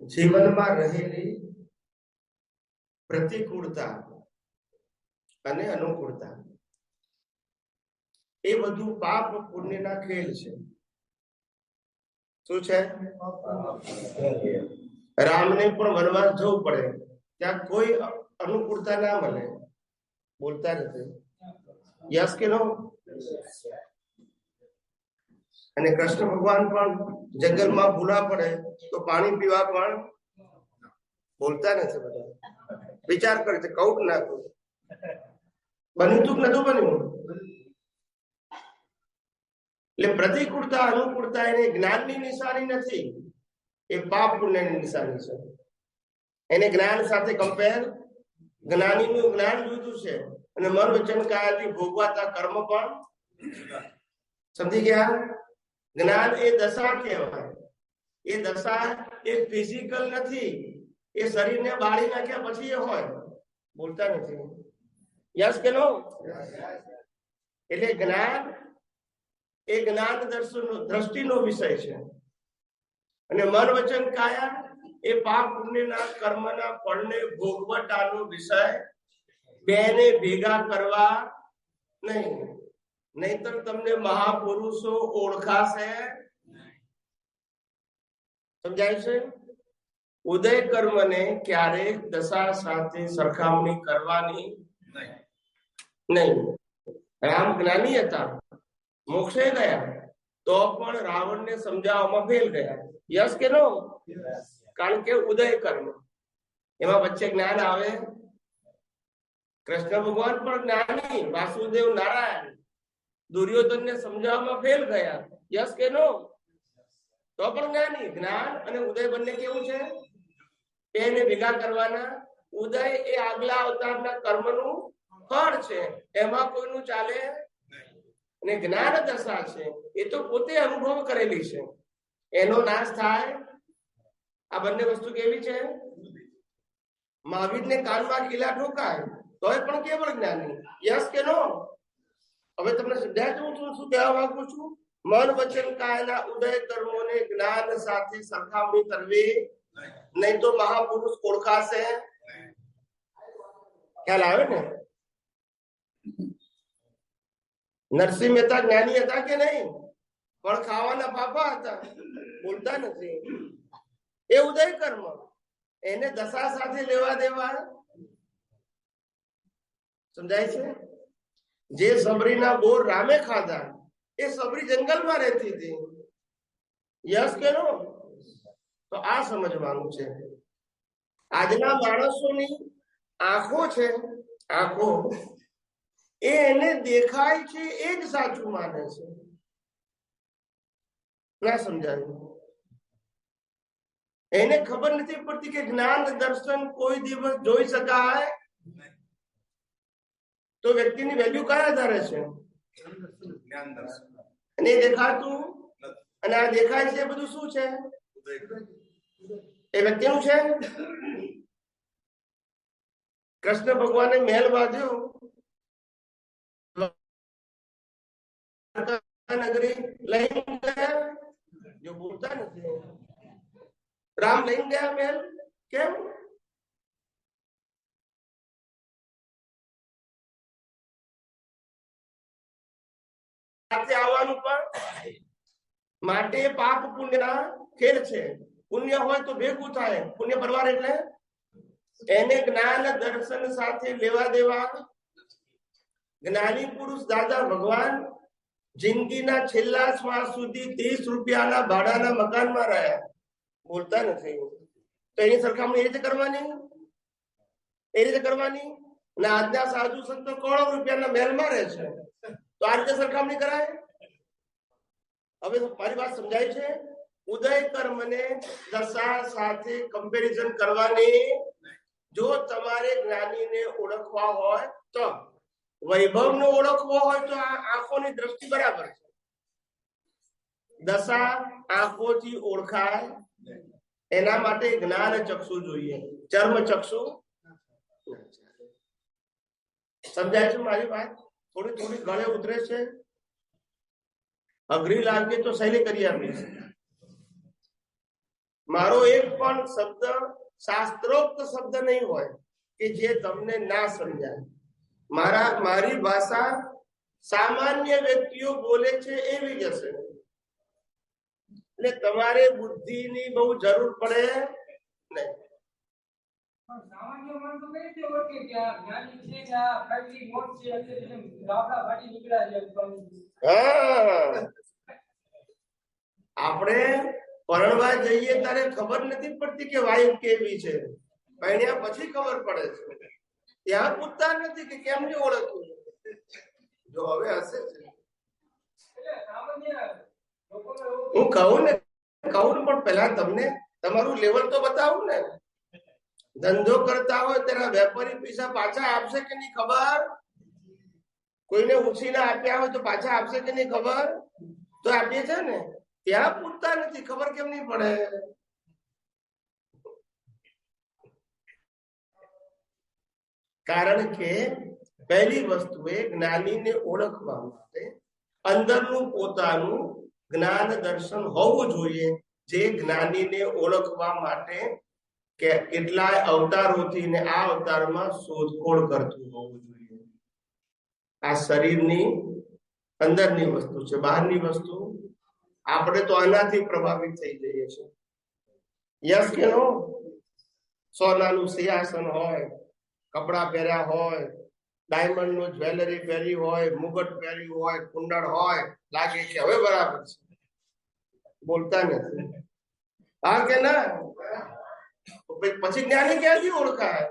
જીવનમાં રહેલી પ્રતિકૂળતા અને અનુકૂળતા એ બધું પાપ પુણ્યના ખેલ છે. શું છે? રામને પણ વનવાસ જવું પડે, ત્યાં કોઈ અનુકૂળતા ના મળે, બોલતા નથી. યસ કે નો? અને કૃષ્ણ ભગવાન પણ જંગલમાં ભૂલા પડે તો પાણી પીવા પણ બોલતા નથી. બધા વિચાર કરે છે, કહું કે ના કહું, બન્યું તું નતું બન્યું. એટલે પ્રતિકૂળતા અનુકૂળતા એને જ્ઞાનની નિશાની નથી, એ પાપ પુણ્યની નિશાની છે. એને જ્ઞાન સાથે કમ્પેર, જ્ઞાનીનું જ્ઞાન જુદું છે અને મન વચન કાયાથી ભોગવાતા કર્મ પણ. સમજી ગયા? જ્ઞાન એ દશા કહેવાય. એ દશા એ ફિઝિકલ નથી, એ શરીરને બાળી નાખ્યા પછી એ હોય. બોલતા નથી. યસ કે નો? એટલે જ્ઞાન એ જ્ઞાન દર્શન દ્રષ્ટિનો વિષય છે અને મન વચન કાયા એ પાપ પુણ્યના કર્મના ફળને ભોગવટાનો વિષય. બેને ભેગા કરવા નહીં, નહીતર તમને મહાપુરુષો ઓળખાશે. સમજાય છે? ઉદય કર્મને ક્યારેક દશા સાથે સરખામણી કરવાની નહીં. રામ જ્ઞાની હતા, મોક્ષે ગયા, તો પણ રાવણને સમજાવવામાં ફેલ ગયા. યસ કે નો? કારણ કે ઉદય કર્મ એમાં વચ્ચે જ્ઞાન આવે. કૃષ્ણ ભગવાન પણ જ્ઞાની, વાસુદેવ નારાયણ, દુર્યોધનને સમજાવવામાં ફેલ ગયા. યસ કે નો? તો પણ જ્ઞાની. જ્ઞાન અને ઉદય બંને કેવું છે? એને ભેગા કરવાના. ઉદય એ આગલા અવતારના કર્મનું ફળ છે, એમાં કોઈનું ચાલે. અને જ્ઞાન દશા છે એ તો પોતે અનુભવ કરેલી છે, એનો નાશ થાય. આ બંને વસ્તુ કેવી છે? મહાવીરને કાનમાં કિલ્લા ઠોકાય તોય પણ કેવળ જ્ઞાની. યસ કે નો? હવે તમને સમજાય છે હું શું કહેવા માંગુ છું? મન વચન કાયના ઉદય કર્મોને જ્ઞાન સાથે સરખામણી કરવી નહીં, તો મહાપુરુષ ઓળખાશે. ખ્યાલ આવે ને? નરસિંહ મહેતા જ્ઞાની હતા કે નહીં? પણ ખાવાના પાપા હતા, બોલતા નથી. એ ઉદય કર્મ, એને દશા સાથે લેવા દેવા. સમજાય છે? જે સબરીના બોર રામે ખાધા, એ સબરી જંગલમાં રહેતી હતી. યસ કે નો? તો આ સમજવાનું છે. આજના માણસોની આંખો છે, આંખો એ એને દેખાય છે એ જ સાચું માને છે. ના સમજાયું? એને ખબર નથી પડતી કે જ્ઞાન દર્શન કોઈ દિવસ જોઈ શકાય તો વ્યક્તિની વેલ્યુ કયા આધારે છે? અને એ દેખાતું અને આ દેખાય છે બધું શું છે? એ વ્યક્તિનું છે. કૃષ્ણ ભગવાને મહેલ બાંધ્યો, નગરી લઈને ગયા, જો બોલતા નથી. રામ લઈને ગયા મહેલ, કેમ? સાથે આવવાનું પણ માટે. પાપ પુણ્યના ખેલ છે. પુણ્ય હોય તો ભેગું થાય. પુણ્ય પરવાર એટલે એને જ્ઞાન દર્શન સાથે લેવા દેવા. જ્ઞાની પુરુષ દાદા ભગવાન જિંદગીના છેલ્લા શ્વાસ સુધી 30 રૂપિયાના ભાડાના મકાનમાં રહ્યા. બોલતા નથી. તો એની સરખામણી એ રીતે કરવાની, એ રીતે કરવાની. અને આજના સાધુ સંતો કરોડો રૂપિયાના મહેલમાં રહે છે, તો આ રીતે સરખામણી કરાય? હવે મારી વાત સમજાય છે? ઉદય કર્મને દશા સાથે કમ્પેરિઝન કરવાની. જો તમારે જ્ઞાનીને ઓળખવા હોય તો, વૈભવને ઓળખવો હોય તો આ આંખોની દ્રષ્ટિ બરાબર છે. દશા આંખોથી ઓળખાય, એના માટે જ્ઞાન ચક્ષુ જોઈએ, ચર્મ ચક્ષુ. સમજાય છે મારી વાત? થોડી થોડી ગળે ઉતરે છે, અઘરી લાગે તો સહેલી કરી આપીશ. મારો એક પણ શબ્દ શાસ્ત્રોક્ત શબ્દ નહીં હોય કે જે તમને ના સમજાય. મારી ભાષા સામાન્ય વ્યક્તિઓ બોલે છે એવી જ હશે. એટલે તમારે બુદ્ધિની બહુ જરૂર પડે નહીં. સામાન્ય માણસો કઈ રીતે ઓળખે કે આ જ્ઞાની છે કે આ ફાઈલી નોટ છે એટલે ગાબડા ફાટી નીકળ્યા છે? હા, આપણે પરણવા જઈએ ત્યારે ખબર નથી પડતી કે વાઈફ કેવી છે. પરણ્યા પછી ખબર પડે છે. ત્યાં પૂછતા નથી કે કેમ ની ઓળખવું. જો હવે હશે એટલે સામાન્ય લોકોને હું કહું ને પણ પહેલા તમને તમારું લેવલ તો બતાવું ને. ધંધો કરતા હોય ત્યારે વેપારી પૈસા પાછા આપશે કે નહીં ખબર? કોઈને ઉછીના આપ્યા હોય તો પાછા આપશે કે નહીં ખબર? તો આપીએ છે ને. ત્યાં પૂછતા નથી. ખબર કેમ નહીં પડે? કારણ કે પહેલી વસ્તુ એ જ્ઞાનીને ઓળખવા માટે અંદરનું પોતાનું જ્ઞાન દર્શન હોવું જોઈએ, જે જ્ઞાનીને ઓળખવા માટે કે કેટલાય અવતારોથી ને આ અવતારમાં શોધખોળ કરતું હોવું જોઈએ. આ શરીરની અંદરની વસ્તુ છે, બહારની વસ્તુ આપણે તો આનાથી પ્રભાવિત થઈ જઈએ છીએ. યસ કે નો? સોનાનું સિંહાસન હોય, કપડા પહેર્યા હોય, ડાયમંડ નું જ્વેલરી પહેરી હોય, મુગટ પહેર્યું હોય, કુંડળ હોય, લાગે કે હવે બરાબર છે. બોલતા નથી. હા કે ના? પછી જ્ઞાની ક્યાંથી ઓળખાય?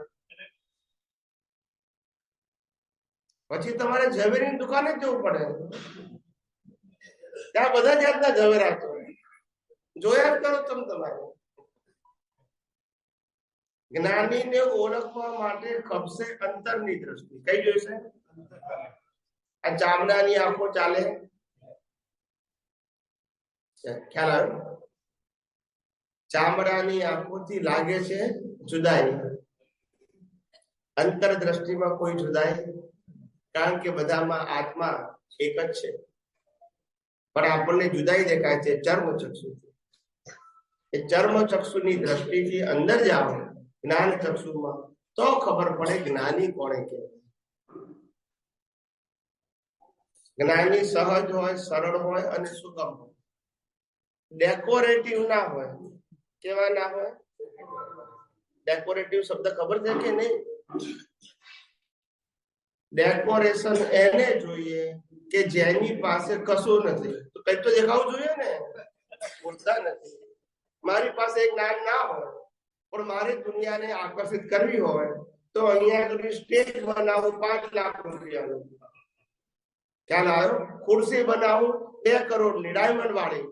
પછી તમારે ઝવેરીની દુકાને જવું પડે. ત્યાં બધા જાતના ઝવેરાત હોય. જોયા જ કરો તમે. તમારે જ્ઞાનીને ઓળખવા માટે ખપશે અંતરની દ્રષ્ટિ. કઈ જોઈશે? આ ચામડાની આંખો ચાલે, ખ્યાલ આવ્યો? ચામડાની આંખોથી લાગે છે જુદાઈ. અંતર દ્રષ્ટિમાં કોઈ જુદાઈ, કારણ કે બધામાં આત્મા એક જ છે. પણ આપણને જુદાઈ દેખાય છે ચર્મ ચક્ષુથી. એ ચર્મ ચક્ષુની દ્રષ્ટિથી અંદર જાઓ જ્ઞાન ચક્ષુમાં, તો ખબર પડે જ્ઞાની કોણે કહેવાય. જ્ઞાની સહજ હોય, સરળ હોય અને સુગમ હોય. ડેકોરેટિવ ના હોય. કેવા ના હોય? ડેકોરેટિવ શબ્દ ખબર છે કે નહીં? ડેકોરેશન એને જોઈએ કે જેની પાસે કશું નથી. તો કઈ તો દેખાવું જોઈએ ને. બોલતા નથી. મારી પાસે એક જ્ઞાન ના હોય પણ મારે દુનિયાને આકર્ષિત કરવી હોય તો અહીંયા સ્ટેજ બનાવું 5 લાખ રૂપિયાનું. ખ્યાલ આવ્યો? ખુરશી બનાવું 2 કરોડની ડાયમંડ વાળી,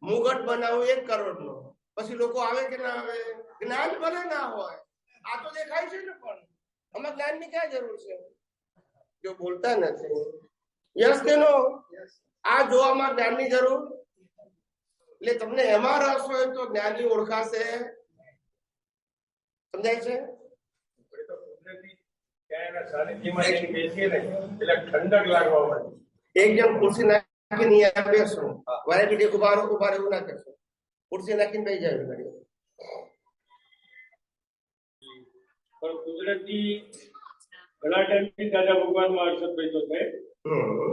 મુગટ બનાવું 1 કરોડનો. પછી લોકો આવે કે ના આવે? જ્ઞાન ભલે ના હોય, આ તો દેખાય છે ને. પણ આમાં જ્ઞાનની ક્યાં જરૂર છે? જો બોલતા નથી. યસ કે નો? આ જોવામાં જ્ઞાનની જરૂર. એટલે તમને એમાં રસ હોય તો જ્ઞાની ઓળખાશે. સમજાય છે? એક જણ ખુરશી નાખીને બેસો, વારે ઉભા એવું ના કરશો. ખુરશી નાખીને બેસી જાય. પણ કુદરતી ઘણા ટાઈમથી દાદા ભગવાન માં હર્ષદભાઈ તો છે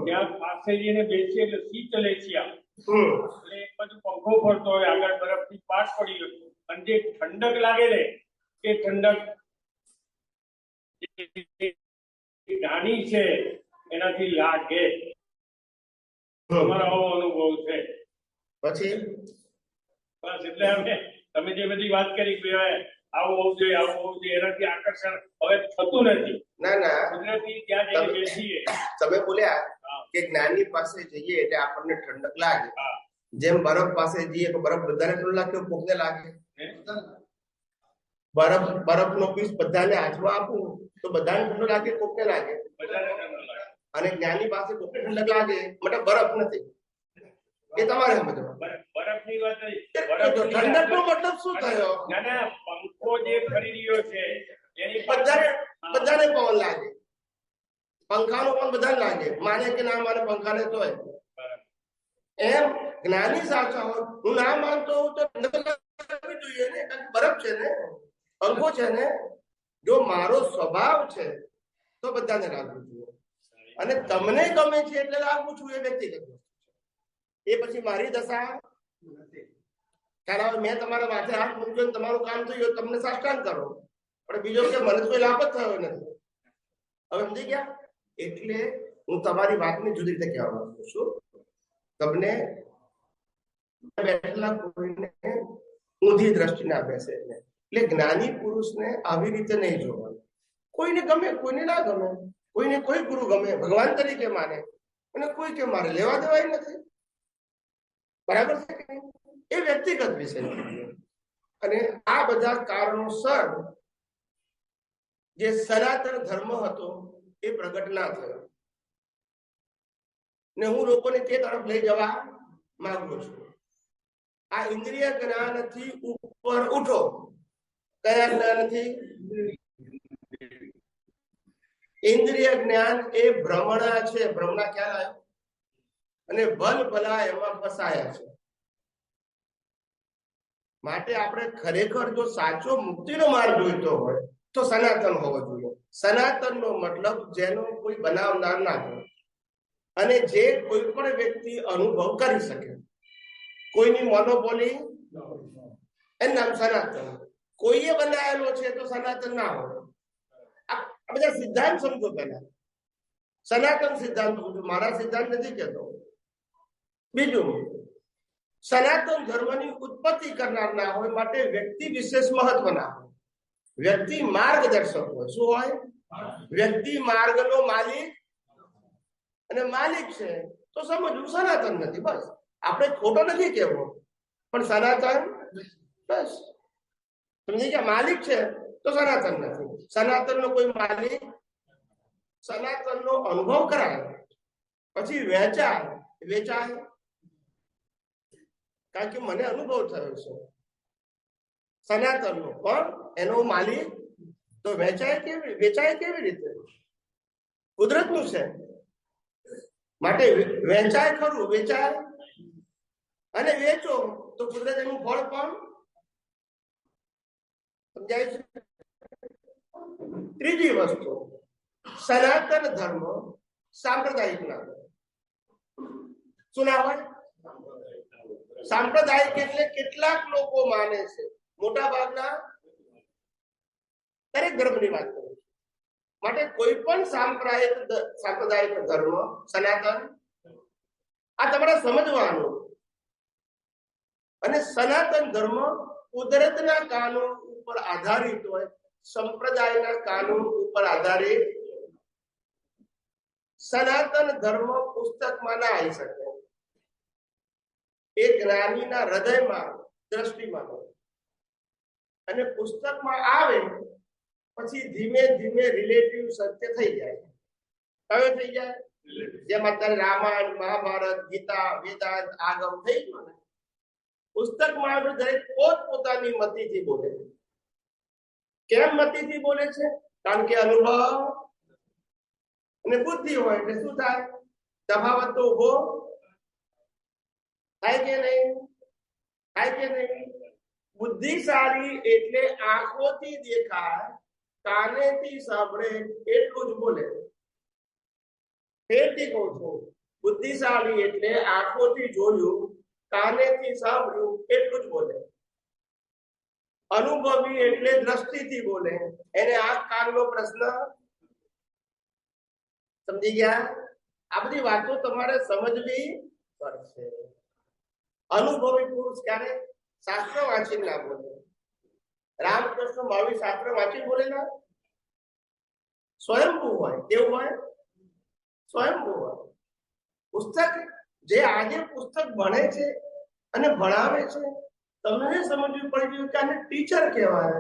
ત્યાં પાસે જઈને બેસી એટલે શીતલેશિયા એટલે એક બાજુ પંખો ફરતો હોય, આગળ બરફથી પાસ પડી ગયો અને જે ઠંડક લાગે ને એ ઠંડક નાની છે એનાથી લાગે. તમારો આવો અનુભવ છે? પછી બસ એટલે અમે તમે જે બધી વાત કરી કે આવું હોવું જોઈએ, આવું હોવું જોઈએ, એનાથી આકર્ષણ હવે થતું નથી. ના ના, કુદરતી ત્યાં જઈને બેસીએ. તમે બોલ્યા કે જ્ઞાની પાસે જઈએ એટલે આપણને ઠંડક લાગે. જેમ બરફ પાસે જઈએ તો બરફ બધાને ઠંડક લાગે, કોકને લાગે? બરફનો પીસ બધાને હાથમાં આપું તો બધાને ઠંડક લાગે, કોકને લાગે? અને જ્ઞાની પાસે કોકને ઠંડક લાગે મતલબ બરફ નથી. એ તમારે સમજવું. બરફની વાત નહીં, ઠંડકનો મતલબ શું થયો? ના પંખો જે ફરી રહ્યો છે એની બધાને પવન લાગે. પંખાનો પણ બધાને લાગે, માને કે ના માને પંખાને તોય. એમ જ્ઞાની સાચા હોય, હું ના માનતો હોઉં તો ઠંડક જોઈએ ને, કારણ કે બરફ છે ને, પંખો છે ને. જો મારો સ્વભાવ છે તો બધાને લાગવું જોઈએ, અને તમને ગમે છે એટલે લાગવું છું, એ વ્યક્તિગત વસ્તુ છે. એ પછી મારી દશા નથી. કારણ મેં તમારા માથે હાથ મૂક્યો, તમારું કામ થયું, તમને સાષ્ટાંગ કરો, પણ બીજો કે મને કોઈ લાભ જ થયો નથી. હવે સમજી ગયા? એટલે હું તમારી વાતને જુદી રીતે કહેવા માંગુ છું. તમને બેઠેલા કોઈને ઊંધી દ્રષ્ટિ ના બેસે, એટલે જ્ઞાની પુરુષને આવી રીતે નહીં જોવાનું. કોઈને ગમે, કોઈને ના ગમે, કોઈને કોઈ ગુરુ ગમે, ભગવાન તરીકે માને, અને કોઈ કે મારે લેવા દેવાય નથી. બરાબર છે કે નહીં? એ વ્યક્તિગત વિષય છે. અને આ બધા કારણોસર જે સનાતન ધર્મ હતો એ પ્રગટ ના થયો, ને હું લોકોને તે તરફ લઈ જવા માંગુ છું. આ ઇન્દ્રિય જ્ઞાનથી ઉપર ઉઠો. કયા જ્ઞાનથી? ઇન્દ્રિય જ્ઞાન એ ભ્રમણા છે. ભ્રમણા ક્યાં આવ્યો? અને ભલ ભલા એમાં ફસાયા છે. માટે આપણે ખરેખર જો સાચો મુક્તિનો માર્ગ જોઈતો હોય તો સનાતન હોવો જોઈએ. સનાતનનો મતલબ જેનો કોઈ બનાવનાર ના હોય, અને જે કોઈ પણ વ્યક્તિ અનુભવ કરી શકે. કોઈની મોનોપોલી, એનું નામ સનાતન. કોઈએ બનાવેલો છે તો સનાતન ના હોય. આ બધા સિદ્ધાંત સમજો. પહેલા સનાતન સિદ્ધાંત સમજો, મારા સિદ્ધાંત નથી કહેતો. બીજું, સનાતન ધર્મની ઉત્પત્તિ કરનાર ના હોય, માટે વ્યક્તિ વિશેષ મહત્વ ના હોય. વ્યક્તિ માર્ગદર્શક હોય. શું હોય? વ્યક્તિ માર્ગનો માલિક, અને માલિક છે તો સમજવું સનાતન નથી. બસ, આપણે ખોટો નથી કહેવો, પણ સનાતન બસ સમજી ગયા. માલિક છે તો સનાતન નથી. સનાતન નો કોઈ માલિક, સનાતન નો અનુભવ કરાય, પછી વેચાય, કારણ કે મને અનુભવ થયો છે સનાતન નો, પણ એનો માલિક તો વેચાય કેવી રીતે? કુદરત નું છે, માટે વેચાય ખરું, વેચાય અને વેચો તો કુદરત એનું ફળ પણ સમજાય છે. ત્રીજી વસ્તુ, સનાતન ધર્મ સાંપ્રદાયિક ના હોય. શું ના હોય? સાંપ્રદાયિક એટલે કેટલાક લોકો માને છે, મોટા ભાગના દરેક ધર્મની વાત કરું. માટે કોઈ પણ સાંપ્રદાયિક ધર્મ સનાતન, આ તમારે સમજવાનું. અને સનાતન ધર્મ કુદરતના કાનૂન ઉપર આધારિત હોય, સંપ્રદાયના કાનૂન ઉપર આધારિત. સનાતન ધર્મ પુસ્તકમાં ના આવી શકે. એ જ્ઞાનીના હૃદયમાં, દ્રષ્ટિમાં હોય, અને પુસ્તકમાં આવે પછી ધીમે ધીમે રિલેટિવ સત્ય થઈ જાય. કયો થઈ જાય? જેમ અત્યારે રામાયણ, મહાભારત, ગીતા, વેદાંત, આગમ થઈ ગયો ને, પુસ્તકમાં આવે દરેક પોતપોતાની મતિથી બોલે. કેમ મતિથી બોલે છે? કારણ કે અનુભવ અને બુદ્ધિ હોય એટલે શું થાય? તફાવત તો ઉભો થાય કે નહીં? થાય કે નહીં? બુદ્ધિશાળી એટલે આંખોથી દેખાય, કાનેથી સાંભળે એટલું જ બોલે. ફેરથી કહું છું, બુદ્ધિશાળી એટલે આંખોથી જોયું, કાનેથી સાંભળ્યું એટલું જ બોલે. અનુભવી એટલે દ્રષ્ટિથી બોલે, એને આંખ કાનનો પ્રશ્ન. સમજી ગયા? આ બધી વાતો તમારે સમજવી પડશે. અનુભવી પુરુષ ક્યારે? શાસ્ત્ર વાંચીને ના બોલે. રામકૃષ્ણ મહાવીર શાસ્ત્ર વાંચી બોલેલા? સ્વયંભૂ હોય. કેવું હોય? સ્વયંભૂ હોય. પુસ્તક જે આજે પુસ્તક ભણે છે અને ભણાવે છે, તમને સમજવું પડી ગયું કે આને ટીચર કહેવાય.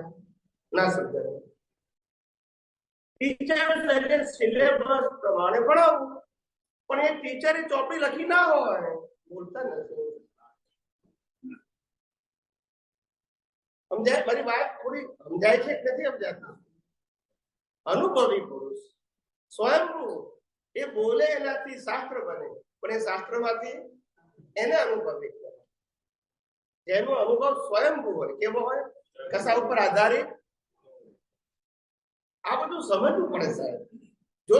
ના સમજાય. ટીચર એટલે સિલેબસ પ્રમાણે ભણાવવું, પણ એ ટીચરે ચોપડી લખી ના હોય, બોલતા નથી. સમજાય? મારી વાત થોડી સમજાય છે કે નથી સમજાતી? અનુભવી પુરુષ સ્વયંભૂ, એ બોલે એનાથી શાસ્ત્ર બને, પણ એ શાસ્ત્રમાંથી એને અનુભવી. જેનો અનુભવ સ્વયંભૂ હોય, કેવો હોય? કશા ઉપર આધારિત. આ બધું સમજવું પડે સાહેબ. જો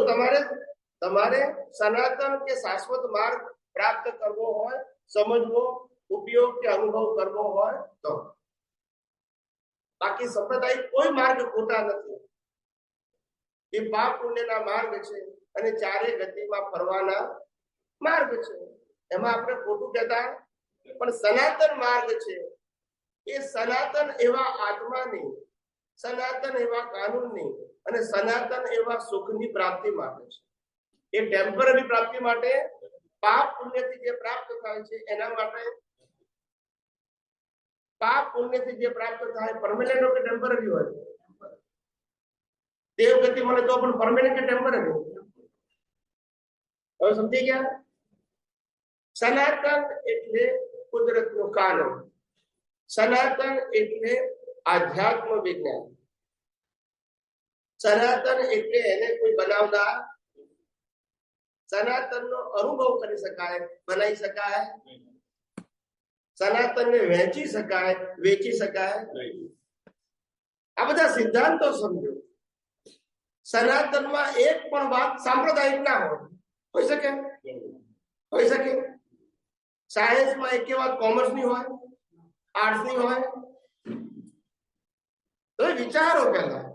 તમારે સનાતન કે શાશ્વત માર્ગ પ્રાપ્ત કરવો હોય, સમજવો, ઉપયોગ કે અનુભવ કરવો હોય તો. બાકી સંપ્રદાય કોઈ માર્ગ ખોટા નથી. એ પાપ પુણ્યના માર્ગ છે અને ચારે ગતિમાં ફરવાના માર્ગ છે. એમાં આપણે ખોટું કહેતા, પણ સનાતન માર્ગ છે એ સનાતન એવા આત્માની, સનાતન એવા કાનૂનની અને સનાતન એવા સુખની પ્રાપ્તિ માટે છે. એ ટેમ્પરરી પ્રાપ્તિ માટે, પાપ પુણ્યથી જે પ્રાપ્ત થાય છે એના માટે. પાપ પુણ્યથી જે પ્રાપ્ત થાય પરમેનન્ટ કે ટેમ્પરરી હોય? દેવ ગતિ મળે તો પણ પરમેનન્ટ કે ટેમ્પરરી? હવે સમજી ગયા? સનાતન એટલે કુદરતનું કાનૂન, સનાતન એટલે આધ્યાત્મ વિજ્ઞાન, સનાતન એટલે એને કોઈ બનાવનાર, સનાતનનો અનુભવ કરી શકાય, બનાવી શકાય, સનાતનને વહેંચી શકાય, વેચી શકાય. આ બધા સિદ્ધાંતો સમજો. સનાતનમાં એક પણ વાત સાંપ્રદાયિક ના હોય. હોઈ શકે? હોઈ શકે. સાયન્સમાં એક વાત કોમર્સની હોય, આર્ટ્સની હોય. તો વિચારો પહેલા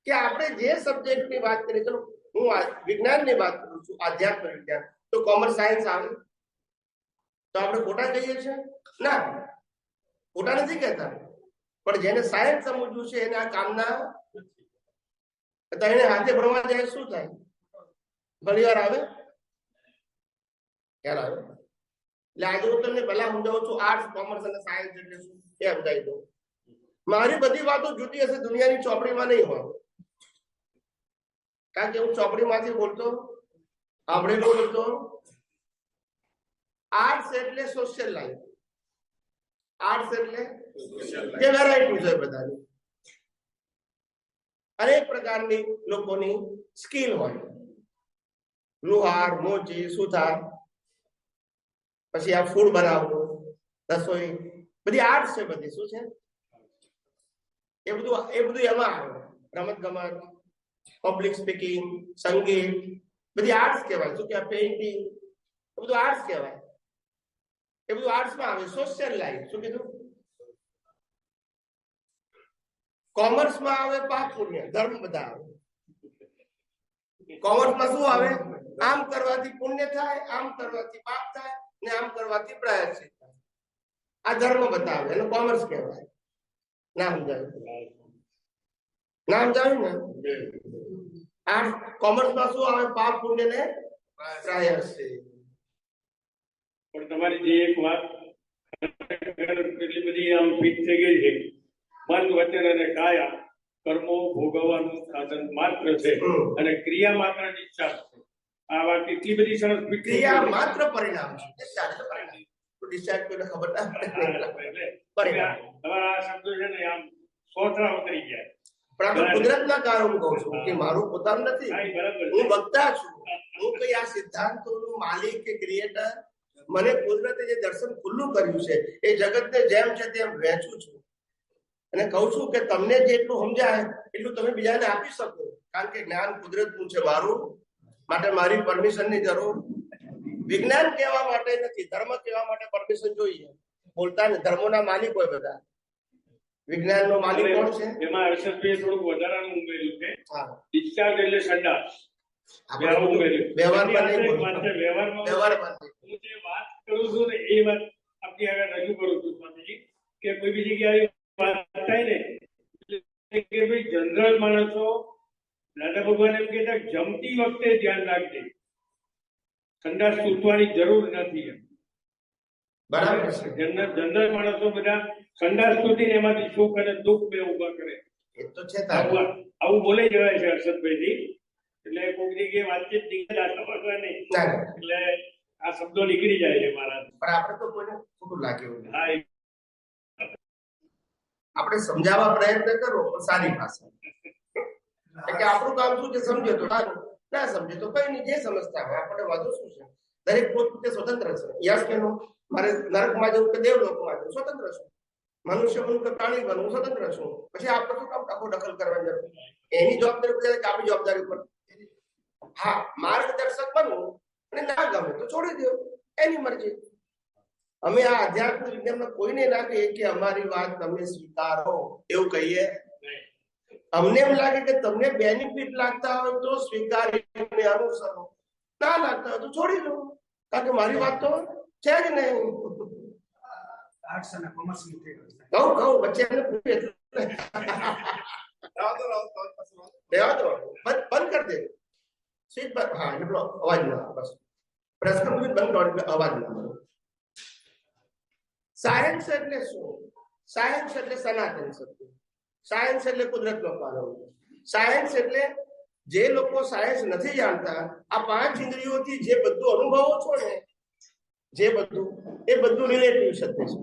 કે આપણે જે સબ્જેક્ટની વાત કરીએ, ચલો હું વિજ્ઞાનની વાત કરું છું, આધ્યાત્મ વિજ્ઞાન, તો કોમર્સ સાયન્સ આવે તો આપણે ખોટા કહીએ છીએ? ના, ખોટા નથી કહેતા. પણ જેને સાયન્સ સમજવું છે એને આ કામના, એને હાથે ભણવા જાય શું થાય? ઘણી વાર આવે, ખ્યાલ આવે. એટલે આજે હું તમને પહેલા સમજાવું છું, આર્ટ્સ, કોમર્સ અને સાયન્સ એટલે શું એ સમજાવી દઉં. મારી બધી વાતો જુદી હશે, દુનિયાની ચોપડીમાં નહીં હોય. કારણ કે હું ચોપડીમાંથી બોલતો, આપણે બોલતો. આર્ટ્સ એટલે સોશિયલ લાઈફ, આર્ટ્સ એટલે જે વેરાયટી છે બધાની, અનેક પ્રકારની લોકોની સ્કિલ હોય. લુહાર, મોચી, સુથાર, પછી આ ફૂડ બનાવવું, રસોઈ, બધી આર્ટ્સ છે. બધી શું છે? એ બધું એમાં આવે. રમત ગમત, પબ્લિક સ્પીકિંગ, સંગીત, બધી આર્ટ્સ કહેવાય. શું કહેવાય? પેઇન્ટિંગ, એ બધું આર્ટ્સ કહેવાય. એ બધું આર્ટ્સમાં આવે. સોશિયલ લાઈફ શું કીધું? કોમર્સમાં આવે પાપ પુણ્ય, ધર્મ બધા આવે. કોમર્સમાં શું આવે? આમ કરવાથી પુણ્ય થાય, આમ કરવાથી પાપ થાય, ને આમ કરવાથી પ્રાયશ્ચિત થાય. આ ધર્મ બતાવે, એનો કોમર્સ કહેવાય. ના સમજાયું? ના સમજાયું ને? આ કોમર્સમાં શું આવે? પાપ પુણ્ય ને પ્રાયશ્ચિત. પણ તમારી જે એક વાત એટલી બધી આમ ફિટ થઈ ગઈ છે, મન, વચન અને કાયા કર્મો ભોગવવાનું સાધન માત્ર છે અને ક્રિયા માત્ર ડિસ્ચાર્જ છે. આ વાત એટલી બધી સરસ ફિટ. ક્રિયા માત્ર પરિણામ છે, ડિસ્ચાર્જ પરિણામ. તો ડિસ્ચાર્જ કોઈને ખબર ના પડે. પરિણામ તમારા આ શબ્દો છે ને આમ સોચરા ઉતરી ગયા. પણ આપણે કુદરતના કારણે કહું છું કે મારું પોતાનું નથી. હું વક્તા છું. હું કઈ આ સિદ્ધાંતોનું માલિક કે ક્રિએટર. મને કુદરતે જે દર્શન ખુલ્લું કર્યું છે એ જગતને જેમ છે તેમ વહેંચું છું અને કહું છું કે તમને જેટલું સમજાય એટલું તમે બીજાને આપી શકો. કારણ કે જ્ઞાન કુદરતનું છે, મારું માટે મારી પરમિશનની જરૂર. વિજ્ઞાન કહેવા માટે નથી, ધર્મ કહેવા માટે પરમિશન જોઈએ. બોલતા ને ધર્મોના માલિક હોય બધા. વિજ્ઞાનનો માલિક કોણ છે? એમાં હર્ષદભાઈએ થોડુંક વધારાનું ઉમેર્યું છે. ડિસ્ચાર્જ એટલે સંડાસ. વ્યવહારમાં હું જે વાત કરું છું ને એ વાત આપની આગળ રજૂ કરું છું સ્વામીજી, કે કોઈ બીજી જગ્યાએ વાત થાય ને કે ભાઈ જનરલ માણસો, દાદા ભગવાન એમ કહેતા જમતી વખતે ધ્યાન રાખજે, સંડાસ તૂટવાની જરૂર નથી. બરાબર છે. જનરલ માણસો બધા સંડાસ તૂટીને એમાંથી સુખ અને દુઃખ બે ઉભા કરે. એ તો છે. આવું બોલે જવાય છે હર્ષદભાઈજી. એટલે કોઈ જગ્યાએ વાતચીત નીકળે નહીં, એટલે આ શબ્દો નીકળી જાય છે મારા. પણ આપણે તો કોઈને ખોટું લાગ્યું. હા, આપણે સમજાવવા પ્રયત્ન કરો પણ સારી ભાષા. એટલે આપણું કામ શું છે? સમજે તો સારું, ના સમજે તો કઈ નહીં. જે સમજતા હોય આપણે વાંધો શું છે? દરેક પોતે સ્વતંત્ર છે. યસ કે નો? મારે નરકમાં જવું કે દેવલોકમાં જવું સ્વતંત્ર છું. મનુષ્ય બનવું કે પ્રાણી બનવું સ્વતંત્ર છું. પછી આપણે શું કામ ટકો દખલ કરવાની જરૂર? એની જવાબદારી કે આપણી જવાબદારી ઉપર. હા, માર્ગદર્શક બનવું અને ના ગમે તો છોડી દો, એની મરજી. અમે આ આધ્યાત્મિક વિજ્ઞાનમાં કોઈને ના કહીએ કે અમારી વાત તમે સ્વીકારો એવું કહીએ. અમને એમ લાગે કે તમને બેનિફિટ લાગતા હોય તો સ્વીકારીને અનુસરો, ના લાગતા હોય તો છોડી દો, કારણ કે મારી વાત તો છે જ નહીં. આર્ટ્સ અને કોમર્સ ની થઈ ગયું કહું વચ્ચે એને પૂછે દેવા દો, બંધ કરી દે સ્વિચ. હા, એટલો અવાજ ના આવે, બસ પ્રશ્ન બંધ કરો એટલે અવાજ ના આવે. સાયન્સ એટલે શું? સાયન્સ એટલે સનાતન સત્ય. સાયન્સ એટલે કુદરતનો કાનૂન. સાયન્સ એટલે જે લોકો સાયન્સ નથી જાણતા, આ 5 ઇન્દ્રિયોથી જે બધું અનુભવો છો ને, જે બધું એ બધું રિલેટિવ સત્ય છે.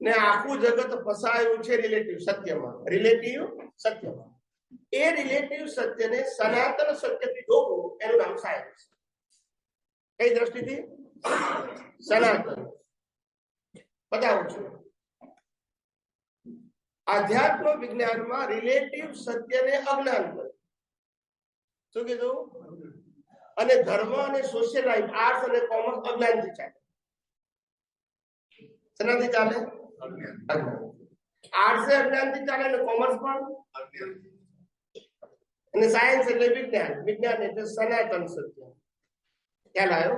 ને આખું જગત ફસાયું છે રિલેટિવ સત્યમાં. રિલેટિવ સત્યમાં. એ રિલેટિવ સત્યને સનાતન સત્યથી જોવું એનું નામ સાયન્સ. કઈ દ્રષ્ટિથી? સનાતન. બતાવું છું. આધ્યાત્મ વિજ્ઞાનમાં રિલેટિવ સત્યને અજ્ઞાન કહ્યું. શું કીધું? અને ધર્મ અને સોશિયલ લાઈફ, આર્ટ્સ અને કોમર્સ અજ્ઞાનથી ચાલે. શેનાથી ચાલે? આર્ટ્સ અજ્ઞાનથી ચાલે અને કોમર્સ પણ. અને સાયન્સ એટલે વિજ્ઞાન, વિજ્ઞાન એટલે સનાતન સત્ય. ખ્યાલ આવ્યો?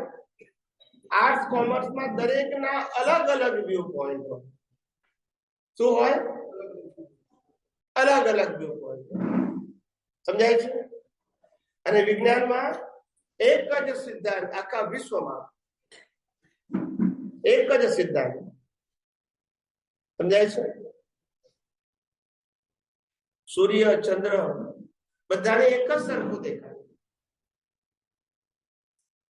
આર્ટ્સ કોમર્સમાં દરેકના અલગ અલગ વ્યૂ પોઈન્ટ હોય. શું હોય? અલગ અલગ વ્યૂ પોઈન્ટ. સમજાય છે? અને વિજ્ઞાનમાં એક જ સિદ્ધાંત આખા વિશ્વમાં, એક જ સિદ્ધાંત. સમજાય છે? સૂર્ય, ચંદ્ર બધાને એક જ સરખું દેખાય.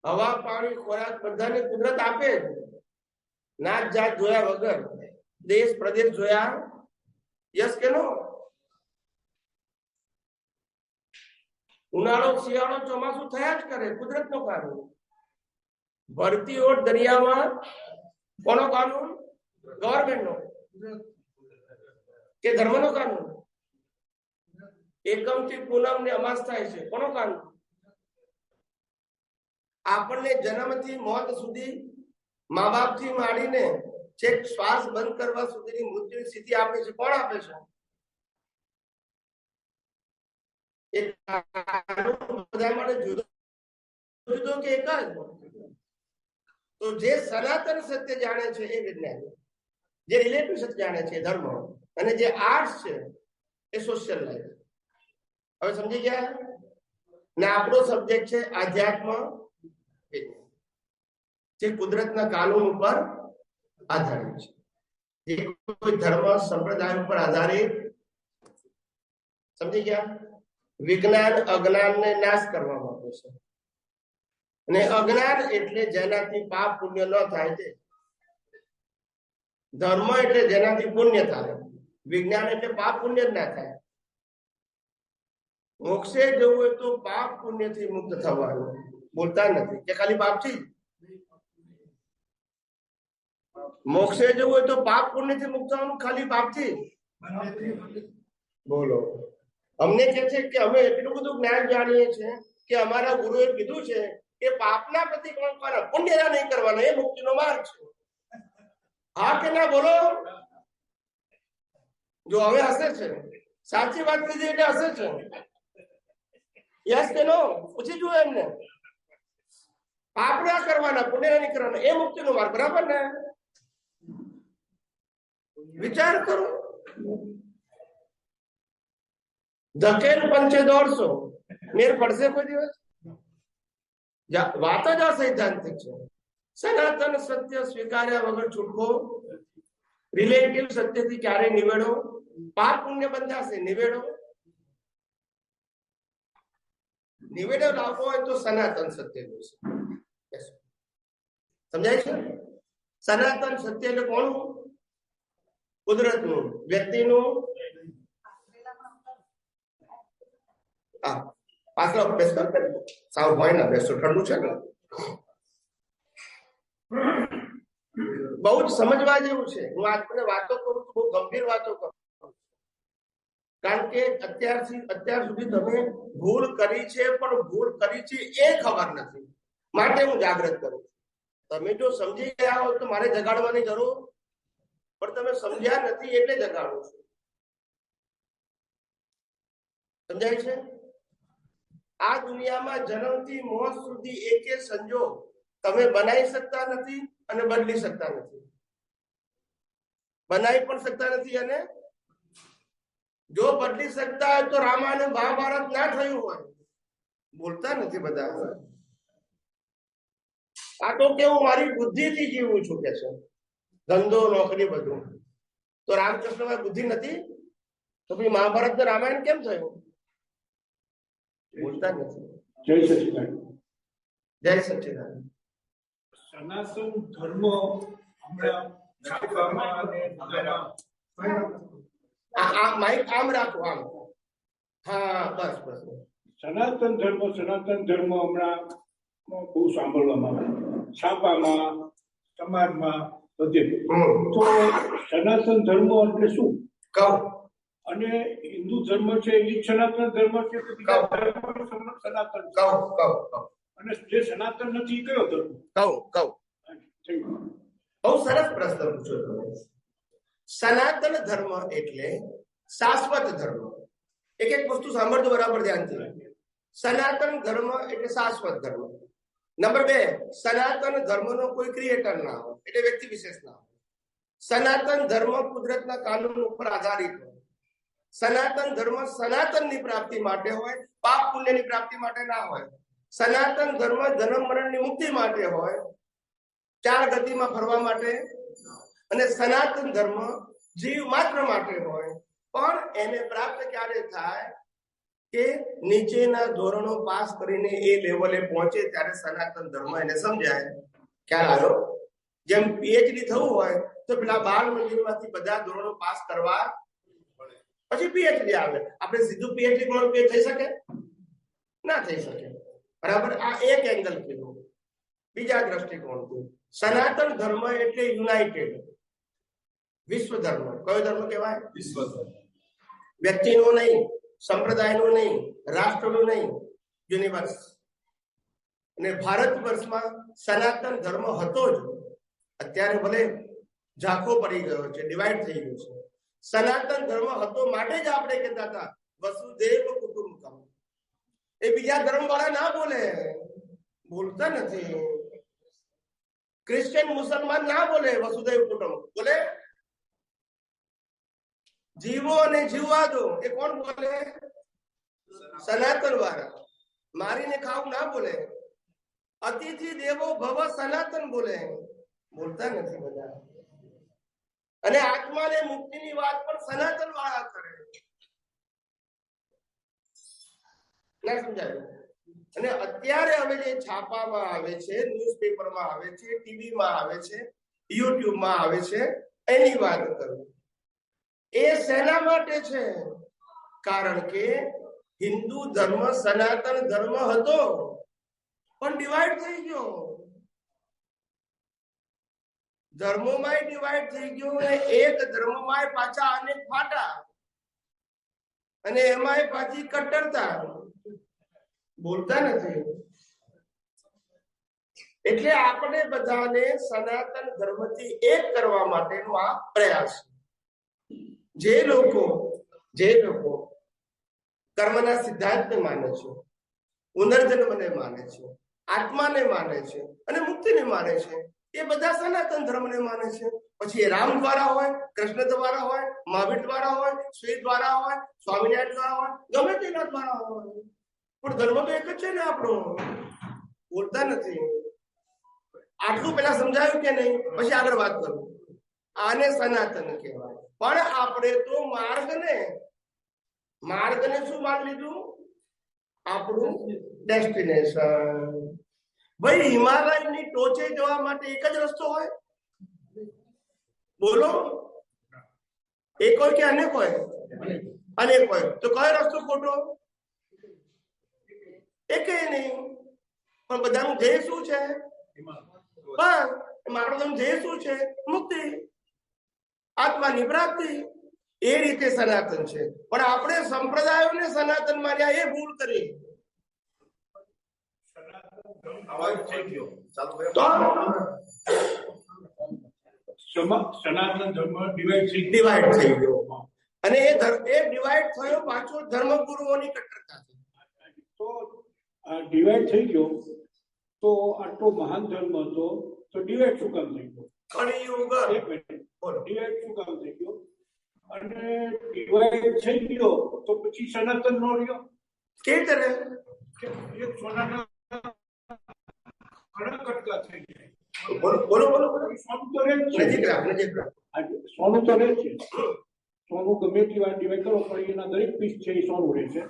હવા, પાણી, ખોરાક બધાને કુદરત આપે જ. નાત જાત જોયા વગર, દેશ પ્રદેશ જોયા. યસ કે નો? ઉનાળો, શિયાળો, ચોમાસું થયા જ કરે, કુદરતનો કાનૂન. ભરતી ઓર દરિયામાં કોનો કાનૂન? ગવર્મેન્ટનો કે ધર્મનો કાનૂન? એકમથી પૂનમ ને અમાસ થાય છે, કોનો કાનૂન? આપણને જન્મથી મોત સુધી, મા બાપ થી માંડીને છેક શ્વાસ બંધ કરવા સુધીની મૃત્યુની સ્થિતિ આપે છે, કોણ આપે છે? એક બધા માટે જુદો જુદો કે એક જ? તો જે સનાતન સત્ય જાણે છે એ વિજ્ઞાન, જે રિલેટિવ સત્ય જાણે છે ધર્મ, અને જે આર્ટ્સ છે એ સોશિયલ લાઈફ. હવે સમજી ગયા? ને આપણો સબ્જેક્ટ છે આધ્યાત્મ વિજ્ઞાન, જે કુદરતના કાનૂન ઉપર આધારિત છે, જે કોઈ ધર્મ સંપ્રદાય ઉપર આધારિત. સમજી ગયા? વિજ્ઞાન અજ્ઞાનને નાશ કરવા માટે છે. અને અજ્ઞાન એટલે જેનાથી પાપ પુણ્ય ન થાય તે. ધર્મ એટલે જેનાથી પુણ્ય થાય. વિજ્ઞાન એટલે પાપ પુણ્ય જ ના થાય. મોક્ષે જવું હોય તો પાપ પુણ્યથી મુક્ત થવાનું. બોલતા નથી કે ખાલી પાપથી. મોક્ષે જવું હોય તો પાપ પુણ્યથી મુક્ત થવાનું, ખાલી પાપથી? બોલો. અમને કહે છે કે અમે એટલું બધું જ્ઞાન જાણીએ છીએ કે અમારા ગુરુએ કીધું છે કે પાપના પ્રતિક્રમણ કરવાના, પુણ્યના નહીં કરવાના, એ મુક્તિનો માર્ગ છે. હા કે ના? બોલો. જો હવે હસે છે, સાચી વાત કીધી એટલે હસે છે. યસ કે નો? પૂછી જુઓ એમને. પાપ ના કરવાના, પુણ્ય નહીં કરવાના, એ મુક્તિનો માર્ગ. બરાબર ને? વિચાર કરો. ધકેલ પંચે દોડશો, મેર પડશે કોઈ દિવસ? વાત જ અસૈદ્ધાંતિક છે. સનાતન સત્ય સ્વીકાર્યા વગર છૂટકો. રિલેટિવ સત્યથી ક્યારે નિવેડો? પાપ પુણ્ય બંધાશે, નિવેડો. નિવેડો લાવવો હોય તો સનાતન સત્ય જોશે. સમજાય છે? સનાતન સત્ય એટલે કોનું? કુદરતનું, વ્યક્તિનું. પાછળ અભ્યાસ કરતા સાવ ભય ના બેસો, ઠંડુ છે ને. બહુ જ સમજવા જેવું છે. હું આજને વાતો કરું છું, બહુ ગંભીર વાતો કરું, કારણ કે અત્યાર સુધી તમે ભૂલ કરી છે, પણ ભૂલ કરી છે એ ખબર નથી, માટે હું જાગૃત કરું છું. તમે જો સમજી ગયા હો તો મારે જગાડવાની જરૂર, પણ તમે સમજ્યા નથી એટલે જગાડું છું. સમજાય છે? આ દુનિયામાં જન્મથી મોત સુધી એકે સંજોગ તમે બનાવી શકતા નથી અને બદલી શકતા નથી. બનાવી પણ શકતા નથી અને જો બદલી શકતા હોય તો રામાયણ મહાભારત ના થયું હોય. બોલતા નથી બધા. આ તો કેવું મારી બુદ્ધિથી જીવું છું કે છે, ધંધો નોકરી બધું. તો રામકૃષ્ણમાં બુદ્ધિ નથી તો પછી મહાભારત ને રામાયણ કેમ થયું? બોલતા નથી. જય સચિદાનંદ. જય સચિદાનંદ. સનાતન ધર્મ હમણાં છાપામાં અને આ માઇક આમ રાખો, આમ. હા, બસ બસ. સનાતન ધર્મ હમણાં બહુ સાંભળવામાં આવે, છાપામાં, સમાજમાં બધે. તો સનાતન ધર્મ એટલે શું? કહું. અને હિન્દુ ધર્મ છે એ સનાતન ધર્મ છે કે બીજા ધર્મ સનાતન? કહું. અને જે સનાતન નથી કયો ધર્મ? કહું. બહુ સરસ પ્રશ્ન પૂછો તમે. સનાતન ધર્મ એટલે શાશ્વત ધર્મ. એક વસ્તુ સાંભળજો બરાબર ધ્યાનથી. સનાતન ધર્મ એટલે શાશ્વત ધર્મ. નંબર 2, સનાતન ધર્મનો કોઈ ક્રિએટર ના હોય, એટલે વ્યક્તિ વિશેષ ના હોય. સનાતન ધર્મ કુદરતના કાનૂન ઉપર આધારિત હોય. સનાતન ધર્મ સનાતનની પ્રાપ્તિ માટે હોય, પાપ પુણ્યની પ્રાપ્તિ માટે ના હોય. સનાતન ધર્મ જન્મ મરણની મુક્તિ માટે હોય, 4 ગતિમાં ફરવા માટે. અને સનાતન ધર્મ જીવ માત્ર માટે હોય, પણ એને પ્રાપ્ત ક્યારે થાય કે નીચેના ધોરણો પાસ કરીને એ લેવલે પહોંચે ત્યારે સનાતન ધર્મ એને સમજાય. ખ્યાલ આવ્યો? જેમ પીએચડી થવું હોય તો પેલા બાળ મંદિરમાંથી બધા ધોરણો પાસ કરવા પછી પીએચડી આવે. આપણે સીધું પીએચડી કોણ થઈ શકે? ના થઈ શકે. બરાબર. આ એક એંગલ કીધું. બીજા દ્રષ્ટિકોણથી સનાતન ધર્મ એટલે યુનાઇટેડ વિશ્વ ધર્મ. કયો ધર્મ કહેવાય? વિશ્વ ધર્મ. વ્યક્તિનો નહીં, સંપ્રદાયનો નહીં, રાષ્ટ્રનો નહીં, યુનિવર્સ. અને ભારત વર્ષમાં સનાતન ધર્મ હતો જ. અત્યારે ભલે ઝાંખો પડી ગયો છે, ડિવાઈડ થઈ ગયો છે. સનાતન ધર્મ હતો માટે જ આપણે કહેતા હતા વસુદેવ કુટુંબકમ. એ બીજા ધર્મ વાળા ના બોલે, બોલતા નથી. ક્રિશ્ચિયન મુસલમાન ના બોલે વસુદેવ કુટુંબ, બોલે જીવો અને જીવવા દો. એ કોણ બોલે? સનાતન વાળા. મારીને ખાવ ના બોલે. અતિથિ દેવો ભવ સનાતન બોલે, બોલતા નથી બધા. અને આત્માને મુક્તિની વાત પણ સનાતન વાળા કરે. ના સમજાયું? અને અત્યારે હવે જે છાપામાં આવે છે, ન્યૂઝપેપરમાં આવે છે, ટીવીમાં આવે છે, યુટ્યુબમાં આવે છે, એની વાત કરું. એ શેના માટે છે? કારણ કે હિન્દુ ધર્મ સનાતન ધર્મ હતો, પણ ડિવાઈડ થઈ ગયો. ધર્મોમાં ડિવાઈડ થઈ ગયો. એક ધર્મમાં પાછા અનેક ફાટા, અને એમાં પાછી કટ્ટરતા. બોલતા નથી. એટલે આપણે બધાને સનાતન ધર્મથી એક કરવા માટેનો આ પ્રયાસ. જે લોકો કર્મના સિદ્ધાંતને માને છે, પુનર્જન્મને માને છે, આત્માને માને છે અને મુક્તિને માને છે, એ બધા સનાતન ધર્મને માને છે. પછી એ રામ દ્વારા હોય, કૃષ્ણ દ્વારા હોય, મહાવીર દ્વારા હોય, શ્રી દ્વારા હોય, સ્વામિનારાયણ દ્વારા હોય, ગમે તેના દ્વારા હોય, પણ ધર્મ તો એક જ છે ને આપણો. બોલતા નથી. આટલું પેલા સમજાયું કે નહીં? પછી આગળ વાત કરું. આને સનાતન કહેવાય. પણ આપણે તો માર્ગને શું માન લીધું? આપણું ડેસ્ટિનેશન. ભાઈ, હિમાલયની ટોચે જવા માટે એક જ રસ્તો હોય? બોલો. એક હોય કે અનેક હોય? અનેક હોય. તો કયો રસ્તો ખોટો? એકે નહીં. પણ બધાનું ધ્યેય શું છે? બસ એમાં આપણો ધ્યેય શું છે? મુક્તિ, આત્માની પ્રાપ્તિ. એ રીતે સનાતન છે. પણ આપણે સંપ્રદાયોને સનાતન માન્યા, એ ભૂલ કરી. સનાતન ધર્મ ડિવાઈડ થઈ ગયો, અને એ ડિવાઈડ થયો પાછો ધર્મગુરુઓની કટ્ટરતાથી. તો ડિવાઈડ થઈ ગયો, તો આટલો મહાન ધર્મ હતો, તો ડિવાઈડ શું કામ થઈ ગયો? કળિયુગ. ડિવાઈડ શું કામ થઈ ગયો? અને ડિવાઈડ થઈ ગયો તો પછી સનાતન નો રહ્યો કેવી રીતે? એક સોનાના ઘણા કટકા થઈ જાય. બોલો. સોનું તો રહે છે, સોનું તો રહે છે. સોનું ગમે એટલી વાર ડિવાઈડ કરો પણ એના દરેક પીસ છે એ સોનું રહે છે.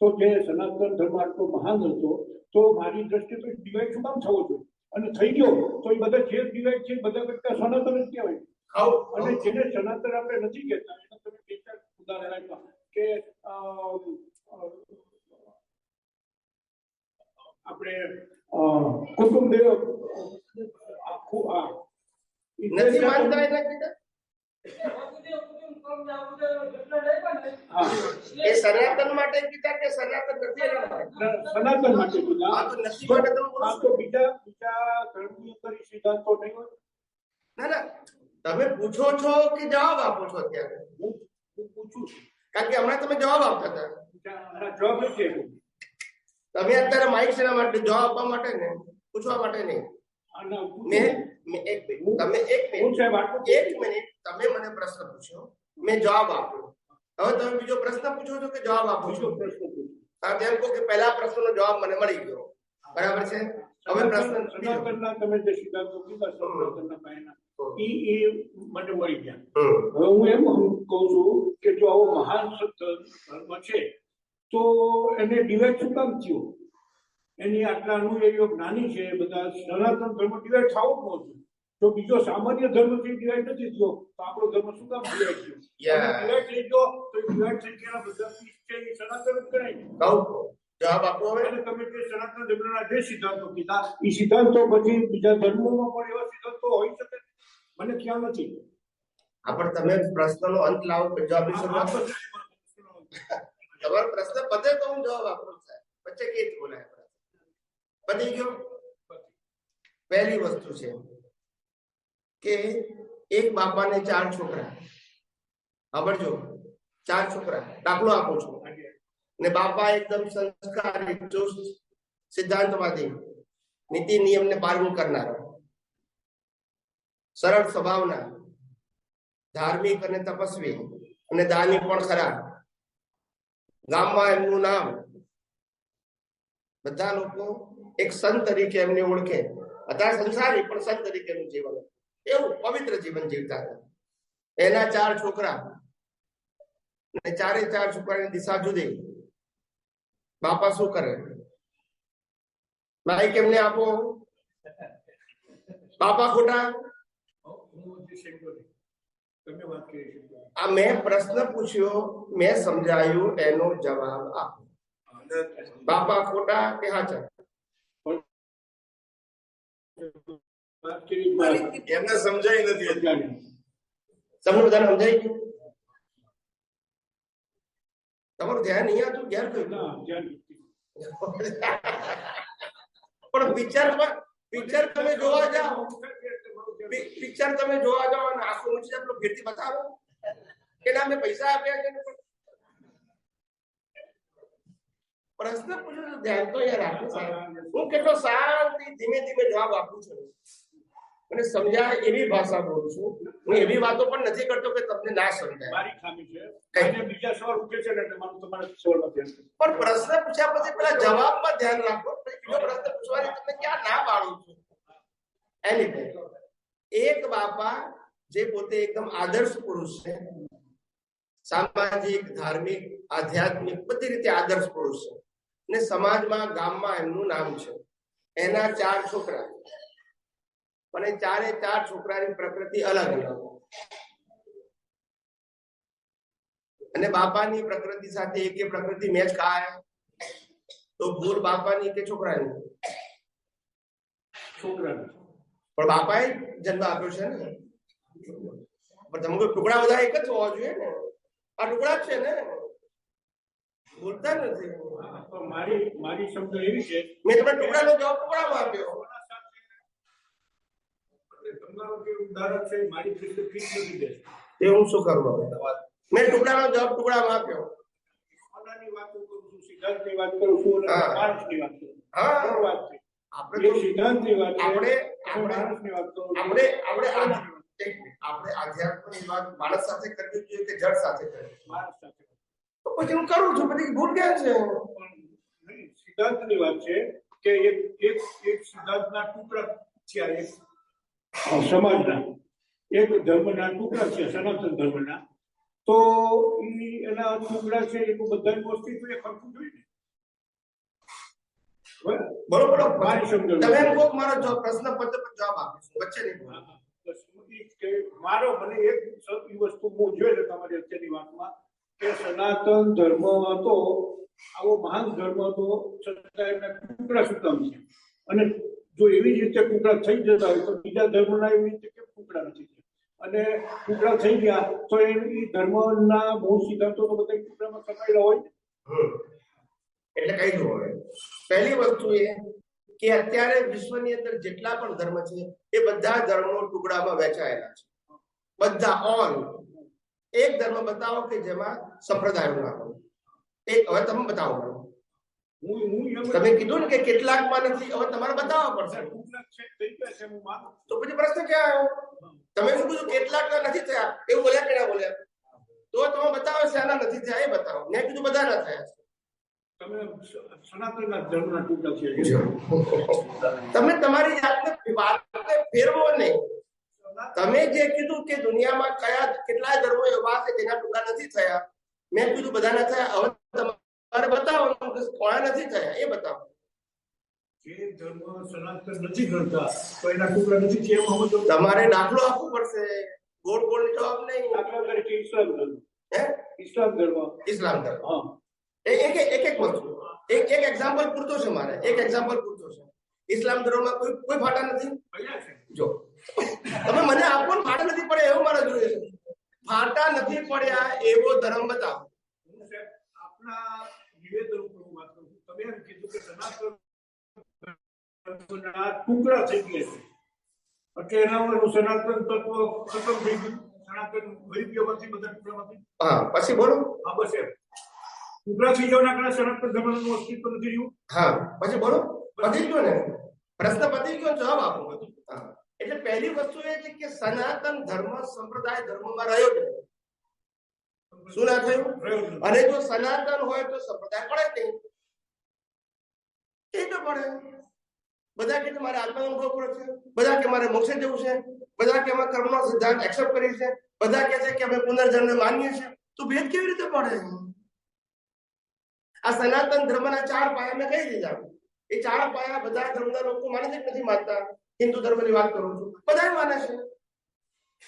તો જે સનાતન ધર્મ આટલો મહાન હતો, તો મારી દ્રષ્ટિએ તો ડિવાઈડ શું કામ થવો જોઈએ? અને થઈ ગયો તો એ બધા જે ડિવાઈડ છે બધા કરતા સનાતન જ કહેવાય. અને જેને સનાતન આપણે નથી કહેતા, એને તમે બે ચાર ઉદાહરણ આપ્યા કે આપણે કુટુંબ આખું નથી માનતા એના કીધા. એ સનાતન માટે કીધા કે સનાતન નથી? સનાતન માટે કીધા. આ તો નથી માટે તમે બોલો છો. બીજા ધર્મની અંદર સિદ્ધાંતો નહીં હોય. ના, તમે પૂછો છો કે જવાબ આપો છો? અત્યારે હું પૂછું છું, કારણ કે હમણાં તમે જવાબ આપતા હતા. જવાબ નથી. તમે અત્યારે માઇક શેના માટે? જવાબ આપવા માટે ને, પૂછવા માટે નહીં. એક મિનિટ, તમે મને પ્રશ્ન પૂછ્યો, મેં જવાબ આપ્યો. હવે તમે બીજો પ્રશ્ન પૂછો છો કે જવાબ આપો છો? કારણ એમ કહો કે પહેલા પ્રશ્નનો જવાબ મને મળી ગયો, બરાબર છે. હવે પ્રશ્ન તમે જે સિદ્ધાંતો કીધા સનાતનના પાયાના એ મને મળી ગયા. હવે હું એમ કહું છું કે જો આવો મહાન ધર્મ છે તો એને ડિવાઈડ શું કામ થયું? એની આટલા અનુયાયીઓ જ્ઞાની છે બધા, સનાતન ધર્મ ડિવાઈડ થવો જ નહોતું. જો બીજો સામાન્ય ધર્મ થી ડિવાઈડ નથી થયો તો આપણો ધર્મ શું કામ ડિવાઈડ થયો? ડિવાઈડ થઈ ગયો તો ડિવાઈડ થઈ ગયા બધા પીસ છે એ સનાતન જ ગણાય. જવાબ આપો. હવે તમે જે સનાતન ધર્મના જે સિદ્ધાંતો કીધા એ સિદ્ધાંતો પછી બીજા ધર્મોમાં પણ એવા સિદ્ધાંતો હોઈ શકે? મને ખ્યાલ નથી. પણ તમે પ્રશ્નનો અંત લાવો કે જવાબની શરૂઆત કરો. તમારો પ્રશ્ન પતે તો હું જવાબ આપું. વચ્ચે કેટ બોલાય? પતી ગયો. પહેલી વસ્તુ છે કે એક બાપાને 4 છોકરા. સાંભળજો, 4 છોકરા. દાખલો આપું છું. ને બાપા એકદમ સંસ્કારી, ચુસ્ત, સિદ્ધાંતવાદી, નીતિ નિયમને પાલન કરનાર, સરળ સ્વભાવના, ધાર્મિક અને તપસ્વી અને દાની પણ ખરા. ગામમાં એમનું નામ, બધા લોકો એક સંત તરીકે એમને ઓળખે. અત્યારે સંસારી પણ સંત તરીકેનું જીવન, એવું પવિત્ર જીવન જીવતા હતા. એના 4 છોકરા, અને 4 છોકરાની દિશા જુદી. બાપા શું કરે? માઈક એમને આપો. બાપા ખોટા? આ મેં પ્રશ્ન પૂછ્યો, મેં સમજાયું, એનો જવાબ આપો. બાપા ખોટા કે સાચા? એમને સમજાય નથી. તમને બધાને સમજાય ગયું? તમારું ધ્યાન નહીં આવતું? ઘેર કહ્યું પણ પિક્ચર તમે જોવા જાઓ, અને આખો ઊંચી આપણો ભેટી બતાવો કે ના મેં પૈસા આપ્યા છે. પ્રશ્ન પૂછો તો ધ્યાન તો યાર આપું. હું કેટલો શાંતિ ધીમે ધીમે જવાબ આપું છું, અને સમજાય એવી ભાષા બોલું છું. હું એવી વાતો પણ નથી કરતો કે તમને ના સમજાય. મારી ખામી છે. બીજા સવાલ પૂછે છે ને તમારા સવાલમાં ધ્યાન. પણ પ્રશ્ન પૂછ્યા પછી પેલા જવાબમાં ધ્યાન રાખો. બીજો પ્રશ્ન પૂછવાની તમને ક્યાં ના પાડું છું? એની એક બાપા જે પોતે એકદમ આદર્શ પુરુષ છે, સામાજિક, ધાર્મિક, આધ્યાત્મિક બધી રીતે આદર્શ પુરુષ છે, ને સમાજમાં, ગામમાં એમનું નામ છે. એના 4 છોકરા, પણ 4 છોકરાની પ્રકૃતિ અલગ અલગ, અને બાપાની પ્રકૃતિ સાથે એક પ્રકૃતિ મેચ ખાય તો ભૂલ બાપાની કે છોકરાની? છોકરાની. પણ બાપાએ જન્મ આપ્યો છે ને, પણ તમે ટુકડા બધા એક જ હોવા જોઈએ ને, આ ટુકડા જ છે ને, બોલતા નથી. તો મારી સમજણ એવી છે, મેં તમને ટુકડાનો જવાબ ટુકડામાં આપ્યો. તમારું જે ઉદાહરણ છે મારી દૃષ્ટિ ફિટ નથી દે એ હું શું કરું? મેં ટુકડાનો જવાબ ટુકડામાં આપ્યો. સોનાની વાતો કરું છું, સિદ્ધાંતની વાત કરું છું, અને માણસની વાત કરું. હા, ત્રણ વાત છે. આપણે સિદ્ધાંતની વાત છે, આપણે માણસની વાત કરું છું. આપણે આધ્યાત્મની વાત માણસ સાથે કરવી જોઈએ કે જળ સાથે કરવી? માણસ સાથે. તો પછી હું કરું છું, પછી ભૂલ ક્યાં છે? નહીં, સિદ્ધાંતની વાત છે કે એક સિદ્ધાંતના ટુકડા છે, એક સમાજના એક ધર્મના ટુકડા છે, સનાતન ધર્મના. તો એના ટુકડા છે, એનું બધાનું અસ્તિત્વ એ ખરખું જોઈએ ને. બરોબર. મારી સમજણ તમે એમ કહો મારો પ્રશ્ન પત્ર પર જવાબ આપીશું, વચ્ચે નહીં બોલો. બસ કે મારો મને એક વસ્તુ હું જોઈ તમારી અત્યારની વાતમાં કે સનાતન ધર્મ હતો, આવો મહાન ધર્મ હતો, છતાં એના ટુકડા શું કામ છે? અને જો એવી જ રીતે ટુકડા થઈ જતા હોય તો બીજા ધર્મના એવી રીતે કેમ ટુકડા નથી થયા? અને ટુકડા થઈ ગયા તો એ ધર્મના મૂળ સિદ્ધાંતો તો બધા ટુકડામાં સમાયેલા હોય. એટલે કહી દઉં હવે, પહેલી વસ્તુ એ કે અત્યારે વિશ્વની અંદર જેટલા પણ ધર્મ છે એ બધા ધર્મો ટુકડામાં વહેંચાયેલા છે, બધા ઓલ. એક ધર્મ બતાવો કે જેમાં સંપ્રદાયો ના હોય. એક હવે તમે બતાવો મને. તમે કીધું ને કે કેટલાકમાં નથી, હવે તમારે બતાવવા પડશે. તો પછી પ્રશ્ન ક્યાં આવ્યો? તમે શું કીધું કેટલાક નથી થયા એવું બોલ્યા કે ના બોલ્યા? તો તમે બતાવો શાના નથી થયા એ બતાવો. મેં કીધું બધા ના થયા છે. તમે સનાતનના ધર્મના ટુકડા છે. તમે તમારી વાતને ફેરવો નહીં. તમે જે કીધું કે દુનિયામાં કેટલાય ધર્મો એવા છે જેના ટુકડા નથી થયા, મેં કીધું બધા ના થયા. હવે તમારે બતાવો કે કોણા નથી થયા એ બતાવો. જે ધર્મ સનાતન નથી કરતા તો એના ટુકડા નથી થયા. તમારે દાખલો આપવો પડશે, ગોળ ગોળ જવાબ નહીં. દાખલા તરીકે ઇસ્લામ ધર્મ. હે? ઇસ્લામ ધર્મ. ઇસ્લામ ધર્મ. હા, એક વસ્તુ, એક એક્ઝામ્પલ પૂરતો છે મારે. એક એક્ઝામ્પલ પૂરતો છે. ઇસ્લામ ધર્મમાં કોઈ ફાટા નથી. જો તમે મને આપો ને ફાટા નથી પડે એવું મારે જોઈએ છે. ફાટા નથી પડ્યા એવો ધર્મ બતાવો. આપના નિવેદન ઉપર વાત કરું છું. તમે એમ કીધું કે સનાતન ટુકડા થઈ ગયા છે, એટલે એના ઉપર સનાતન તત્વ ખતમ થઈ ગયું. સનાતન વહી ગયો બધા ટુકડામાંથી. હા, પછી બોલો. હા, બસ એમ ટુકડા થઈ જવાના કારણે સનાતન ધર્મનું અસ્તિત્વ નથી રહ્યું. હા, પછી બોલો. પતી ગયો ને પ્રશ્ન? પતી ગયો, જવાબ આપો. એટલે પહેલી વસ્તુ એ છે કે સનાતન ધર્મ સંપ્રદાય ધર્મમાં રહ્યો છે. શું ના થયું? અને જો સનાતન હોય તો સંપ્રદાય પડે નહીં. એ તો પડે. બધા કે મારે આત્માનુભવ પડે છે, બધા કે મારે મોક્ષે જવું છે, બધા કે અમે કર્મનો સિદ્ધાંત એક્સેપ્ટ કરી છે, બધા કે છે કે અમે પુનર્જન્મ માનીએ છીએ. તો ભેદ કેવી રીતે પડે? આ સનાતન ધર્મના 4 પાયા મેં કહી દીધા. એ 4 પાયા બધા ધર્મના લોકો માને છે કે નથી માનતા? હિન્દુ ધર્મની વાત કરું છું, બધા માને છે.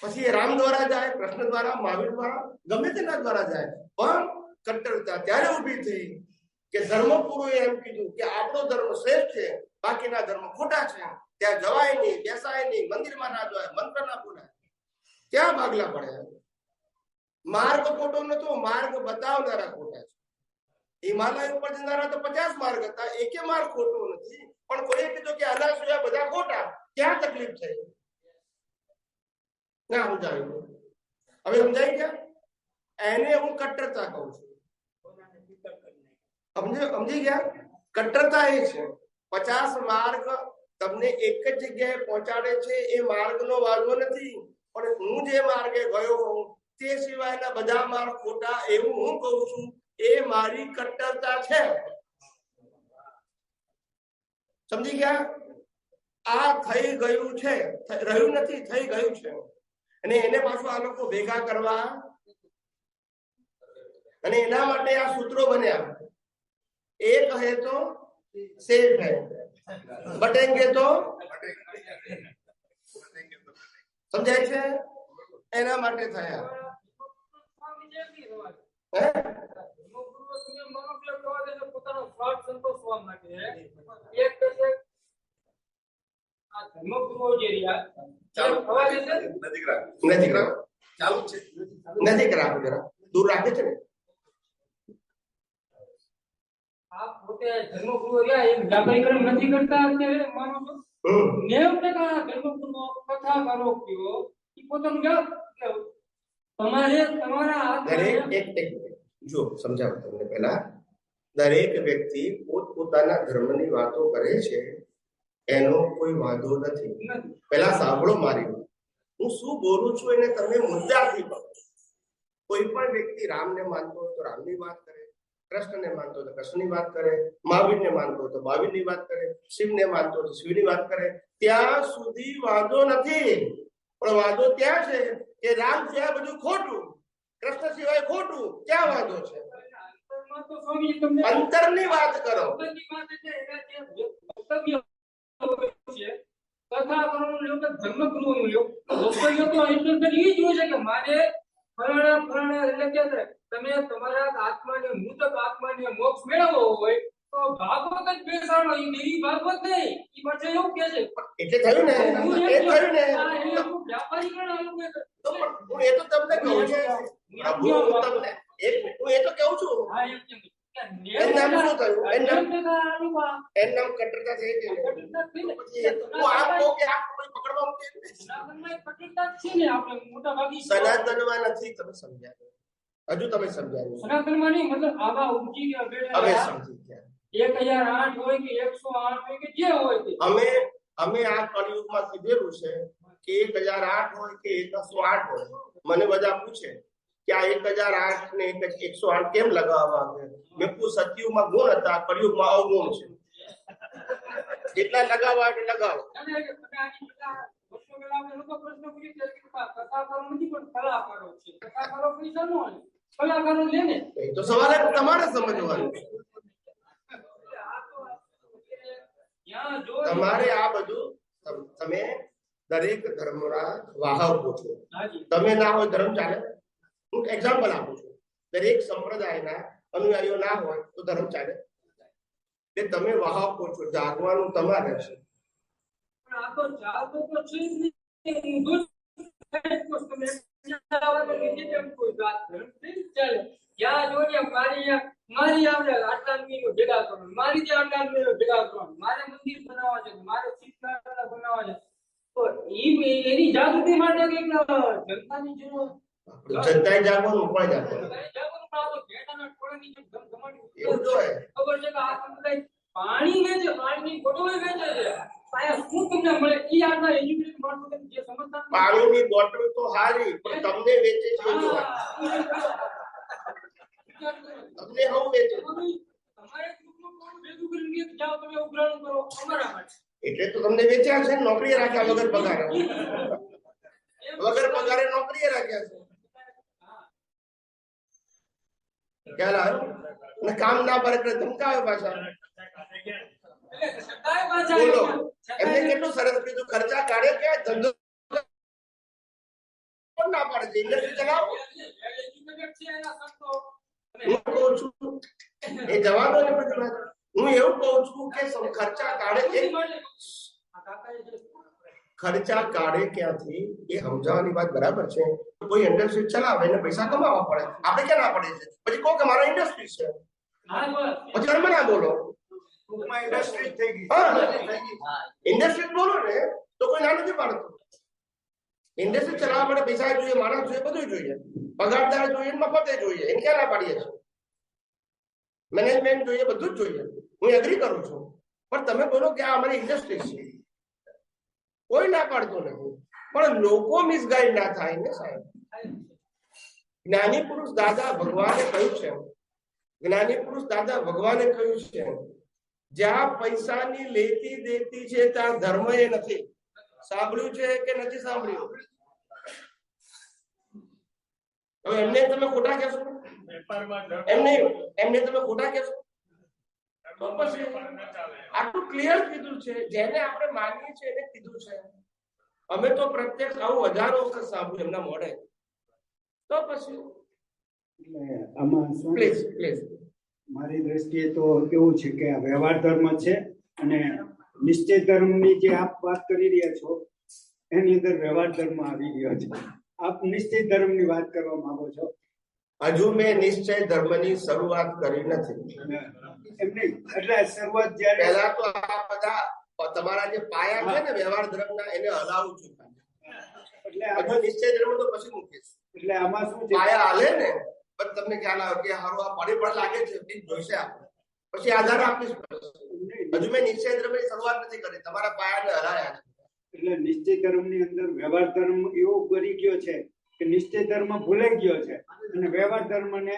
પછી એ રામ દ્વારા જાય, કૃષ્ણ દ્વારા, મહાવીર દ્વારા, ગમે તેના દ્વારા જાય. પણ કટ્ટરતા ત્યારે ઉભી થઈ કે ધર્મપુરુએ એમ કીધું કે આપણો ધર્મ શ્રેષ્ઠ છે, બાકીના ધર્મ ખોટા છે. ત્યાં જવાય નહીં, બેસાય નહીં, મંદિરમાં ના જવાય, મંત્ર ના બોલાય. ત્યાં ભાગલા પડ્યા. માર્ગ ખોટો નતો, માર્ગ બતાવનારા ખોટા છે. હિમાલય ઉપર જનારા તો 50 માર્ગ હતા, એકે માર્ગ ખોટો નથી. પણ કોઈએ કીધું કે આના સિવાય બધા ખોટા. ક્યાં તકલીફ થઈ? ના સમજાયું? હવે સમજાય ગયા? એને હું કટ્ટરતા કહું છું. સમજી ગયા? કટ્ટરતા એ છે 50 માર્ગ તમને એક જ જગ્યાએ પહોંચાડે છે, એ માર્ગનો વાંધો નથી. પણ હું જે માર્ગે ગયો હોઉં તે સિવાયના બધા માર્ગ ખોટા એવું હું કહું છું. એ મારી કટ્ટરતા છે. સમજી ગયા? આ થઈ ગયું છે, રહ્યું નથી, થઈ ગયું છે. અને એને પાછું આ લોકો ભેગા કરવા અને એના માટે આ સૂત્રો બન્યા. એક હે તો સેફ હે, બટેંગે તો સમજાય છે? એના માટે થયા. આ ધર્મગુરુઓ જે રહ્યા ચાલો થવા દેશે નજીક રાખ. નજીક રાખો, ચાલુ જ છે. નજીક રાખો, જરા દૂર રાખે છે ને. આ પોતે ધર્મગુરુઓ રહ્યા એ વ્યાપારીકરણ નથી કરતા અત્યારે માનો છો હમ. 90% ધર્મગુરુઓ કથાકારો કયો એ પોતાનું તમારે તમારા દરેક હાથમાં એક જો સમજાવું તમને પહેલા, દરેક વ્યક્તિ પોતપોતાના ધર્મની વાતો કરે છે, એનો કોઈ વાંધો નથી. નથી. પહેલા સાંભળો મારી વાત. હું શું બોલું છું એને તમે મુદ્દાથી પકડો. કોઈ પણ વ્યક્તિ રામને માનતો હોય તો રામની વાત કરે, કૃષ્ણને માનતો હોય તો કૃષ્ણની વાત કરે, મહાવીરને માનતો હોય તો મહાવીરની વાત કરે, શિવને માનતો હોય તો શિવની વાત કરે. ત્યાં સુધી વાંધો નથી. પણ વાંધો ત્યાં છે કે રામ સિવાય બધું ખોટું, કૃષ્ણ સિવાય ખોટું. ક્યાં વાંધો છે? અંતરમાં તો સ્વામી તમને અંતરની વાત કરો. અંતરની વાત એટલે એના જે વક્તવ્ય હોય છે કથાકારોનું લ્યો કે ધર્મગુરુઓનું લ્યો વક્તવ્ય તો અંદર એ જ હોય છે કે મારે ફલાણા એટલે કે તમે તમારા આત્માને મૃતક આત્માને મોક્ષ મેળવવો હોય તો ભાગવત જ બેસાડો. એ દેવી ભાગવત નહીં. એ પાછળ એવું કે છે એટલે થયું ને, એ થયું ને. વ્યાપારીકરણ આ લોકોએ તો પણ હું એ તો તમને કહું છું. પ્રભુ, હું તમને હું એ તો કહું છું. હા એમ કેમ એનું નામ શું થયું? એનું નામ એનું કટ્ટરતા છે કે નહીં? પછી હું આમ કહું કે આમ કોઈ પકડવા મૂકે જ નહીં. સનાતનમાં નથી. તમે સમજ્યા? હજુ તમે સમજ્યા નહીં. સનાતનમાં નહીં મતલબ આવા ઉમટી ગયા અમે બેઠા સમજી ગયા. 1008 હોય કે 108 હોય કે જે હોય તે અમે આ કળિયુગમાં કીધેલું છે કે 1008 હોય કે 108 હોય. મને બધા પૂછે કે આ 1008 ને 108 કેમ લગાવવા આવે? મેં પૂછ, સતયુગમાં ગુણ હતા, કળિયુગમાં અવગુણ છે. જેટલા લગાવવા એટલે લગાવો. અને આની પેલા વર્ષો પહેલા આપણે લોકો પ્રશ્ન પૂછી કે કથાકારો નથી પણ કલાકારો છે. કથાકારો પૈસા ન હોય, કલાકારો લે ને. એ તો સવાલ તમારે સમજવાનું છે. ત્યાં જો તમારે આ બધું તમે દરેક ધર્મના વાહકો છો. હાજી તમે ના હોય ધર્મ ચાલે? હું એક્ઝામ્પલ આપું છું. દરેક સંપ્રદાયના અનુયાયીઓ ના હોય તો ધર્મ ચાલે? એટલે તમે વાહકો છો, જાગવાનું તમારે છે. પણ આ તો જાતો તો છે જ નહીં. ઊંધો જ થાય જ કોશ તમે આવા તો નીચે કેમ કોઈ વાત ધર્મ નહીં ચાલે. જ્યાં જોઈએ મારી આપણે આટલા મીનો ભેગા કરવાનું, મારી જે આટલા મીનો ભેગા કરવાનું, મારે મંદિર બનાવવા છે, મારે શીતળા બનાવવા છે. તો એની જાગૃતિ માટે કંઈક જનતાની જરૂર જનતાએ જાગવાનું, પણ જાગવાનું એવું તો હોય. ખબર છે કે આ સમુદાય પાણી વેચે, પાણીની બોટલો વેચે છે. આયા શું તમને મળે? ઈ આટલા એજ્યુકેટેડ માણસો જે સમજતા નથી. પાણીની બોટલ તો હારી, પણ તમને વેચે છે એવું હોય. તમને હું વેચે? તમારે ગ્રુપનું કોણ ભેગું કરીને જાઓ તમે ઉઘરાણું કરો અમારા માટે. એટલે તો તમને વેચ્યા છે ને, નોકરીએ રાખ્યા વગર પગારે. વગર પગારે નોકરીએ રાખ્યા છે. ખ્યાલ આવ્યો ને? કામ ના પડે એટલે ધમકાવે પાછા. છતાંય પાછા બોલો, એમને કેટલું સરસ કીધું, ખર્ચા કાઢે કે ધંધો કોણ ના પાડે છે? ઇન્ડસ્ટ્રી ચલાવો. એજ્યુકેટેડ છે એના સંતો. હું કહું છું એ જવાનો ને બધી વાત. હું એવું કહું છું કે ખર્ચા કાઢે કે ખર્ચા કાઢે ક્યાંથી એ સમજાવવાની વાત બરાબર છે. કોઈ ઇન્ડસ્ટ્રી ચલાવે એને પૈસા કમાવા પડે. આપણે ક્યાં ના પડે છે? પછી કહો કે મારા ઇન્ડસ્ટ્રી છે, પછી તમે ના બોલો. ઇન્ડસ્ટ્રી થઈ ગઈ. ઇન્ડસ્ટ્રી બોલો ને તો કોઈ ના નથી પાડતું. ઇન્ડસ્ટ્રી ચલાવવા માટે પૈસા જોઈએ, માણસ જોઈએ, બધું જોઈએ, પગારદાર જોઈએ, મફતે જોઈએ. એને ક્યાં ના પાડીએ છીએ? મેનેજમેન્ટ જોઈએ, બધું જ જોઈએ. હું એગ્રી કરું છું. પણ તમે બોલો કે આ અમારી ઇન્ડસ્ટ્રી છે, કોઈ ના પાડતું નથી. પણ લોકો મિસગાઈડ ના થાય ને સાહેબ. જ્ઞાની પુરુષ દાદા ભગવાને કહ્યું છે, જ્ઞાની પુરુષ દાદા ભગવાને કહ્યું છે, જ્યાં પૈસાની લેતી દેતી છે ત્યાં ધર્મ એ નથી. સાંભળ્યું છે કે નથી સાંભળ્યું? હવે એમને તમે ખોટા કહેશો? એમને તમે ખોટા કહેશો? તો પછી આટલું ક્લિયર કીધું છે. જેને આપણે માનીએ છીએ એને કીધું છે. અમે તો પ્રત્યક્ષ આવું હજારો વખત સાંભળ્યું એમના મોઢે. તો પછી આમાં પ્લીઝ મારી દ્રષ્ટિએ તો કેવું છે કે આ વ્યવહાર ધર્મ છે અને નિશ્ચય ધર્મની જે આપ વાત કરી રહ્યા છો એની અંદર વ્યવહાર ધર્મ આવી ગયો છે. આપ નિશ્ચય ધર્મની વાત કરવા માંગો છો? હજુ મેં નિશ્ચય ધર્મની શરૂઆત કરી નથી. એમ નહીં, એટલે શરૂઆત જ્યારે પહેલા તો આ બધા તમારા જે પાયા છે ને વ્યવહાર ધર્મના એને હલાવું છું. એટલે હજુ આમાં નિશ્ચય ધર્મ તો પછી મૂકીશ. એટલે આમાં શું છે? પાયા હાલે ને પણ તમને ખ્યાલ આવે કે હારું આ પડી પણ લાગે છે એ જોઈશે આપણે, પછી આધાર આપીશ. હજુ મેં નિશ્ચય ધર્મની શરૂઆત નથી કરી, તમારા પાયાને હલાયા છે. એટલે નિશ્ચય ધર્મની અંદર વ્યવહાર ધર્મ એવો કરી ગયો છે કે નિશ્ચય ધર્મ ભૂલાઈ ગયો છે અને વ્યવહાર ધર્મને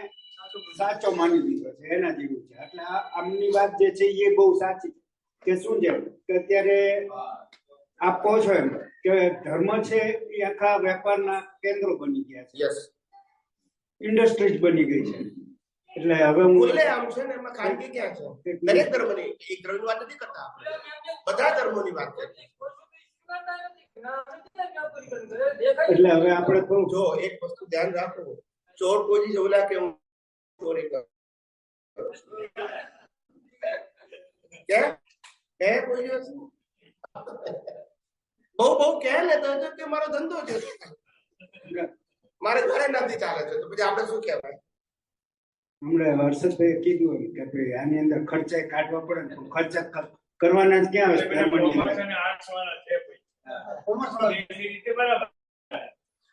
સાચો માની લીધો છે, એના જેવું છે. એટલે આમની વાત જે છે એ બહુ સાચી કે શું છે કે અત્યારે આપ કહો છો એમ કે ધર્મ છે એ આખા વેપારના કેન્દ્રો બની ગયા છે, યસ, ઇન્ડસ્ટ્રીઝ બની ગઈ છે. એટલે હવે હું ખુલ્લે આમ છે ને એમાં ખાનગી ક્યાં છે? દરેક ધર્મની, એક ધર્મની વાત નથી કરતા આપણે, બધા ધર્મોની વાત કરીએ. એટલે હવે આપણે થોડું જો એક વસ્તુ ધ્યાન રાખો, ચોર કોઈ ઓલા કે હું ચોરી કરું કે કોઈ દિવસ બહુ કહે ને તો કે મારો ધંધો છે, મારે ઘરે નથી ચાલે છે, તો પછી આપણે શું કહેવાય? હમણાં હર્ષદભાઈએ કીધું કે ભાઈ આની અંદર ખર્ચા કાઢવા પડે ને તો ખર્ચા કરવાના જ ક્યાં આવે ધર્મની અંદર? કોમર્સ અને આર્ટ્સ વાળા છે ભાઈ. એ રીતે બરાબર.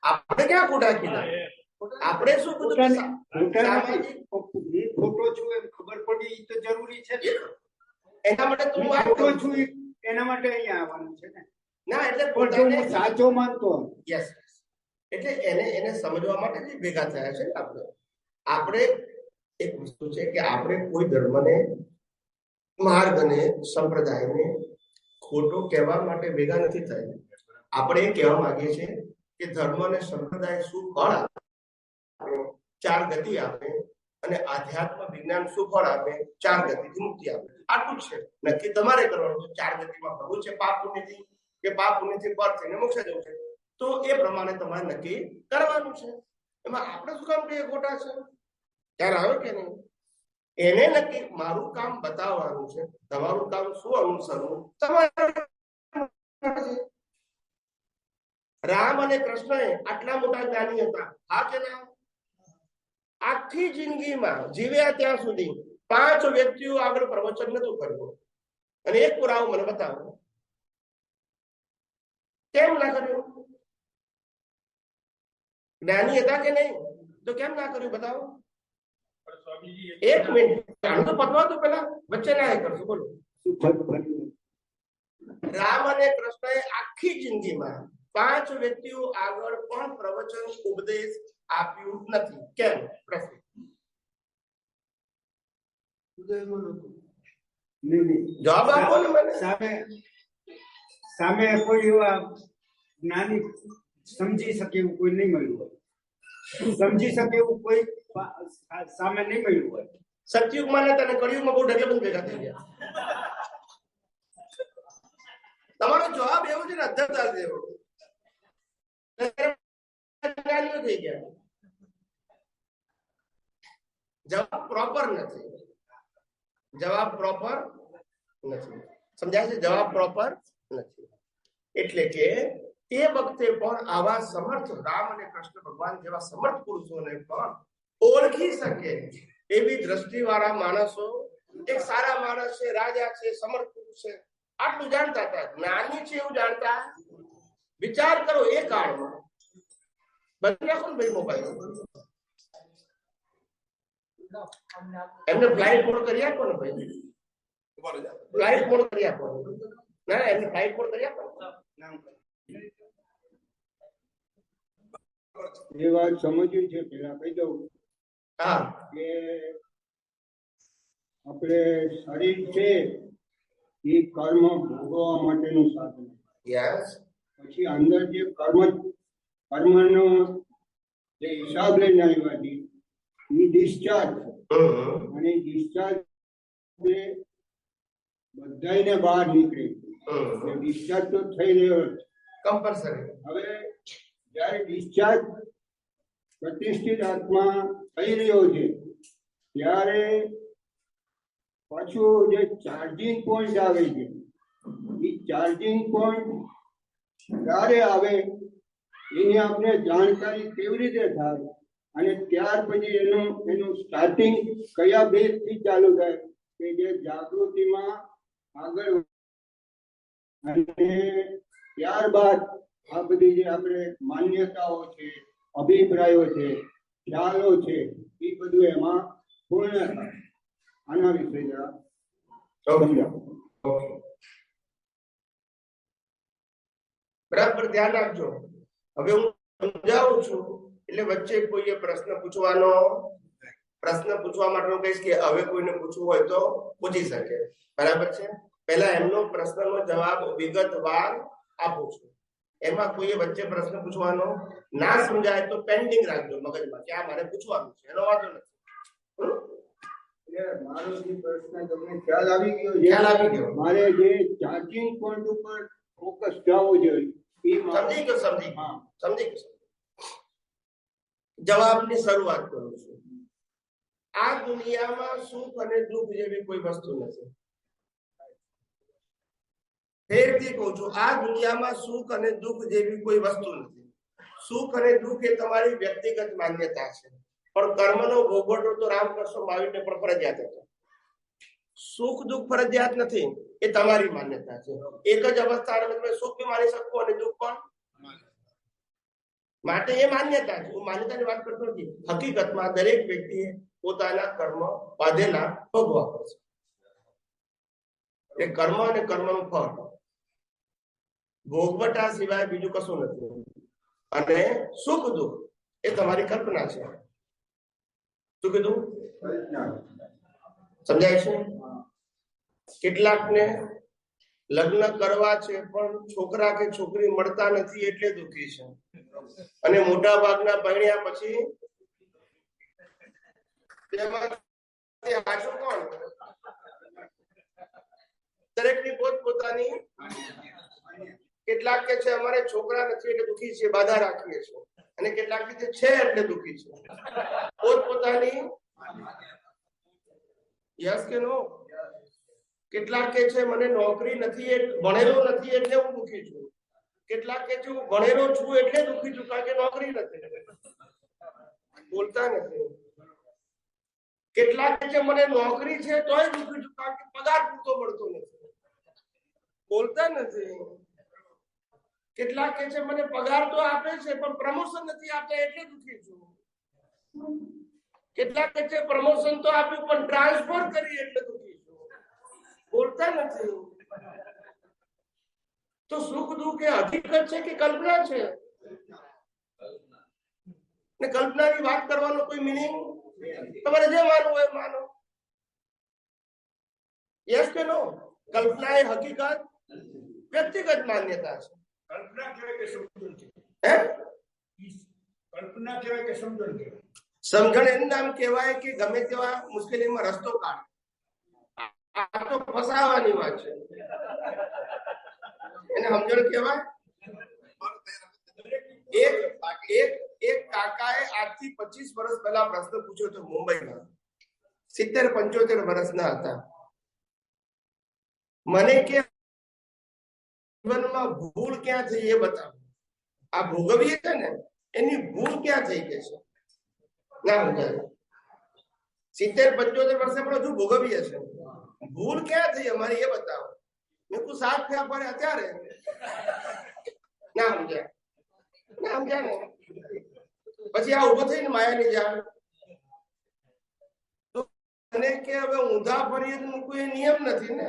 આપણે ક્યાં ખોટા કીધા? આપણે શું બધું ખોટા નથી. હું ખોટો છું એમ ખબર પડી એ તો જરૂરી છે ને. એના માટે તો હું હું વાત ખોટો કરું છું એના માટે અહીંયા આવવાનું છે ને. ના, એટલે પણ જો પોતાને હું સાચો માનતો હોઉં, યસ, એટલે એને સમજવા માટે જ ભેગા થયા છે ને આપણે એક વસ્તુ છે કે આપણે કોઈ ધર્મને, માર્ગને, સંપ્રદાયને ખોટો કહેવા માટે ભેગા નથી થયા. આપણે એ કહેવા માંગીએ છીએ કે ધર્મ અને સંપ્રદાય શું ફળ આપે, ચાર ગતિ આપે, અને આધ્યાત્મ વિજ્ઞાન શું ફળ આપે, ચાર ગતિથી મુક્તિ આપે. આટલું જ છે. નક્કી તમારે કરવાનું છે ચાર ગતિમાં ભરવું છે પાપ પુણ્યથી કે પાપ પુણ્યથી પર થઈને મોક્ષ જવું છે, તો એ પ્રમાણે તમારે નક્કી કરવાનું છે. એમાં આપણે શું કામ કહીએ ખોટા છે? ખ્યાલ આવે કે નહીં? એને નક્કી, મારું કામ બતાવવાનું છે, તમારું કામ શું અનુસરવું તમારે. રામ અને કૃષ્ણએ આટલા મોટા જ્ઞાની હતા, હા કે ના? આખી જિંદગીમાં જીવ્યા ત્યાં સુધી 5 વ્યક્તિઓ આગળ પ્રવચન નતું કર્યું, અને એક પુરાવો મને બતાવો. કેમ ના કર્યું? જ્ઞાની હતા કે નહીં? તો કેમ ના કર્યું બતાવો. એક મિનિટ, જાણું તો પતવા તો પેલા વચ્ચે ના કરશું. બોલો. રામ અને કૃષ્ણએ આખી જિંદગીમાં 5 વ્યક્તિઓ આગળ પણ પ્રવચન ઉપદેશ આપ્યું નથી. કેમ? પ્રશ્ન. જવાબ આપો ને મને. સામે કોઈ એવા જ્ઞાની સમજી શકે એવું કોઈ નહીં મળ્યું હોય, સમજી શકે એવું કોઈ સામે નહીં મળ્યું હોય. સતયુગમાં ને તને કળિયુગમાં બહુ ઢગલાબંધ ભેગા થઈ ગયા. તમારો જવાબ એવો છે ને અધ્ધરતા જેવો. જ્ઞાનીઓ થઈ ગયા. જવાબ પ્રોપર નથી. જવાબ પ્રોપર નથી. સમજાય છે? જવાબ પ્રોપર નથી. એટલે કે તે વખતે પણ આવા સમર્થ રામ અને કૃષ્ણ ભગવાન જેવા સમર્થ પુરુષોને પણ ઓળખી શકે એવી દ્રષ્ટિવાળા માણસો, એક સારા માણસ છે, રાજા છે, સમર્થ પુરુષ છે, આટલું જાણતા હતા. જ્ઞાની છે એવું જાણતા? વિચાર કરો એ કાળમાં. બંધ રાખો ને ભાઈ મોબાઈલ. એમને ફ્લાઇટ મોડ કરી આપો ને ભાઈ. ફ્લાઇટ મોડ કરી આપો. ના, એમને ફ્લાઇટ મોડ કરી આપો. એ વાત સમજવી છે. પેલા કહી દઉં હા, કે આપણે શરીર છે એ કર્મ ભોગવવા માટેનું સાધન. યસ. પછી અંદર જે કર્મનો જે હિસાબ લઈને આવ્યા છે એ ડિસ્ચાર્જ, અને ડિસ્ચાર્જ બધાને બહાર નીકળે. ડિસ્ચાર્જ તો થઈ રહ્યો છે કમ્પલસરી. હવે જયારે ડિસ્ચાર્જ પ્રતિષ્ઠિત આત્મા થઈ રહ્યો છે ત્યારે પાછું જે ચાર્જિંગ પોઈન્ટ આવે છે ચાર્જિંગ પોઈન્ટ ક્યારે આવે એની આપણે જાણકારી કેવી રીતે થાય અને ત્યાર પછી એનું સ્ટાર્ટિંગ કયા બેઝ થી ચાલુ થાય કે જે જાગૃતિમાં આગળ અને ત્યારબાદ આ બધી જે આપણે માન્યતાઓ છે, અભિપ્રાયો છે, ખ્યાલો છે, એ બધું એમાં પૂર્ણ થાય. આના વિશે જરા સમજાવો. બરાબર ધ્યાન રાખજો. હવે હું સમજાવું છું એટલે વચ્ચે કોઈએ પ્રશ્ન પૂછવા માટે હું કહીશ કે હવે કોઈને પૂછવું હોય તો પૂછી શકે. બરાબર છે. પહેલા એમનો પ્રશ્નનો જવાબ વિગતવાર આપું છું. એમાં કોઈએ વચ્ચે પ્રશ્ન પૂછવાનો ના સમજાય તો પેન્ડિંગ રાખજો મગજમાં કે આ મારે પૂછવાનું છે, એનો વાંધો નથી. મારો જે પ્રશ્ન તમને ખ્યાલ આવી ગયો. મારે જે ચાર્જિંગ પોઈન્ટ ઉપર ફોકસ થવો જોઈએ સમજી ગયો. જવાબની શરૂઆત કરું છું. આ દુનિયામાં સુખ અને દુઃખ જેવી કોઈ વસ્તુ નથી. ફેરથી કહું છું, આ દુનિયામાં સુખ અને દુઃખ જેવી કોઈ વસ્તુ નથી. સુખ અને દુઃખ એ તમારી વ્યક્તિગત માન્યતા છે, પણ કર્મનો ભોગવટો તો રામકૃષ્ણ મહાવીરને પણ ફરજિયાત હતો. સુખ દુઃખ ફરજિયાત નથી, એ તમારી માન્યતા છે. એક જ અવસ્થા તમે સુખ બી માની શકો અને દુઃખ પણ માટે એ માન્યતા છે. હું માન્યતાની વાત કરતો નથી. હકીકતમાં દરેક વ્યક્તિએ પોતાના કર્મ બાંધેલા ભોગવા પડશે. એ કર્મ અને કર્મનું ફળ ભોગવટા સિવાય બીજું કશું નથી. અને સુખ દુઃખ એ તમારી કલ્પના છે. શું કીધું? સમજાય છે? કેટલાકને લગ્ન કરવા છે પણ છોકરા કે છોકરી મળતા નથી એટલે દુઃખી છે, અને મોટા ભાગના પરણ્યા પછી કોણ? દરેકની પોતપોતાની. કેટલાક કે છે અમારે છોકરા નથી એટલે દુઃખી છે, બાધા રાખીએ છીએ, અને કેટલાક છે એટલે દુઃખી છે. પોતપોતાની. યસ કે નો? કેટલાક કે છે મને નોકરી નથી, ભણેલો નથી એટલે હું દુઃખી છું. કેટલાક કે છે હું ભણેલો છું એટલે દુઃખી છું કારણ કે નોકરી નથી, બોલતા નથી. કેટલાક કે છે મને નોકરી છે તોય દુઃખી છું કારણ કે પગાર પૂરતો મળતો નથી, બોલતા નથી. કેટલાક કે છે મને પગાર તો આપે છે પણ પ્રમોશન નથી આપતા એટલે દુઃખી છું. કેટલાક કે છે પ્રમોશન તો આપ્યું પણ ટ્રાન્સફર કરી એટલે દુઃખી છું, બોલતા નથી. તો સુખ દુઃખ એ હકીકત છે કે કલ્પના છે? ને કલ્પનાની વાત કરવાનો કોઈ મિનિંગ? તમારે જે માનવું હોય માનો. યસ કે નો? કલ્પના એ હકીકત વ્યક્તિગત માન્યતા છે. કલ્પના કહેવાય કે સમજણ છે? કલ્પના કહેવાય કે સમજણ કહેવાય? સમજણ એનું નામ કહેવાય કે ગમે તેવા મુશ્કેલીમાં રસ્તો કાઢે. આ તો ફસાવાની વાત છે, એને સમજણ કહેવાય. એક કાકાએ આજથી 25 વર્ષ પહેલા પ્રશ્ન પૂછ્યો હતો મુંબઈમાં. 70-75 વર્ષના હતા. મને કે જીવનમાં ભૂલ ક્યાં થઈ એ બતાવો. આ ભોગવીએ છે ને એની ભૂલ ક્યાં થઈ ગઈ છે ના સમજાય. 70-75 વર્ષે પણ હજુ ભોગવીએ છે. ભૂલ ક્યાં થઈ અમારી એ બતાવો. મેં કહું 7 થયા પડે અત્યારે ના સમજાય. ના સમજાય ને પછી આ ઉભો થઈને માયાની જાળ. તો મને કે હવે ઊંધા ફરીએ કોઈ નિયમ નથી ને.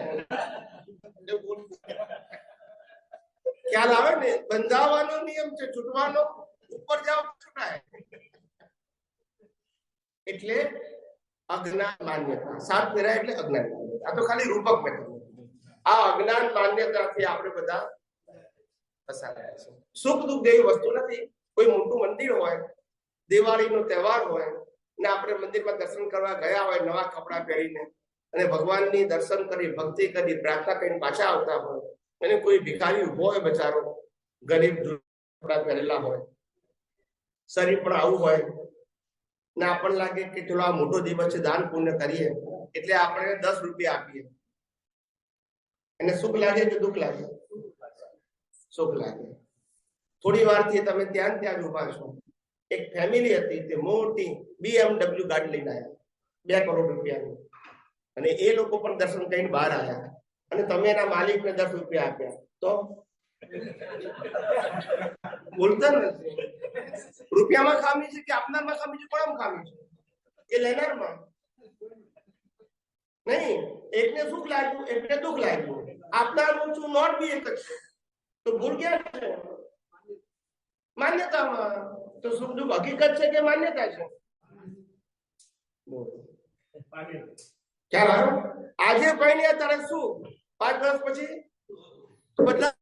ખ્યાલ આવે ને? બંધાવાનો નિયમ છે, છૂટવાનો ઉપર જાવ છૂટાય. એટલે અજ્ઞાન માન્યતા. 7 ફેરા એટલે અજ્ઞાન માન્યતા. આ તો ખાલી રૂપક મેથડ. આ અજ્ઞાન માન્યતાથી આપણે બધા પસાર થયા છે. સુખ દુઃખ જેવી વસ્તુ નથી. કોઈ મોટું મંદિર હોય, દિવાળીનો તહેવાર હોય ને આપણે મંદિરમાં દર્શન કરવા ગયા હોય નવા કપડા પહેરીને, અને ભગવાનની દર્શન કરી, ભક્તિ કરી, પ્રાર્થના કરીને પાછા આવતા હોય, અને કોઈ ભિખારી ઉભો હોય બચારો, ગરીબ કપડા પહેરેલા હોય, શરીર પણ આવું હોય ને આપણને લાગે કે ચલો આ મોટો દિવસ છે, દાન પુણ્ય કરીએ એટલે આપણે 10 રૂપિયા આપીએ. એને સુખ લાગે કે દુઃખ લાગે? સુખ લાગે. થોડી વારથી તમે ત્યાં ઉભા છો. એક ફેમિલી હતી, તે મોટી BMW ગાડી લઈને આવ્યા, 2 કરોડ રૂપિયાની, અને એ લોકો પણ દર્શન કરીને બહાર આવ્યા, અને તમે એના માલિકને 10 રૂપિયા આપ્યા, તો બોલતા નથી. રૂપિયામાં ખામી છે કે આપનારમાં ખામી છે? કોણમાં ખામી છે? એ લેનારમાં નહીં. એકને સુખ લાગ્યું, એકને દુઃખ લાગ્યું. આપનારનું શું નોટ બી એક જ છે, તો ભૂલ ક્યાં છે? માન્યતામાં. તો સુખ દુઃખ હકીકત છે કે માન્યતા છે? ખ્યાલ આવ્યો? આજે કોઈ નહીં, અત્યારે શું 5 વર્ષ પછી બદલા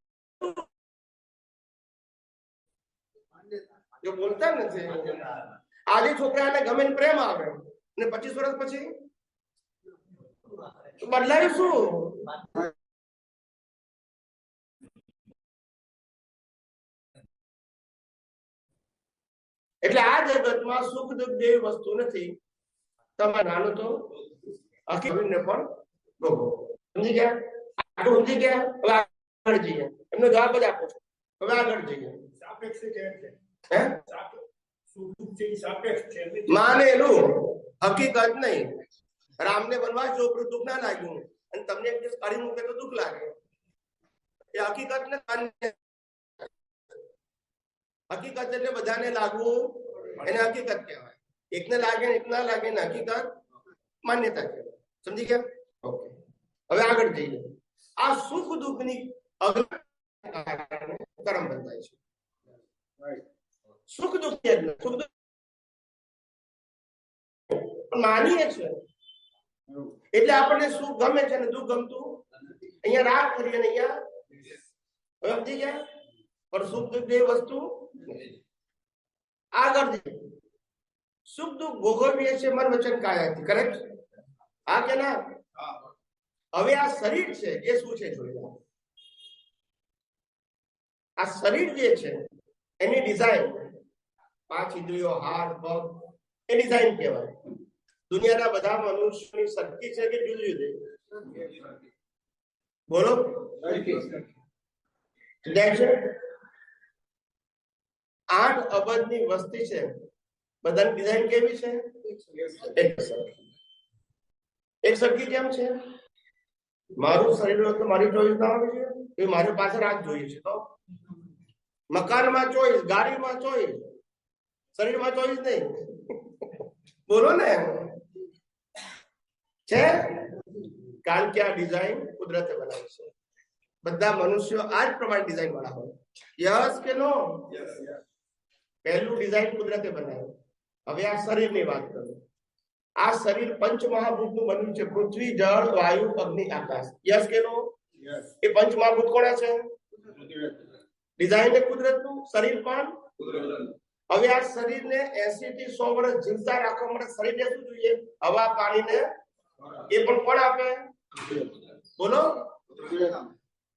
જો બોલતા નથી. આજે છોકરાને ગમે ને પ્રેમ આવે, ને 25 વર્ષ પછી બદલાય શું? એટલે આ જગતમાં સુખ દુઃખ જેવી વસ્તુ નથી. તમે નાનું તો હકીકતને પણ ભોગવો. સમજી ગયા? આટલું સમજી ગયા? હવે આગળ જઈએ. એમનો જવાબ જ આપો છો. હવે આગળ જઈએ. સાપેક્ષ છે એમ છે. હે? સુખ દુઃખ છે એ સાપેક્ષ છે. માનેલું, હકીકત નહીં. રામને વનવાસ જોપડું દુઃખ ના લાગ્યું, અને તમને એક દિવસ કાઢી મૂકે તો દુઃખ લાગે. એ હકીકત ને હકીકત એટલે બધાને લાગવું, એને હકીકત કહેવાય. એકને લાગે ને એક ના લાગે ને હકીકત માન્યતા કહેવાય. સમજી ગયા? ઓકે. હવે આગળ જઈએ. આ સુખ દુઃખની કર્મ બંધાય છે. સુખ દુઃખ સુખ દુઃખ માનીએ છે એટલે આપણને સુખ ગમે છે ને દુઃખ ગમતું. અહીંયા રાગ કરીએ ને અહીંયા સમજી ગયા? પણ સુખ દુઃખ બે વસ્તુ. આગળ સુખ દુઃખ ભોગવીએ છીએ મન વચન કાયાથી. કરેક્ટ? હા કે ના? હવે આ શરીર છે એ શું છે જોઈ લો. આ શરીર જે છે એની ડિઝાઇન 5 ઇન્દ્રિયો, હાથ, પગ, એ ડિઝાઇન કહેવાય. દુનિયાના બધા મનુષ્યની શક્તિ છે કે જુદી જુદી? બોલો. 8 અબજની વસ્તી છે. બધાની ડિઝાઇન કેવી છે? એક સરખી કેમ છે? મારું શરીર હોય તો મારી ચોઈસ ના હોવી જોઈએ? એ મારી પાસે રાત જોઈએ છે. તો મકાનમાં ચોઈસ, ગાડીમાં ચોઈસ, શરીરમાં ચોઈસ નહીં. બોલો ને. છે? કારણ કે આ ડિઝાઇન કુદરતે બનાવી છે. બધા મનુષ્યો આ જ પ્રમાણે ડિઝાઇન વાળા હોય. યસ કે નો? પહેલું ડિઝાઇન કુદરતે બનાવ્યું. હવે આ શરીરની વાત કરું. આ શરીર પંચમહાભૂતનું બન્યું છે. પૃથ્વી, જળ, વાયુ, અગ્નિ, આકાશ. યસ કે નો? એ પંચમહાભૂત કોના છે? ડિઝાઇન એ કુદરતનું, શરીર પણ. હવે આ શરીરને 80 થી 100 વર્ષ જીવતા રાખવા માટે શરીરને શું જોઈએ? હવા, પાણીને. એ પણ કોણ આપે? બોલો.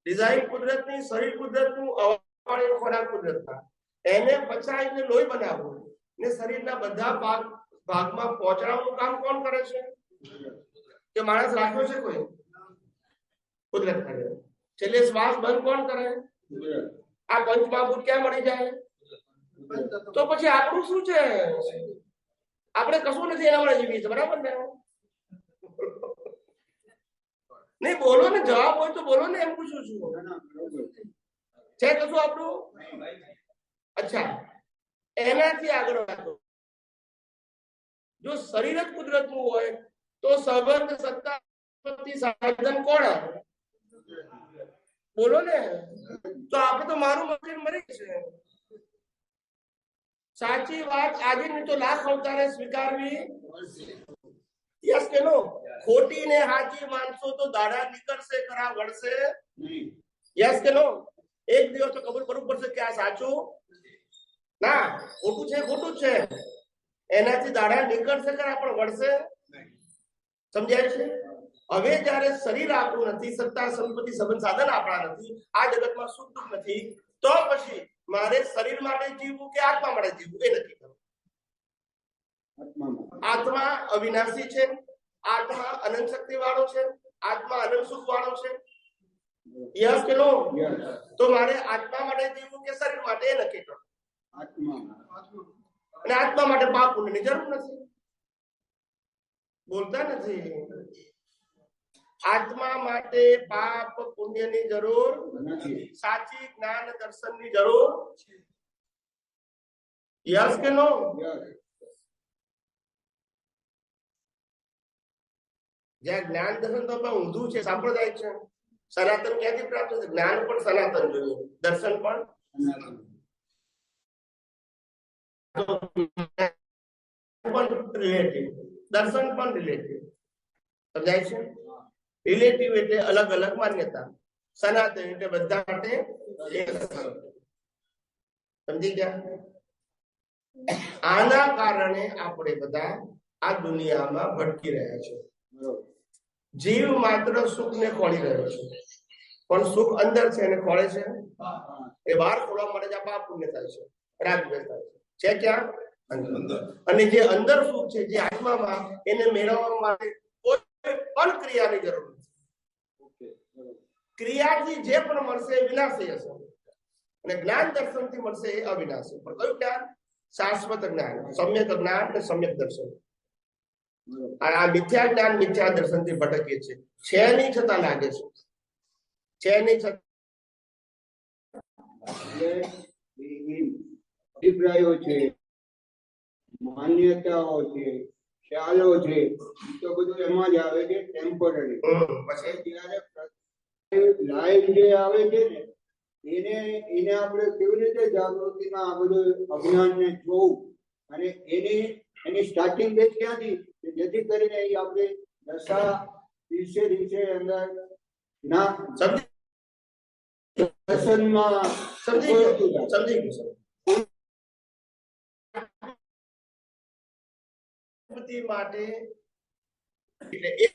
ડિઝાઇન કુદરતની, શરીર કુદરતનું, હવા, પાણી, ખોરાક કુદરતના. એને પચાવીને લોહી બનાવવું ને શરીરના બધા ભાગમાં પહોંચાડવાનું કામ કોણ કરે છે? કે માણસ રાખ્યો છે કોઈ? કુદરત કરે. છેલ્લે શ્વાસ બંધ કોણ કરે? આ પંચમહાભૂત ક્યાં મળી જાય? તો પછી આપણું શું છે? આપણે કશું નથી, એના માટે જીવીએ છીએ. બરાબર ને? નહીં બોલો ને. જવાબ હોય તો બોલો ને. એમ પૂછું છું. છે કશું આપણું? અચ્છા, એનાથી આગળ વાતો. જો શરીર જ કુદરતનું હોય તો સંબંધ, સત્તા, સાધન કોણ? બોલો ને. તો આપણે તો મારું મગજ મરી છે. સાચી વાત આજે નહીં તો લાખ અવતારે સ્વીકારવી. યસ કે નો? ખોટી ને સાચી માનશો તો દાડા નીકળશે ખરા, વળશે. યસ કે નો? એક દિવસ તો ખબર પડવું પડશે કે આ સાચું ના ખોટું છે, ખોટું છે. એનાથી દાડા નીકળશે ખરા, પણ વળશે. સમજાય છે? હવે જયારે શરીર આપણું નથી, સત્તા, સંપત્તિ, સંબંધ, સાધન આપણા નથી, આ જગતમાં સુખ દુઃખ નથી, તો પછી મારે શરીર માટે જીવવું કે આત્મા માટે જીવવું એ નક્કી કરવું. આત્મા અવિનાશી છે. આત્મા અનંત શક્તિ વાળો છે. આત્મા અનંત સુખ વાળો છે. યસ કે નો? યસ. તો મારે આત્મા માટે જીવવું કે શરીર માટે એ નક્કી કરો. આત્મા. અને આત્મા માટે પાપ પુણ્યની જરૂર નથી. બોલતા નથી. આત્મા માટે પાપ પુણ્યની જરૂર નથી. સાચી જ્ઞાન દર્શનની જરૂર. યસ કે નો? યસ. જ્યાં જ્ઞાન દર્શન તો ઊંધું છે, સાંપ્રદાયિક છે. સનાતન ક્યાંથી પ્રાપ્ત થશે? જ્ઞાન પણ સનાતન જોઈએ, દર્શન પણ રિલેટિવ, દર્શન પણ રિલેટિવ. સમજાય છે? રિલેટિવ એટલે અલગ અલગ માન્યતા, સનાતન એટલે બધા માટે એક. સમજી ગયા? આના કારણે આપણે બધા આ દુનિયામાં ભટકી રહ્યા છે. જીવ માત્ર સુખ ને ખોળી રહ્યો છે, પણ સુખ અંદર છે અને ખોળે છે એ બહાર ખોળવા માટે જ આ પાપ પુણ્ય થાય છે, રાગદ્વેષ થાય છે. ક્યાં? અંદર. અને જે અંદર સુખ છે, જે આત્મામાં, એને મેળવવા માટે કોઈ પણ ક્રિયાની જરૂર નથી. ક્રિયાથી જે પણ મળશે એ વિનાશી હશે, અને જ્ઞાન દર્શનથી મળશે એ અવિનાશી. પણ કયું જ્ઞાન? શાશ્વત જ્ઞાન, સમ્યક જ્ઞાન અને સમ્યક દર્શન. આ મિથ્યા જ્ઞાન મિથ્યા દર્શન થી ભટકીએ છીએ. છે નહીં છતાં લાગે છે નહીં છતાં. અભિપ્રાયો છે, માન્યતાઓ છે, ખ્યાલો છે, તો બધું એમાં જ આવે છે ટેમ્પરરી. પછી જ્યારે લાઈવ જે આવે છે ને એને આપણે કેવી રીતે જાગૃતિમાં આ બધું અજ્ઞાનને જોવું, અને એની સ્ટાર્ટિંગ ડેટ ક્યાંથી, જેથી કરીને એ આપણે દશા દિવસે દિવસે અંદર ના દર્શનમાં સમજી માટે એટલે એક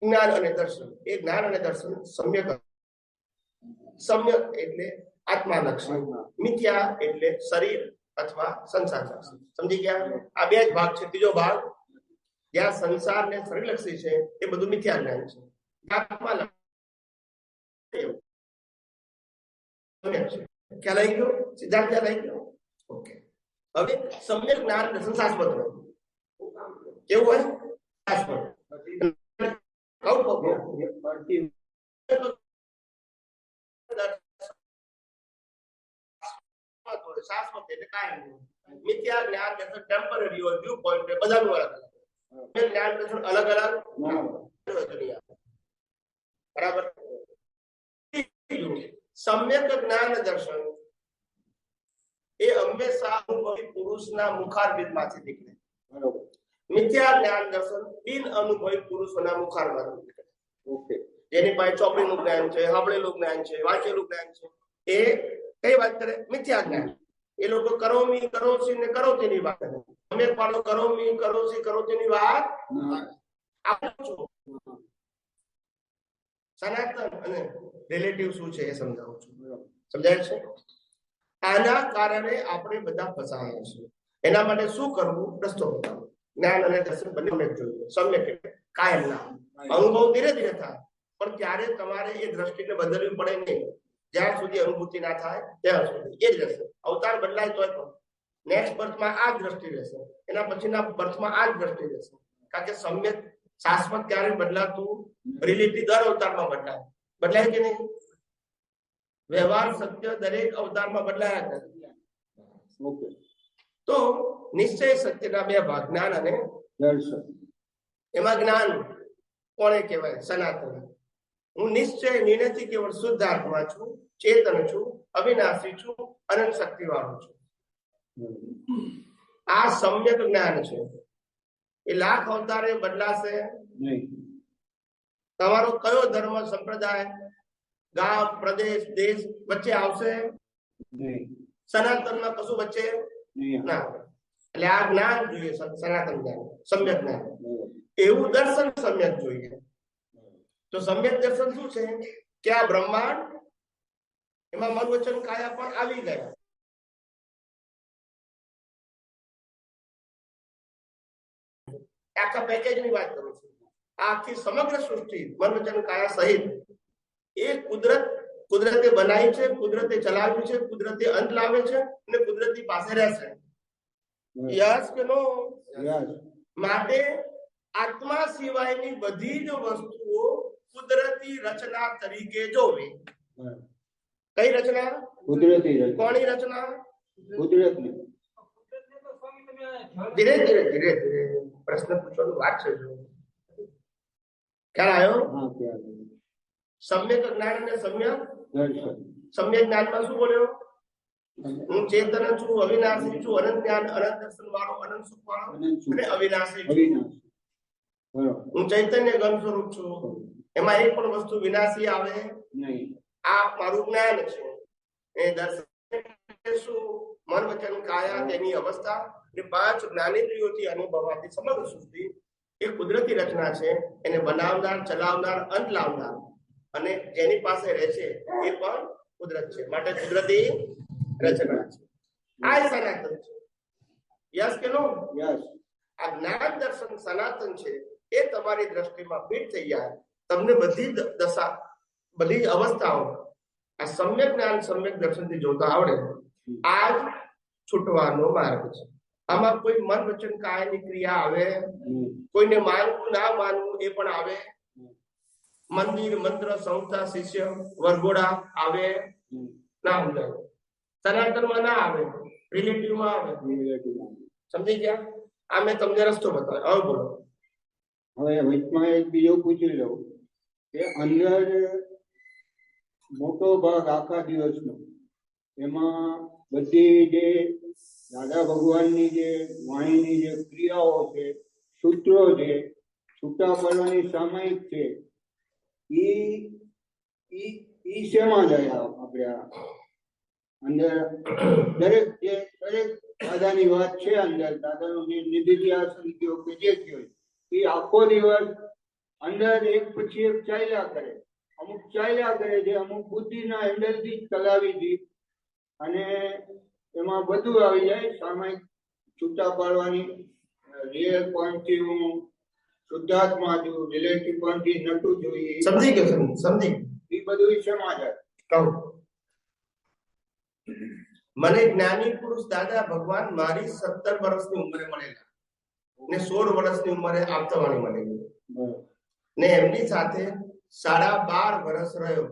જ્ઞાન અને દર્શન. એ જ્ઞાન અને દર્શન સમ્યક. સમ્યક એટલે આત્મા લક્ષી, મિથ્યા એટલે શરીર અથવા સંસાર લક્ષી. સમજી ગયા? આ બે જ ભાગ છે. ત્રીજો ભાગ જ્યાં સંસાર ને શરીર લક્ષી છે એ બધું મિથ્યા જ્ઞાન છે. આત્મા લક્ષી ખ્યાલ આવી ગયો? સિદ્ધાંત ખ્યાલ આવી ગયો? ઓકે. હવે સમ્યક જ્ઞાન દર્શન શાશ્વત હોય. કેવું હોય? શાશ્વત. શાશ્વત એટલે કાયમ. મિથ્યા જ્ઞાન દર્શન ટેમ્પરરી હોય, વ્યૂ પોઈન્ટ બધાનું અલગ અલગ. જ્ઞાન દર્શન અલગ અલગ. બરાબર. સમ્યક જ્ઞાન દર્શન એ હંમેશા અનુભવી પુરુષના મુખારબિંદમાંથી નીકળે. મિથ્યા જ્ઞાન દર્શન બિન અનુભવી પુરુષોના મુખારમાંથી નીકળે. જેની પાસે ચોપડીનું જ્ઞાન છે, સાંભળેલું જ્ઞાન છે, વાંચેલું જ્ઞાન છે, એ કઈ વાત કરે? મિથ્યા જ્ઞાન. એ લોકો કરોમી કરોસી ને કરોતીની વાત કરે. અમે પાડો કરોમી કરોસી કરોતીની વાત સનાતન અને રિલેટિવ શું છે એ સમજાવું છું. સમજાય છે? આના કારણે આપણે બધા ફસાયા છીએ. એના માટે શું કરવું? રસ્તો બતાવો. જ્ઞાન અને દર્શન બંને જોઈએ. સમ્યક એટલે કાયમ ના. અનુભવ ધીરે ધીરે થાય, પણ ત્યારે તમારે એ દ્રષ્ટિને બદલવી પડે નહીં. જ્યાં સુધી અનુભૂતિ ના થાય ત્યાં સુધી એ જ રહેશે. અવતાર બદલાય તોય પણ નેક્સ્ટ બર્થમાં આ જ દ્રષ્ટિ રહેશે, એના પછીના બર્થમાં આ જ દ્રષ્ટિ રહેશે. કારણ કે સમ્યક શાશ્વત ક્યારે બદલાતું? રિલેટિવ દર અવતારમાં બદલાય. બદલાય કે નહીં? વ્યવહાર સત્ય દરેક અવતારમાં બદલાયા કરે. તો નિશ્ચય સત્યના બે ભાગ, જ્ઞાન અને દર્શન. એમાં જ્ઞાન કોને કહેવાય? સનાતન. હું નિશ્ચય નિર્ણયથી કેવળ શુદ્ધ આત્મા છું, ચેતન છું, અવિનાશી છું, અનંત શક્તિ વાળું છું. આ સમ્યક જ્ઞાન છે. એ લાખ અવતારે બદલાશે નહીં. તમારો કયો ધર્મ સંપ્રદાય, ગામ, પ્રદેશ, દેશ વચ્ચે આવશે નહીં. સનાતનમાં કશું વચ્ચે ના. એટલે આ જ્ઞાન જોઈએ, સનાતન જ્ઞાન, સમ્યક જ્ઞાન. એવું દર્શન સમ્યક જોઈએ. તો સમ્યક દર્શન શું છે? કે આ બ્રહ્માંડ, એમાં મન વચન કાયા પણ આવી ગયા. આખા પેકેજ ની વાત કરું છું. આખી સમગ્ર સૃષ્ટિ મન વચન કાયા સહિત એ કુદરતે બનાવી છે, કુદરતે ચલાવ્યું છે, કુદરતે અંત લાવે છે અને કુદરતી પાસે રહેશે. યસ કે નો? માટે આત્મા સિવાયની બધી જ વસ્તુઓ કુદરતી રચના તરીકે જોવી. કઈ રચના? કુદરતી રચના. કોની રચના? કુદરતની. ધીરે ધીરે ધીરે ધીરે પ્રશ્ન પૂછવાનું વાત છે. જો ખ્યાલ આવ્યો? હા, ખ્યાલ. સમ્યક જ્ઞાન અને સમ્યક દર્શન. સમ્યક જ્ઞાનમાં શું બોલ્યો? હું ચેતન છું, અવિનાશી છું, અનંત જ્ઞાન, અનંત દર્શન વાળો, અનંત સુખ વાળો અને અવિનાશી છું. હું ચૈતન્ય ઘન સ્વરૂપ છું. એમાં એક પણ વસ્તુ વિનાશી આવે નહીં. આ મારું જ્ઞાન છે. એ દર્શન શું? મન વચન કાયા તેની અવસ્થા અને 5 જ્ઞાનેન્દ્રિયોથી અનુભવાતી સમગ્ર સૃષ્ટિ એ કુદરતી રચના છે. એને બનાવનાર, ચલાવનાર, અંત લાવનાર અને જેની પાસે રહે છે એ પણ કુદરત છે. માટે કુદરતી રચના છે. આ સનાતન છે. યસ કે નો? યસ. આ જ્ઞાન દર્શન સનાતન છે. એ તમારી દ્રષ્ટિમાં ફિટ થઈ જાય. તમને બધી દશા, બધી અવસ્થાઓ આ સમ્યક જ્ઞાન, સમ્યક દર્શનથી જોતા આવડે. આ જ છૂટવાનો માર્ગ છે. આમાં કોઈ મન વચન કાયની ક્રિયા આવે, કોઈને માનવું ના માનવું એ પણ આવે, મંદિર, મંત્ર, સંસ્થા, શિષ્ય, વરઘોડા આવે ના સમજાય. સનાતનમાં ના આવે, રિલેટિવમાં આવે. સમજી ગયા? આ મેં તમને રસ્તો બતાવ્યો. હવે બોલો. હવે વચમાં એક બીજો પૂછી લઉં કે અંદર મોટો ભાગ આખા દિવસનો એમાં બધી જે દાદા ભગવાનની જે વાણીની જે ક્રિયાઓ છે, સૂત્રો છે, છૂટા પડવાની સામાયિક છે, ઈ શેમાં જાય? આપણે અંદર દરેક દાદાની વાત છે, અંદર દાદાનો જે નિધિધ્યાસ કયો કે જે કયો એ આખો દિવસ અંદર એક પછી એક ચાલ્યા કરે. અમુક ચાલ્યા કરે છે, અમુક બુદ્ધિના હેન્ડલથી જ ચલાવી દી અને એમાં બધું આવી જાય. સામાયિક છૂટા પાડવાની રિયલ પોઈન્ટથી હું શુદ્ધાત્મા છું, રિલેટિવ પોઈન્ટથી નટું જોઈએ. સમજી ગયો? સમજી એ બધું શેમાં જાય? કહું. મને જ્ઞાની પુરુષ દાદા ભગવાન મારી 17 વર્ષની ઉંમરે મળેલા ને 16 વર્ષની ઉંમરે આપતાવાણી મળેલી ને એમની સાથે 12.5 વર્ષ રહ્યો.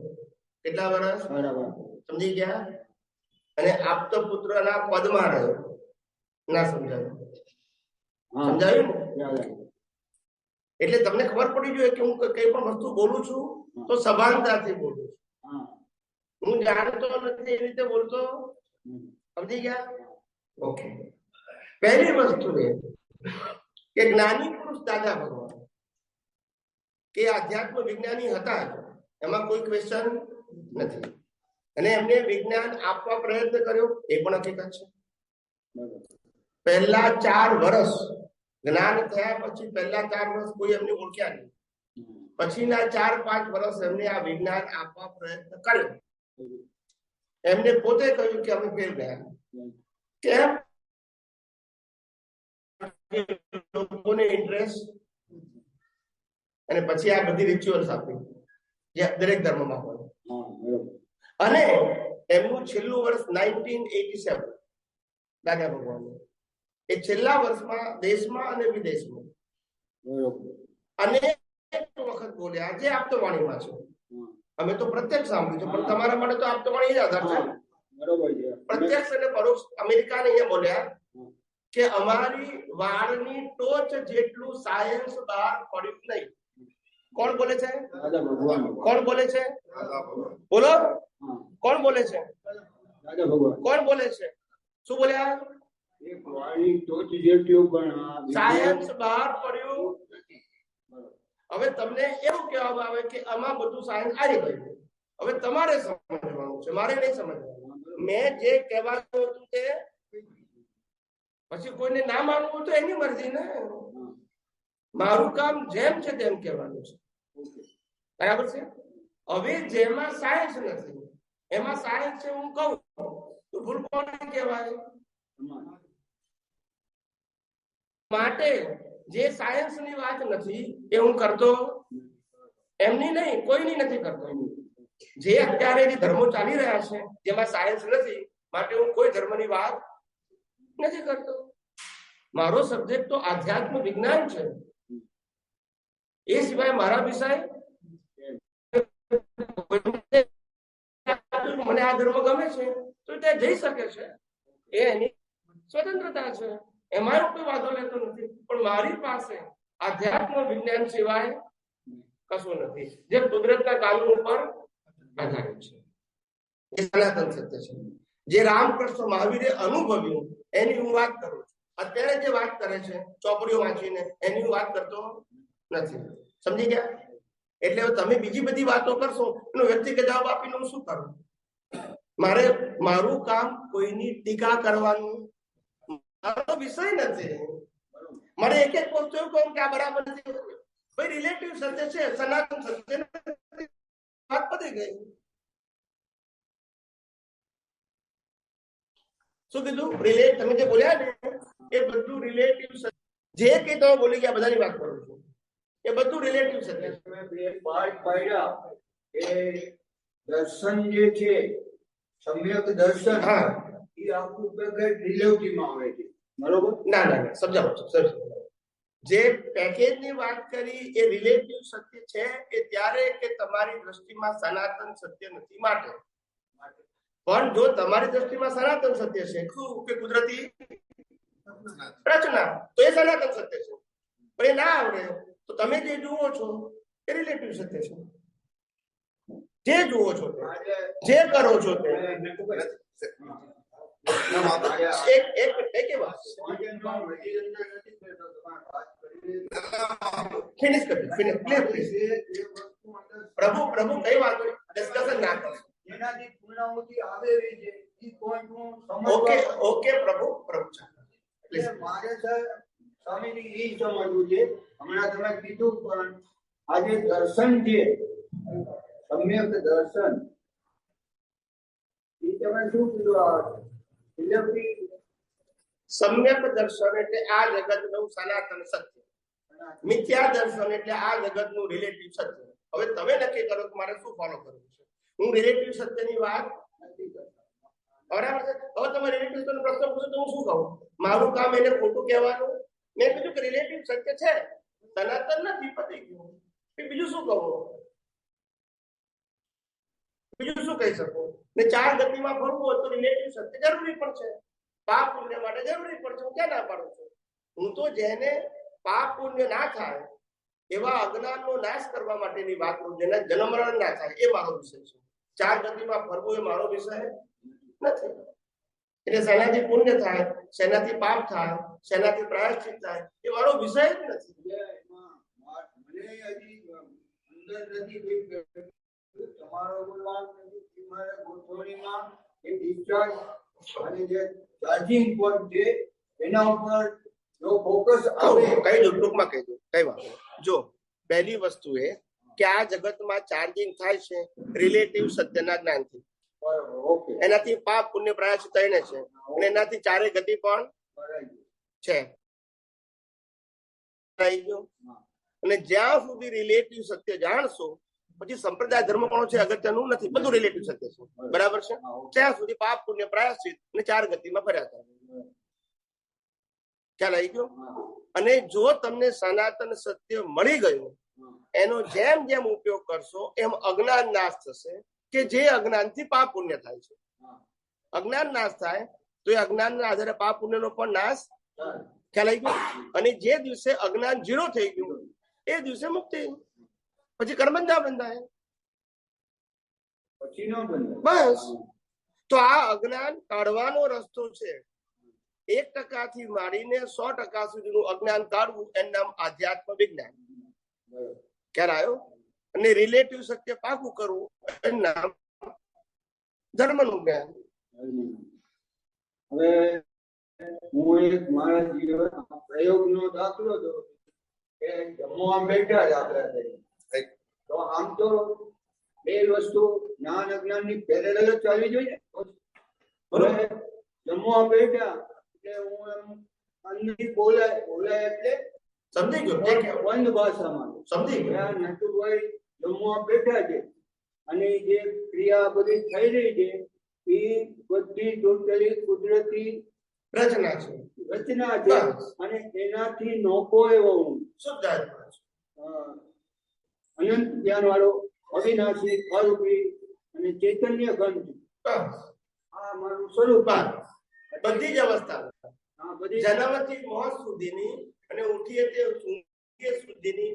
કેટલા વર્ષ? 12. સમજી ગયા? અને આપતો પુત્રના પદમાં રહ્યો. ના સમજાયું? સમજાયું? એટલે તમને ખબર પડી જોઈએ કે હું કઈ પણ વસ્તુ બોલું છું તો સભાનતાથી બોલું છું. હું જાણતો નથી એ રીતે બોલતો. સમજી ગયા? ઓકે. પહેલી વસ્તુ એ કે જ્ઞાની પુરુષ દાદા ભગવાન કે આધ્યાત્મ વિજ્ઞાની હતા, એમાં કોઈ ક્વેશ્ચન નથી. અને એમને વિજ્ઞાન આપવા પ્રયત્ન કર્યો એ પણ હકીકત છે. પહેલા 4 વર્ષ જ્ઞાન થયા પછી પહેલા 4 વર્ષ કોઈ એમને ઓળખ્યા નહીં. પછીના 4-5 વર્ષ એમને આ વિજ્ઞાન આપવા પ્રયત્ન કર્યો. એમને પોતે કહ્યું કે અમે ફેલ ગયા. કેમ? લોકોને ઇન્ટરેસ્ટ અને પછી આ બધી રિચ્યુઅલ્સ આપી જે દરેક ધર્મમાં હોય. અને એમનું છેલ્લું વર્ષ 1987 દાદા ભગવાન એ છેલ્લા વર્ષમાં દેશમાં અને વિદેશમાં અનેક વખત બોલ્યા જે આપતવાણીમાં છે. અમે તો પ્રત્યક્ષ સાંભળ્યું છે, પણ તમારા માટે તો આપતવાણી જ આધાર છે. પ્રત્યક્ષ અને પરોક્ષ અમેરિકાને અહીંયા બોલ્યા કે અમારી વાળની ટોચ જેટલું સાયન્સ બહાર પડ્યું નહીં. કોણ બોલે છે? કોણ બોલે છે? બોલો. કોણ બોલે છે? કોણ બોલે છે? શું બોલ્યા? સાયન્સ બહાર પડ્યું. હવે તમને એવું કહેવામાં આવે કે આમાં બધું સાયન્સ આવી ગયું. હવે તમારે સમજવાનું છે, મારે નહીં સમજવાનું. મેં જે કહેવાનું હતું તે પછી કોઈને ના માનવું તો એની મરજી ને. મારું કામ જેમ છે તેમ કહેવાનું છે. બરાબર છે? હવે જેમાં સાયન્સ નથી એમાં સાયન્સ છે હું કહું તો ભૂલ કોને કહેવાય? માટે જે સાયન્સની વાત નથી એ હું કરતો એમની નહીં, કોઈની નથી કરતો. જે અત્યારે જે ધર્મો ચાલી રહ્યા છે જેમાં સાયન્સ નથી, માટે હું કોઈ ધર્મની વાત નથી કરતો. મારો સબ્જેક્ટ તો આધ્યાત્મ વિજ્ઞાન છે. એ સિવાય મારા વિષય મને આ ધર્મ ગમે છે તો ત્યાં જઈ શકે છે, એ એની સ્વતંત્રતા છે, એમાં કોઈ વાંધો લેતો નથી. પણ મારી પાસે આધ્યાત્મ વિજ્ઞાન સિવાય કશું નથી જે કુદરતના કાનૂન ઉપર આધારિત છે. એ સનાતન સત્ય છે. જે રામકૃષ્ણ મહાવીરે અનુભવ્યું એની હું વાત કરું છું. અત્યારે જે વાત કરે છે ચોપડીઓ વાંચીને એની હું વાત કરતો નથી. સમજી ગયા? એટલે તમે બીજી બધી વાતો કરશો એનો વ્યક્તિગત જવાબ આપીને હું શું કરું? મારું કામ કોઈની ટીકા કરવાનું મારો વિષય નથી. મારે એક એક વસ્તુ એવું કહું કે આ બરાબર નથી. ભાઈ રિલેટિવ સત્ય છે, સનાતન સત્ય નથી. વાત પતી ગઈ. શું કીધું? રિલેટ તમે જે બોલ્યા ને એ બધું રિલેટિવ સત્ય. જે કઈ તમે બોલી ગયા બધાની વાત કરું છું. એ બધું રિલેટિવ સત્ય છે. બે પાઠ પાડ્યા એ દર્શન જે છે સમ્યક દર્શન, હા, એ આખું પેકેજ રિલેટિવ માં આવે છે. બરોબર? ના ના ના સમજાવો છો સર. જે પેકેજ ની વાત કરી એ રિલેટિવ સત્ય છે એ ત્યારે કે તમારી દ્રષ્ટિમાં સનાતન સત્ય નથી માટે. પણ જો તમારી દ્રષ્ટિમાં સનાતન સત્ય છે શું કે કુદરતી રચના, તો એ સનાતન સત્ય છે. પણ એ ના આવડે તો તમે જે જુઓ છો એ રિલેટિવ સત્ય છે. જે જુઓ છો જે કરો છો તે પ્રભુ કઈ વાત ડિસ્કશન ના કરો. જેનાથી પૂર્ણાહુતિ આવે એવી છે એ પોઈન્ટ હું ઓકે સમજવા ઓકે પ્રભુ એટલે મારે સર સ્વામીની એ સમજવું છે. હમણાં તમે કીધું પણ આજે દર્શન છે સમ્યક દર્શન, એ તમે શું કીધું? સમ્યક દર્શન એટલે આ જગતનું સનાતન સત્ય. મિથ્યા દર્શન એટલે આ જગતનું રિલેટિવ સત્ય. હવે તમે નક્કી કરો કે મારે શું ફોલો કરવું છે. હું રિલેટિવ સત્યની વાત નથી કરતો. બરાબર છે? હવે તમે રિલેટિવ સત્યનો પ્રશ્ન પૂછો તો હું શું કહું? મારું કામ એને ખોટું કહેવાનું. મેં કીધું કે રિલેટિવ સત્ય છે, સનાતન નથી, પતી ગયું. બીજું શું કહું? બીજું શું કહી શકું? ને ચાર ગતિમાં ફરવું હોય તો રિલેટિવ સત્ય જરૂરી પણ છે. પાપ પુણ્ય માટે જરૂરી પણ છે. હું ક્યાં ના પાડું છું? હું તો જેને પાપ પુણ્ય ના થાય એવા અજ્ઞાનનો નાશ કરવા માટેની વાત કરું, જેને જન્મ મરણ ના થાય એ મારો વિષય છે. ચાર ગતિમાં ફરવું એ મારો વિષય નથી. એટલે શેનાથી પુણ્ય થાય, શેનાથી પાપ થાય, શેનાથી પ્રાયશ્ચિત થાય એ મારો વિષય જ નથી. મને હજી અંદર નથી તમારો બોલવાનું નથી. મારે ગોઠવણીમાં એ ડિસ્ચાર્જ અને જે ચાર્જિંગ પોઈન્ટ છે એના ઉપર જો ફોકસ આવે. કઈ દો ટૂંકમાં કહી દો, કઈ વાત. જો પહેલી વસ્તુ એ કે આ જગતમાં ચાર્જિંગ થાય છે રિલેટિવ સત્યના જ્ઞાનથી. ઓકે, એનાથી પાપ પુણ્ય પ્રાયશ્ચિત થઈને છે અને એનાથી ચારે ગતિ પણ છે. અને જ્યાં સુધી રિલેટિવ સત્ય જાણશો પછી સંપ્રદાય ધર્મ પણ છે અગત્યનું નથી, બધું રિલેટિવ સત્ય છે. બરાબર છે? ત્યાં સુધી પાપ પુણ્ય પ્રાયશ્ચિત અને ચાર ગતિમાં ફર્યા થાય. ખ્યાલ આવી ગયો? અને જો તમને સનાતન સત્ય મળી ગયું એનો જેમ જેમ ઉપયોગ કરશો એમ અજ્ઞાન નાશ થશે કે જે અજ્ઞાનથી પાપ પુણ્ય થાય છે. અજ્ઞાન નાશ થાય તો એ અજ્ઞાનના આધારે પાપ પુણ્યનો પણ નાશ. ખ્યાલ આવી ગયો? અને જે દિવસે અજ્ઞાન 0 થઈ ગયું એ દિવસે મુક્તિ. પછી કર્મ ના બંધાય. પછી ન બને બસ. તો આ અજ્ઞાન કાઢવાનો રસ્તો છે. 1% થી માંડીને 100% સુધીનું અજ્ઞાન કાઢવું એનું નામ આધ્યાત્મ વિજ્ઞાન. ખ્યાલ આવ્યો? અને રિલેટિવ સત્ય પાકું કરવું એનું નામ ધર્મનું જ્ઞાન. હવે હું એક મારા જીવન પ્રયોગનો દાખલો દઉં કે જમવા બેઠા જ આપણે તો આમ તો બે વસ્તુ જ્ઞાન અજ્ઞાનની પેરેલલ જ ચાલવી જોઈએ. હવે જમવા બેઠા એટલે હું એમ અંદરથી બોલાય એટલે સમજી ગયો કે કેવું? બંધ ભાષામાં સમજી ગયો. ત્યાં નટુભાઈ જમવા બેઠા છે અને જે ક્રિયા બધી થઈ રહી છે એ બધી ટોટલી કુદરતી રચના છે, રચના છે અને એનાથી નોખો એવો હું શુદ્ધ આત્મા છે. અનંત જ્ઞાન વાળો અવિનાશી અરૂપી અને ચૈતન્ય ઘન છું. બસ. આ મારું સ્વરૂપ બસ. બધી જ અવસ્થા, આ બધી જન્મથી મોત સુધીની અને ઉઠીએ તે ઊંઘીએ સુધીની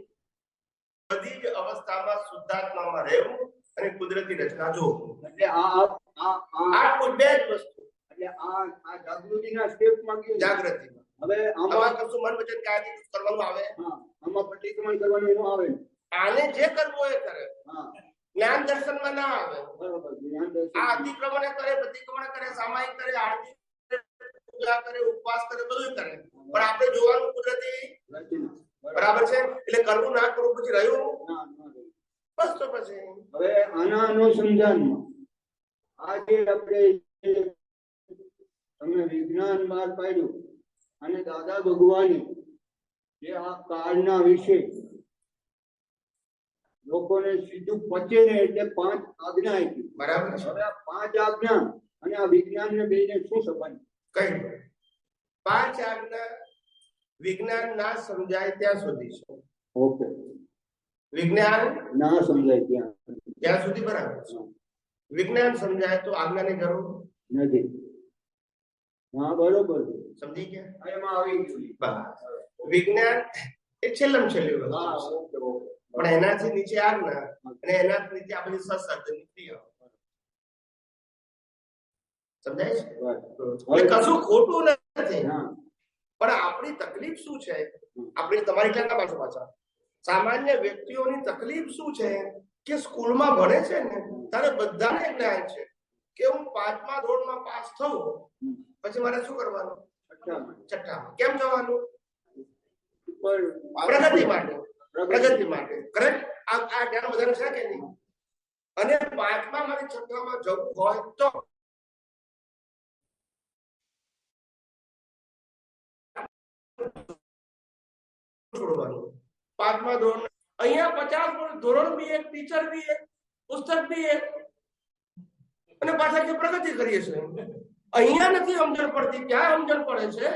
બધી જ અવસ્થામાં શુદ્ધાત્મામાં રહેવું અને કુદરતી રચના જોવું. એટલે આટલું બે જ વસ્તુ એટલે આ જાગૃતિના સ્ટેપમાં ગયું જાગૃતિમાં. હવે આમાં આમાં કશું મન વચન કાયથી કરવાનું આવે? હા આમાં પ્રતિક્રમણ કરવાનું એનું આવે ને. આને જે કરવું હોય એ કરે, હા જ્ઞાન દર્શનમાં ના આવે. બરોબર જ્ઞાન દર્શન. આ અતિક્રમણ કરે, પ્રતિક્રમણ કરે, સામાયિક કરે, આરતી કરે, પૂજા કરે, ઉપવાસ કરે, બધું કરે, પણ આપણે જોવાનું કુદરતી. રચના. બરાબર છે? એટલે કરવું ના કરવું પછી રહ્યું ના, ના. બસ. તો પછી હવે આના અનુસંધાનમાં આજે આપણે તમે વિજ્ઞાન બહાર પાડ્યું અને દાદા ભગવાને જે આ કાળના વિશે લોકોને સીધું પચે ને એટલે 5 આજ્ઞા આપી. બરાબર છે. હવે આ 5 આજ્ઞા અને આ વિજ્ઞાન ને બેને શું સંબંધ? કઈ 5 આજ્ઞા વિજ્ઞાન ના સમજાય ત્યાં સુધી છે. ઓકે વિજ્ઞાન ના સમજાય ત્યાં સુધી બરાબર છે. વિજ્ઞાન સમજાય તો આજ્ઞાની જરૂર નથી. હા બરોબર છે. સમજી ગયા? એમાં આવી ગયું. બસ. વિજ્ઞાન એ છેલ્લમ છેલ્લી વસ્તુ હા છે. Okay okay. પણ એનાથી નીચે આજ્ઞા અને એનાથી નીચે આ બધી સત્સર્જનની ક્રિયાઓ. સમજાય છે? એટલે કશું ખોટું નથી, હા પણ આપણી તકલીફ શું છે? આપણી તમારી ક્યાં પાછળ પાછળ સામાન્ય વ્યક્તિઓની તકલીફ શું છે કે સ્કૂલમાં ભણે છે ને ત્યારે બધાને જ્ઞાન છે કે હું 5મા ધોરણમાં પાસ થઉં પછી મારે શું કરવાનું? છઠ્ઠામાં. કેમ જવાનું? પ્રગતિ માટે. પ્રગતિ માટે. કરેક્ટ? આ જ્ઞાન બધાને છે કે નહીં? અને 5મા મારે છઠ્ઠામાં જવું હોય તો છોડવાનું. 5મા ધોરણ અહીંયા 50 ધોરણ બી એક, ટીચર બી એક, પુસ્તક બી એક, અને પાછા કે પ્રગતિ કરીએ છીએ. અહીંયા નથી સમજણ પડતી, ક્યાં સમજણ પડે છે?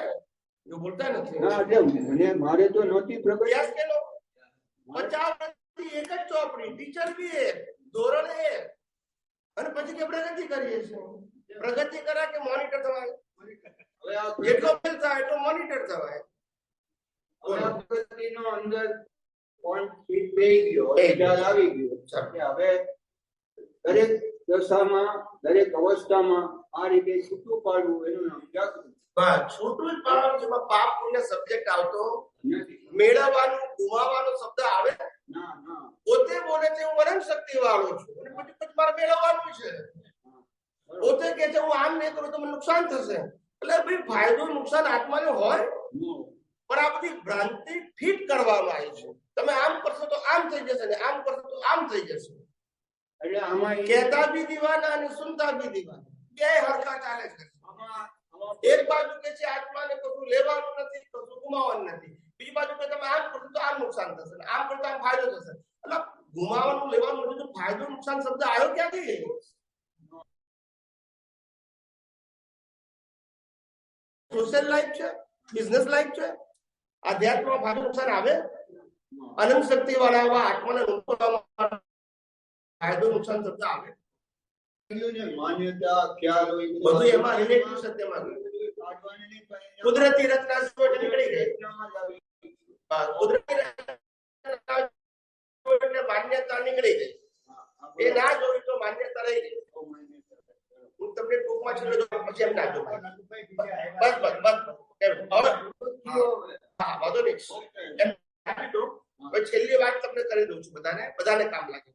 જો બોલતા નથી. ના એટલે મને મારે તો નહોતી પ્રગતિ. પ્રયાસ કેલો 50 એક જ ચોપડી, ટીચર બી એક, ધોરણ એક, અને પછી કે પ્રગતિ કરીએ છીએ. પ્રગતિ કરા કે મોનિટર થવાય? હવે આ જેટલો ફેલ થાય એટલો મોનિટર થવાય. પ્રગતિનો અંદર કોણ ફીટ બેહી ગયો, ખ્યાલ આવી ગયો કે હવે દરેક દશામાં દરેક અવસ્થામાં આ રીતે છૂટું પાડવું એનું નામ જાગૃતિ. બસ છૂટું જ પાડવાનું. જેમાં પાપ પુણ્ય સબ્જેક્ટ આવતો નથી. મેળવવાનું ગુમાવવાનો શબ્દ આવે. ના ના પોતે બોલે છે હું અનંત શક્તિ વાળો છું અને પછી મારે મેળવવાનું છે. પોતે કે છે હું આમ નહીં કરું તો મને નુકસાન થશે. એટલે ભાઈ ફાયદો નુકસાન આત્માને હોય, પણ આ બધી ભ્રાંતિ ફિટ કરવામાં આવી છે. તમે આમ કરશો તો આમ થઈ જશે ને આમ કરશો તો આમ થઈ જશે. એટલે આમાં કહેતા બી દીવાના અને સુનતા બી દીવાના, બે હરખા ચાલે છે. એક બાજુ કે છે આત્માને કશું લેવાનું નથી, કશું ગુમાવવાનું નથી. બીજી બાજુ કે તમે આમ કરશો તો આમ નુકસાન થશે ને આમ કરશો આમ ફાયદો થશે. એટલે ગુમાવવાનું લેવાનું નથી તો ફાયદો નુકસાન શબ્દ આવ્યો ક્યાંથી? સોશિયલ લાઈફ છે, બિઝનેસ લાઈફ છે, આધ્યાત્મમાં ફાયદો નુકસાન આવે? અનંત શક્તિ વાળા એવા આત્માને ફાયદો નુકસાન શબ્દ આવે? માન્યતા ખ્યાલ હોય બધું એમાં રિલેટિવ સત્યમાં કુદરતી રચના નીકળી ગઈ. કુદરતી રચના એટલે માન્યતા નીકળી ગઈ. એ ના જોયું તો માન્યતા રહી ગઈ. હું તમને ટૂંકમાં છેલ્લો જોઉં પછી એમ ના જોઉં. બસ બસ બસ હા વાંધો નહીં. એમ આપી દો. હવે છેલ્લી વાત તમને કરી દઉં છું. બધાને કામ લાગે.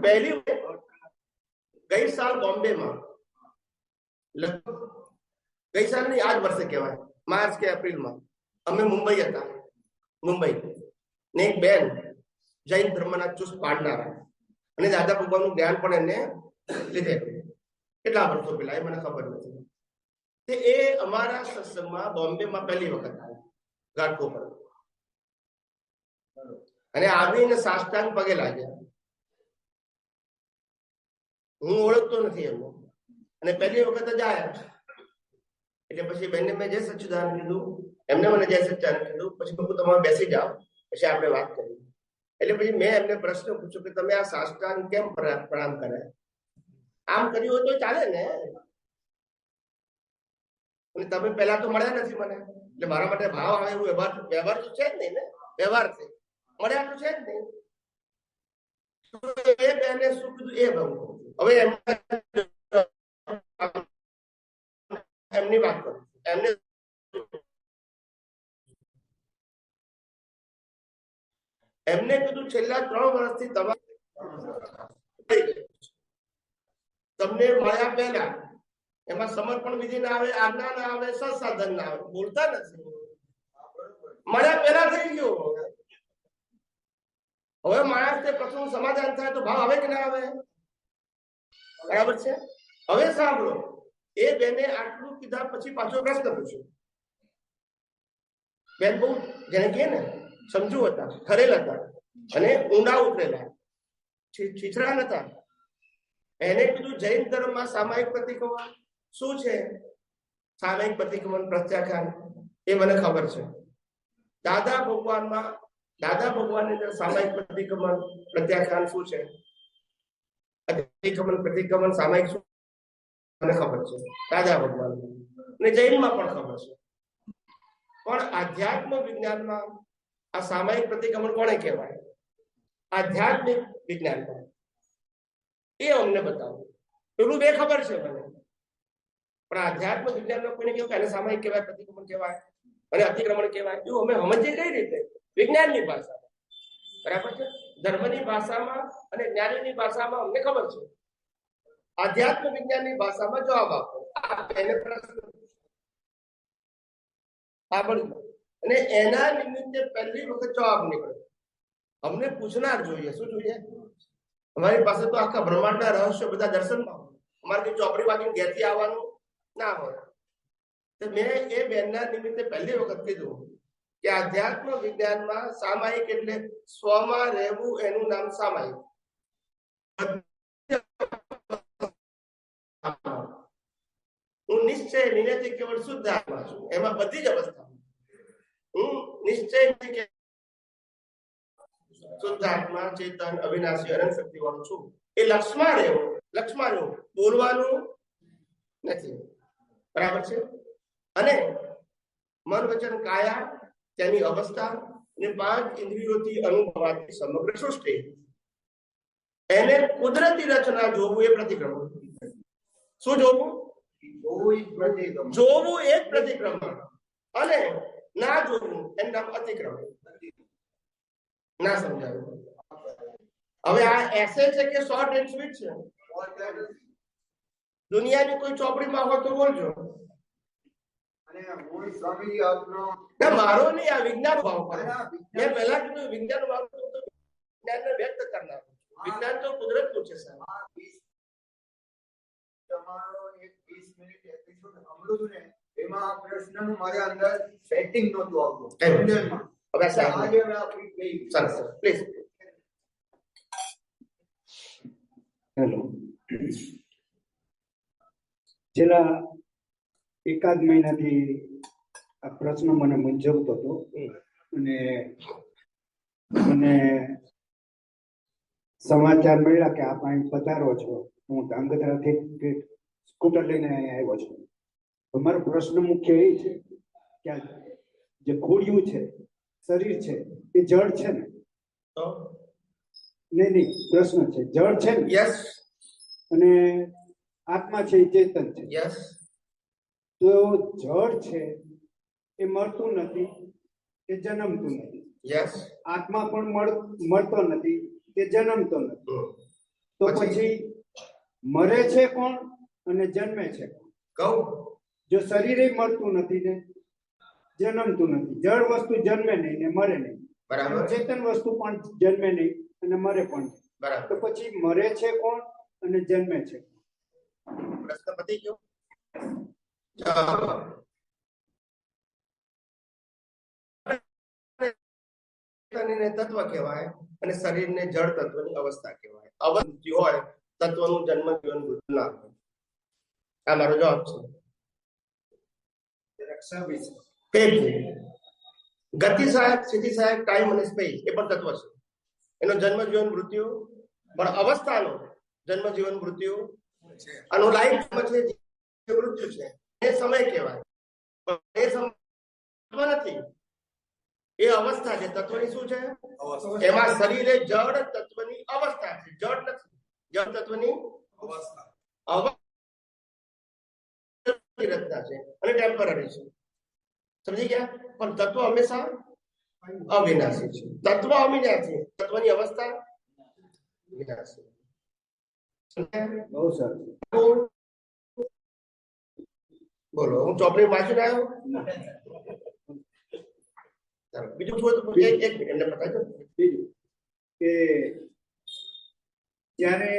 પહેલી ગઈ સાલ બોમ્બેમાં, ગઈ સાલ ની આજ વર્ષે કહેવાય, માર્ચ કે એપ્રિલમાં અમે મુંબઈ હતા. મુંબઈ ને એક બેન જૈન ધર્મના ચુસ્ત પાડનારા અને દાદા ભગવાનનું જ્ઞાન પણ એને લીધે. કેટલા વર્ષો પહેલા એ મને ખબર નથી. તે એ અમારા સત્સંગમાં બોમ્બેમાં પહેલી વખત આવ્યા ઘાટકો પર. અને આવીને સાષ્ટાંગ પગે લાગ્યા. હું ઓળખતો નથી એમને, અને પહેલી વખત જ આવ્યા. એટલે પછી બેનને મેં જય સચ્ચિદાનંદ કીધું, એમને મને જય સચ્ચિદાનંદ કીધું. પછી હું તમે બેસી જાઓ, પછી આપણે વાત કરી. એટલે પછી મેં એમને પ્રશ્ન પૂછ્યો કે તમે આ સાષ્ટાંગ કેમ પ્રણામ કરે? આમ કર્યું હોય તો ચાલે ને, અને તમે પહેલા તો મળ્યા નથી મને, એટલે મારા માટે ભાવ આવે એવું વ્યવહાર તો છે જ નહીં ને. વ્યવહાર છે, મળ્યા તો છે જ નહીં. એ બેને શું કીધું એ હું હવે એમની વાત કરું. એમને કીધું છેલ્લા 3 વર્ષથી તમને મળ્યા પહેલા એમાં સમર્પણ વિધિ ના આવે, આજ્ઞા ના આવે, સત્સાધન ના આવે, બોલતા નથી. મળ્યા પહેલા થઈ ગયો. હવે માણસ પ્રશ્ન સમાધાન થાય તો ભાવ આવે કે ના આવે? બરાબર છે. હવે સાંભળો, એ બેને આટલું કીધા પછી પાછો પ્રશ્ન પૂછ્યો. બેન બહુ જેને કહે ને સમજુ હતા, ઠરેલ હતા અને ઊંડા ઉતરેલા, છીછરા નતા. એને કીધું જૈન ધર્મમાં સામાયિક પ્રતિક્રમણ શું છે? સામાયિક પ્રતિક્રમણ પ્રત્યાખ્યાન એ મને ખબર છે. દાદા ભગવાનની અંદર સામાયિક પ્રતિક્રમણ પ્રત્યાખ્યાન શું છે? પ્રતિક્રમણ સામાયિક શું મને ખબર છે, દાદા ભગવાન. અને જૈનમાં પણ ખબર છે. પણ આધ્યાત્મ વિજ્ઞાનમાં આ સામાયિક પ્રતિક્રમણ કોને કહેવાય? આધ્યાત્મિક વિજ્ઞાનમાં એ અમને બતાવો. પેલું બે ખબર છે મને, પણ આધ્યાત્મ વિજ્ઞાનમાં કોઈને કેવું કે એને સામાયિક કહેવાય, પ્રતિક્રમણ કહેવાય અને અતિક્રમણ કહેવાય, એવું અમે સમજીએ કઈ રીતે? વિજ્ઞાનની ભાષામાં. બરાબર છે. ધર્મની ભાષામાં અને જ્ઞાનની ભાષામાં અમને ખબર છે. આધ્યાત્મ વિજ્ઞાનની ભાષામાં જવાબ આપો. એને પ્રશ્ન અને એના નિમિત્તે પહેલી વખત જવાબ નીકળ્યો. અમને પૂછનાર જોઈએ. શું જોઈએ? અમારી પાસે તો આખા બ્રહ્માંડના રહસ્યો બધા દર્શનમાં હોય. અમારે ચોપડી વાંચીને ઘેરથી આવવાનું ના હોય. તો મેં એ બેનના નિમિત્તે પહેલી વખત કીધું કે આધ્યાત્મ વિજ્ઞાનમાં સામાયિક એટલે સ્વમાં રહેવું, એનું નામ સામાયિક. હું નિશ્ચય નિયતિ કેવળ શુદ્ધ આત્મા છું. એમાં બધી જ અવસ્થા હું નિશ્ચય શુદ્ધ આત્મા, ચેતન, અવિનાશી, અનંત શક્તિ વાળું છું. એ લક્ષમાં રહેવું, બોલવાનું નથી. બરાબર છે. અને મન, વચન, કાયા, તેની અવસ્થા અને 5 ઇન્દ્રિયોથી અનુભવાતી સમગ્ર સૃષ્ટિ, એને કુદરતી રચના જોવું એ પ્રતિક્રમણ. શું જોવું? જોવું એ જ પ્રતિક્રમણ. અને ના જોવું એનું નામ અતિક્રમણ. ના સમજાયું? હવે આ એસે છે કે શોર્ટ એન્ડ સ્વીટ છે? દુનિયાની કોઈ ચોપડીમાં હોય તો બોલજો. મારો નહીં, આ વિજ્ઞાન ભાવ કરે. મેં પહેલા કીધું વિજ્ઞાન ભાવ વિજ્ઞાનને વ્યક્ત કરનાર. વિજ્ઞાન તો કુદરતનું છે સાહેબ. તમારો એક 20 મિનિટ એપિસોડ સાંભળ્યું ને, એમાં આ પ્રશ્નનું મારા અંદર સેટિંગ નહોતું આવતું. હવે આજે હવે આપણી ગઈ. સરસ, પ્લીઝ. હેલો. છેલ્લા એકાદ મહિનાથી આ પ્રશ્ન મને મૂંઝવતો હતો અને મને સમાચાર મળ્યા કે આપ અહીં પધારો છો. હું ધાંગધ્રાથી સ્કૂટર લઈને અહીંયા આવ્યો છું. તો મારો પ્રશ્ન મુખ્ય એ છે કે આ જે ખોડિયું છે, શરીર છે, એ જળ છે ને? નહીં, પ્રશ્ન છે જળ છે ને? યસ. અને આત્મા છે એ ચેતન છે. યસ. તો જળ છે એ મળતું નથી, એ જન્મતું નથી. યસ. આત્મા પણ મળતો નથી, એ જન્મતો નથી. તો પછી મરે છે કોણ અને જન્મે છે કોણ? કહું, જો શરીરે મળતું નથી ને જન્મતું નથી, જળ વસ્તુ જન્મે નહીં ને મરે નહીં, બરાબર. ચેતન વસ્તુ પણ જન્મે નહીં અને મરે પણ નહીં. બરાબર. તો પછી મરે છે કોણ અને જન્મે છે? પ્રશ્ન પતી ગયો. શરીરને તત્વ કહેવાય અને શરીરને જળ તત્વની અવસ્થા કહેવાય. અવસ્થા હોય તત્વનું જન્મ જીવન મૃત્યુ ના હોય. આ મારો જવાબ છે. ગતિ સહાયક, સ્થિતિ સહાયક, ટાઈમ અને સ્પેસ એ પણ તત્વ છે. એનો જન્મ જીવન મૃત્યુ પણ અવસ્થાનો જન્મ જીવન મૃત્યુ આનો લાઈફ છે, મૃત્યુ છે એ સમય કહેવાય. એ સમય નથી, એ અવસ્થા છે. તત્વની શું છે? એમાં શરીર એ જળ તત્વની અવસ્થા છે, જળ નથી. જળ તત્વની રચના છે અને ટેમ્પરરી છે. સમજી ગયા? પણ તત્વ હંમેશા અવિનાશી છે. તત્વ અવિનાશી, તત્વની અવસ્થા વિનાશી. બહુ સરસ. બોલો, હું ચોપડી વાંચીને આવ્યો. બીજું શું હતું? એક મિનિટ એમને બતાવી દો. બીજું કે જ્યારે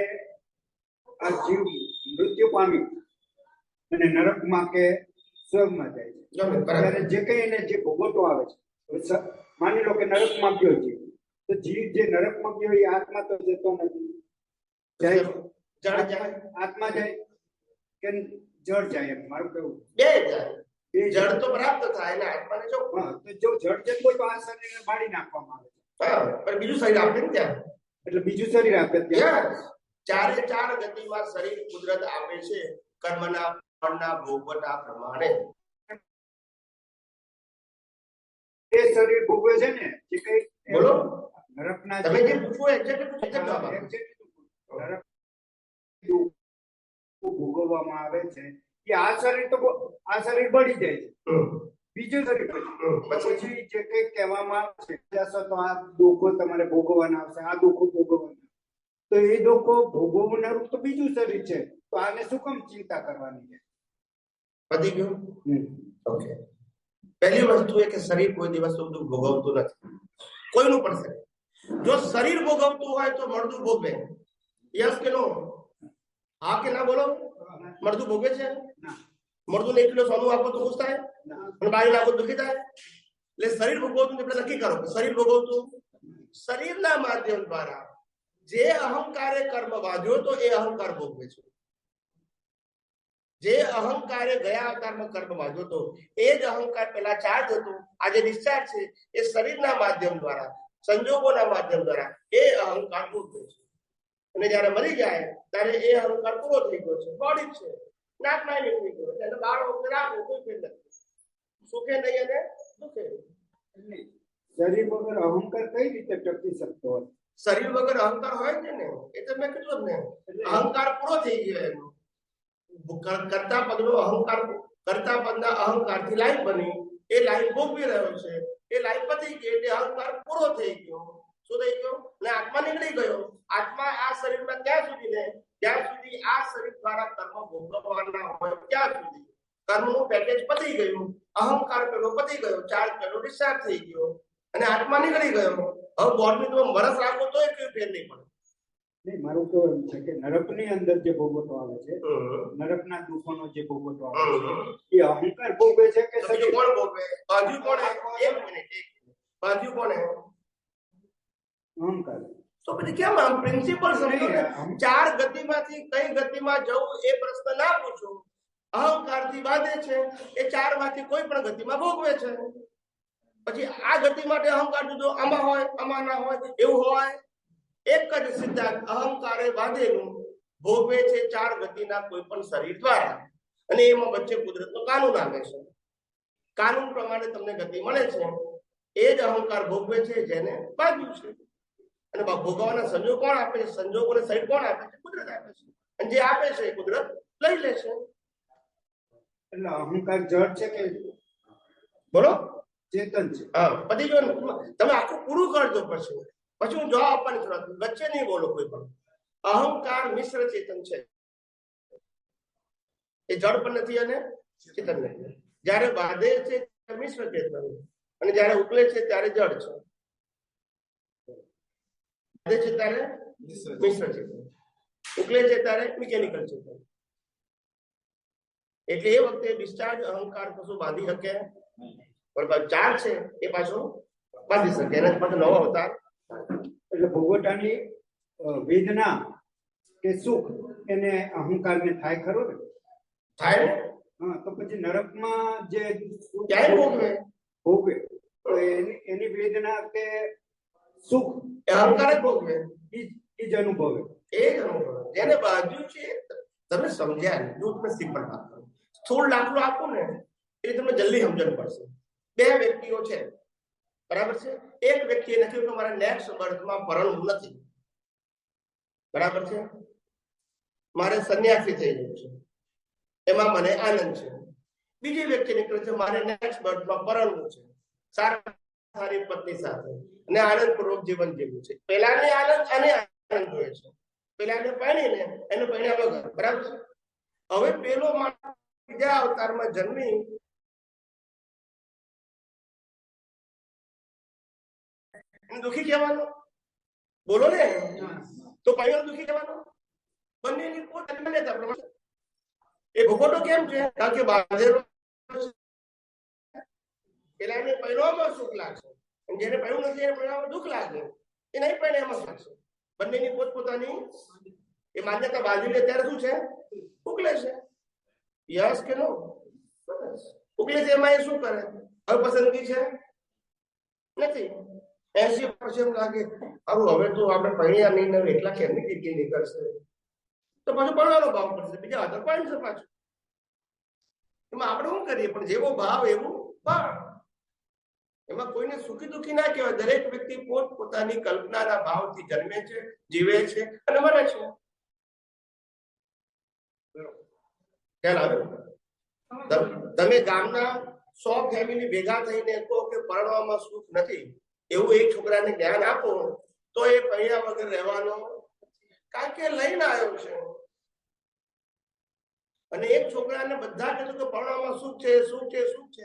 આ જીવ મૃત્યુ પામી અને નરકમાં કે સ્વર્ગમાં જાય છે, ત્યારે જે કઈ એને જે ભોગવટો આવે છે, માની લો કે નરકમાં ગયો જીવ, તો જીવ જે નરકમાં ગયો એ આત્મા તો જતો નથી, આત્મા જાય કે જળ જાય? એમ મારું કેવું. બે જાય. જળ તો પ્રાપ્ત થાય ને આત્માને જો જો જળ જતું હોય તો આ શરીરને બાળી નાખવામાં આવે છે. પણ બીજું શરીર આપે ને ત્યાં. એટલે બીજું શરીર આપે ત્યાં. ચારે ચાર ગતિમાં શરીર કુદરત આપે છે, કર્મના ફળના ભોગવટા પ્રમાણે. એ શરીર ભોગવે છે ને જે કઈ. બોલો, નરકના તમે જે પૂછો એક્ઝેક્ટ જવાબ આપો. નરક ભોગવવામાં આવે છે કે આ શરીર તો આ શરીર બળી જાય છે, બીજું શરીર પછી જે કઈ કહેવામાં આવે છે તો આ દુઃખો તમારે ભોગવવાના આવશે, આ દુઃખો ભોગવવાના, તો એ દુઃખો ભોગવનારું તો બીજું શરીર છે, તો આને શું કામ ચિંતા કરવાની છે? પતી ગયું? ઓકે. પહેલી વસ્તુ એ કે શરીર કોઈ દિવસ દુઃખ ભોગવતું નથી, કોઈનું પણ શરીર. જો શરીર ભોગવતું હોય તો મળતું ભોગવે. યસ કે નો? હા કે ના બોલો. મળતું ભોગવે છે? મળતું 1 કિલો સોનું આપો તો ખુશ થાય અને 22 લાખ દુઃખી થાય? એટલે શરીર ભોગવતું એટલે નક્કી કરો કે શરીર ભોગવતું. શરીરના માધ્યમ દ્વારા જે અહંકારે કર્મ બાંધ્યો તો એ અહંકાર ભોગવે છે. જે અહંકારે ગયા અવતારમાં કર્મ બાંધ્યો તો એ જ અહંકાર પેલા ચાર્જ હતો, આજે ડિસ્ચાર્જ છે. એ શરીરના માધ્યમ દ્વારા, સંજોગોના માધ્યમ દ્વારા એ અહંકાર ભોગવે છે. અને જયારે મરી જાય ત્યારે એ અહંકાર પૂરો થઈ ગયો છે, બોડી છે, નાકમાં નીકળી ગયો એટલે બાળો રાખો, કોઈ ફેર નથી. સુખે નહીં અને દુઃખે નહીં. શરીર વગર અહંકાર કઈ રીતે ટકી શકતો હોય? શરીર વગર અહંકાર હોય છે ને, એ તો મેં કીધું ને, અહંકાર પૂરો થઈ ગયો એનો. કરતા પદનો અહંકાર, કરતા પદના અહંકારથી લાઈફ બની, એ લાઈફ ભોગવી રહ્યો છે, એ લાઈફ પતી ગઈ એટલે અહંકાર પૂરો થઈ ગયો. શું થઈ ગયો? ને આત્મા નીકળી ગયો. આત્મા આ શરીરમાં ત્યાં સુધી ને જ્યાં સુધી આ શરીર દ્વારા કર્મ ભોગવવાના હોય ત્યાં સુધી કર્મનું પેકેજ પતી ગયું, અહંકાર પેલો પતી ગયો, ચાર્જ પેલો ડિસ્ચાર્જ થઈ ગયો અને આત્મા નીકળી ગયો. હવે બોડી તો વરસ રાખો તોય કઈ ફેર નહીં પડે. નહીં, મારું તો એમ છે કે નરકની અંદર જે ભોગવટો આવે છે, નરકના દુઃખોનો જે ભોગવટો આવે છે, એ અહંકાર ભોગવે છે કે શરીર? કોણ ભોગવે? બાજુ કોણે? એક મિનિટ, બાજુ કોણે? અહંકાર. તો પછી કેમ આમ પ્રિન્સિપલ સમજો ને? ચાર ગતિમાંથી કઈ ગતિમાં જવું એ પ્રશ્ન ના પૂછો. અહંકારથી બાંધે છે, એ ચારમાંથી કોઈ પણ ગતિમાં ભોગવે છે. પછી આ ગતિ માટે અહંકાર જુદો, આમાં હોય, આમાં ના હોય, એવું હોય? એક જ સિદ્ધાંત, અહંકારે બાંધેલું ભોગવે છે ચાર ગતિના કોઈ પણ શરીર દ્વારા. અને એમાં વચ્ચે કુદરતનો કાનૂન આવે છે. કાનૂન પ્રમાણે તમને ગતિ મળે છે. એ જ અહંકાર ભોગવે છે જેને બાંધ્યું છે. અને ભોગવવાના સંજોગ કોણ આપે છે? સંજોગોને શરીર કોણ આપે છે? કુદરત આપે છે. અને જે આપે છે એ કુદરત લઈ લે છે. એટલે અહંકાર જળ છે કે બોલો ચેતન છે? હા, પછી જો તમે આખું પૂરું કરજો પછી હું જવાબ આપવાની શરૂઆત. વચ્ચે નહીં બોલો કોઈ પણ. અહંકાર મિશ્ર ચેતન છે, એ જળ પણ નથી અને ચેતન નથી. જયારે બાંધે છે ત્યારે મિશ્ર ચેતન અને જયારે ઉકલે છે ત્યારે જળ છે. બાંધે છે ત્યારે મિશ્ર ચેતન, ઉકલે છે ત્યારે મિકેનિકલ ચેતન. એટલે એ વખતે ડિસ્ચાર્જ અહંકાર કશું બાંધી શકે પણ ચાર છે એ પાછો બાંધી શકે, એના પાછો નવો અવતાર. એટલે ભોગવટાની વેદના કે સુખ એને અહંકારને થાય ખરો ને? થાય ને, હા, તો પછી નરકમાં જે ક્યાંય ભોગવે ભોગવે તો એની વેદના કે સુખ એ અહંકાર જ ભોગવે, એ જ અનુભવે. એ જ અનુભવે. જેને બાંધ્યું છે તમે સમજ્યા ને, જો તમે સિમ્પલ વાત કરો, સ્થૂળ દાખલો આપો ને એટલે તમને જલ્દી સમજણ પડશે. બે વ્યક્તિઓ છે, બરાબર છે. એક વ્યક્તિએ લખ્યું કે મારા નેક્સ્ટ બર્થમાં પરણવું નથી, બરાબર છે. મારે સંન્યાસી થઈ જવું છે, એમાં મને આનંદ છે. બીજી વ્યક્તિ નીકળે છે મારે નેક્સ્ટ બર્થમાં પરણવું છે, સારી પત્ની સાથે અને આનંદપૂર્વક જીવન જીવવું છે. પેલાને આનંદ અને આનંદ જોઈએ છે, પેલાને પરણીને એને પરણ્યા વગર, બરાબર છે. હવે પેલો માણસ બીજા અવતારમાં જન્મી દુઃખી કહેવાનો? બોલો ને, તો પરણ્યો દુઃખી કહેવાનો? બંનેની પોતાની માન્યતા પ્રમાણે એ ભોગવટો કેમ છે? કારણ કે બાંધેલો પેલાને પરિણામમાં સુખ લાગશે અને જેને પડ્યું નથી એને પરિણામમાં દુઃખ લાગે. એ નહીં પરિણામમાં લાગશે. બંનેની પોતપોતાની એ માન્યતા બાંધી લે ત્યારે શું છે? ઉકલે છે. યસ કે નો? ઉકલે છે. એમાં એ શું કરે? હવે પસંદગી છે નથી. 80 પછી એમ લાગે હવે તો આપણે પરણ્યા નહીં, એટલા કેમની જિંદગી નીકળશે, તો પાછું પડવાનો ભાવ પડશે, બીજા હાથર પાડશે પાછું. એમાં આપણે શું કરીએ? પણ જેવો ભાવ એવું ભાવ. એમાં કોઈને સુખી દુઃખી ના કહેવાય. દરેક વ્યક્તિ પોત પોતાની કલ્પનાના ભાવથી જન્મે છે, જીવે છે અને મરે છે. ખ્યાલ આવે? તમે ગામના 100 ફેમિલી ભેગા થઈને કહો કે પરણવામાં સુખ નથી, એવું એક છોકરાને જ્ઞાન આપો તો એ પરણ્યા વગર રહેવાનો, કારણ કે લઈને આવ્યો છે. અને એક છોકરાને બધા કીધું કે પરણવામાં સુખ છે, સુખ છે, સુખ છે,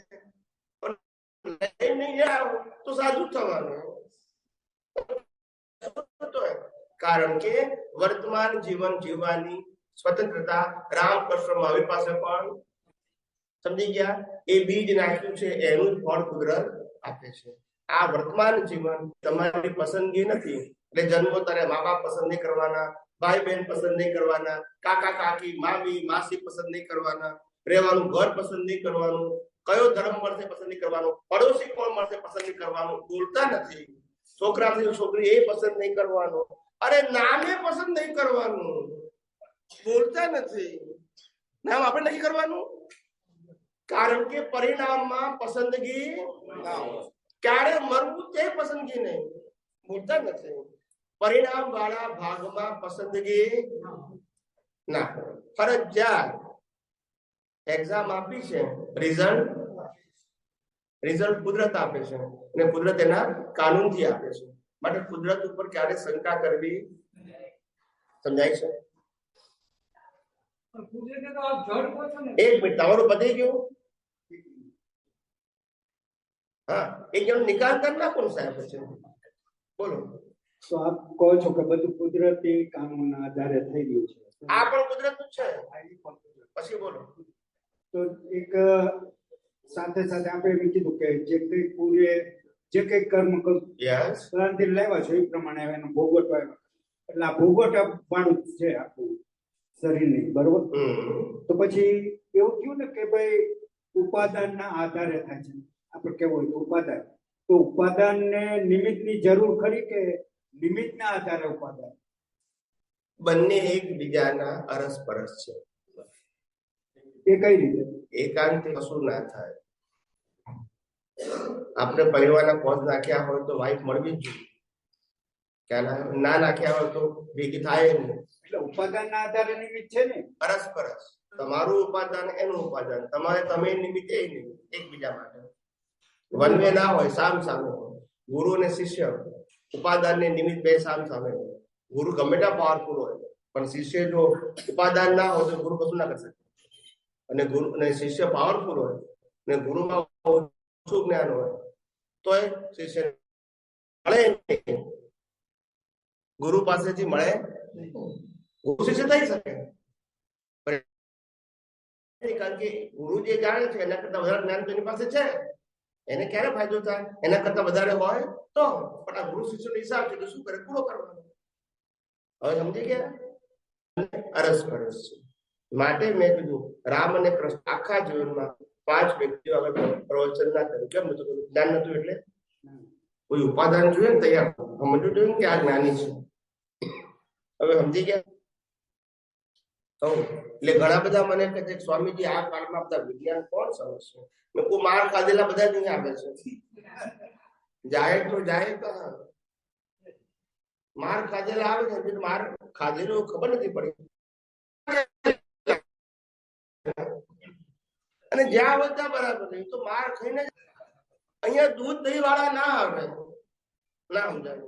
પણ નહીં આવ્યો તો સાધુ થવાનું. કારણ કે વર્તમાન જીવન જીવવાની સ્વતંત્રતા રામકૃષ્ણ મહાવીર પાસે પણ, સમજી ગયા? એ બીજ નાખ્યું છે એનું જ ફળ કુદરત આપે છે. આ વર્તમાન જીવન તમારી પસંદગી નથી. એટલે જન્મો ત્યારે મા બાપ પસંદ નહીં કરવાના, ભાઈ બહેન પસંદ નહીં કરવાના, કાકા કાકી મામી માસી પસંદ નહીં કરવાના, રહેવાનું ઘર પસંદ નહીં કરવાનું, કયો ધર્મ મળશે પસંદ નહીં કરવાનું, પડોશી કોણ મળશે પસંદ નહીં કરવાનું. બોલતા નથી. છોકરા છોકરી એ પસંદ નહીં કરવાનું, અરે નામે પસંદ નહીં કરવાનું. બોલતા નથી. નામ આપણે નથી કરવાનું, કારણ કે પરિણામમાં પસંદગી ક્યારે મરવું તે પસંદગી નહીં. બોલતા નથી. પરિણામ વાળા ભાગમાં પસંદગી ના. ફરજિયાત એક્ઝામ આપી છે, રિઝલ્ટ કુદરત આપે છે અને કુદરત એના કાનૂનથી આપે છે. માટે કુદરત ઉપર ક્યારે શંકા કરવી? સમજાય છે? એક મિનિટ, તમારું પતી ગયું? હા, એક જણ નિકાલ કરી નાખો ને સાહેબ. પછી બોલો. તો આપ કહો છો કે બધું કુદરતી કાનૂનના આધારે થઈ ગયું છે. આ પણ કુદરતનું છે. પછી બોલો. તો એક સાથે સાથે આપણે એમ કીધું કે જે કઈ કર્મ પ્રાંતિ લાવ્યા છો એ પ્રમાણે એનો ભોગવટો આવ્યો. એટલે આ ભોગવટા વાળું છે આખું શરીરની, બરોબર? તો પછી એવું થયું ને કે ભાઈ ઉપાદાનના આધારે થાય છે. આપણે કેવું હોય તો ઉપાદાન, તો ઉપાદાનને નિમિત્તની જરૂર ખરી કે નિમિત્તના આધારે ઉપાદાન? બંને એકબીજાના અરસપરસ છે. એ કઈ રીતે? એકાંતે કશું ના થાય. આપણે પહેરવાના કોઝ નાખ્યા હોય તો વાઈફ મળવી જ જોઈએ. ક્યાં ના નાખ્યા હોય તો ભેગી થાય નહીં. એટલે ઉપાદાનના આધારે નિમિત્ત છે ને? અરસપરસ. તમારું ઉપાદાન એનું ઉપાદાન, તમારે તમે નિમિત્ત એ નિમિત્ત એકબીજા માટે. વન વે ના હોય, સામ સામે હોય. ગુરુ અને શિષ્ય ઉપાદાન ને નિમિત્ત બે સામ સામે હોય. ગુરુ ગમે ત્યાં પાવરફુલ હોય, પણ શિષ્ય જો ઉપાદાન ના હોય તો ગુરુ કશું ના કરી શકે. અને ગુરુ અને શિષ્ય પાવરફુલ હોય અને ગુરુમાં ઓછું જ્ઞાન હોય તો એ શિષ્ય મળે નહીં. ગુરુ પાસેથી મળે, ગુરુ શિષ્ય થઈ શકે, કારણ કે ગુરુ જે જાણે છે એના કરતા વધારે જ્ઞાન તેની પાસે છે. એને ક્યારે ફાયદો થાય? એના કરતા વધારે હોય તો. પણ આ ગુરુ શિષ્યનો હિસાબ છે તો શું કરે? પૂરો કરવાનો. હવે સમજી ગયા? અરસ પરસ છે. માટે મેં કીધું રામ અને કૃષ્ણ આખા જીવનમાં 5 વ્યક્તિઓ આગળ પ્રવચન ના કર્યું. કેમ નતું કર્યું? જ્ઞાન નતું એટલે કોઈ ઉપાદાન જોઈએ ને તૈયાર સમજવું જોઈએ કે આ જ્ઞાની છે. હવે સમજી ગયા? એટલે ઘણા બધા મને કહે છે સ્વામીજી આ કાળમાં બધા વિજ્ઞાન કોણ સમજશે? મેં કોઈ માર ખાધેલા બધા જ નહીં આવે છે. જાય તો જાય કહાં? માર ખાધેલા આવે છે, માર ખાધેલો ખબર નથી પડી. અને જ્યાં આવે ત્યાં બરાબર નહીં તો માર ખાઈને અહીંયા દૂધ દહીં વાળા ના આવે. ના સમજાય?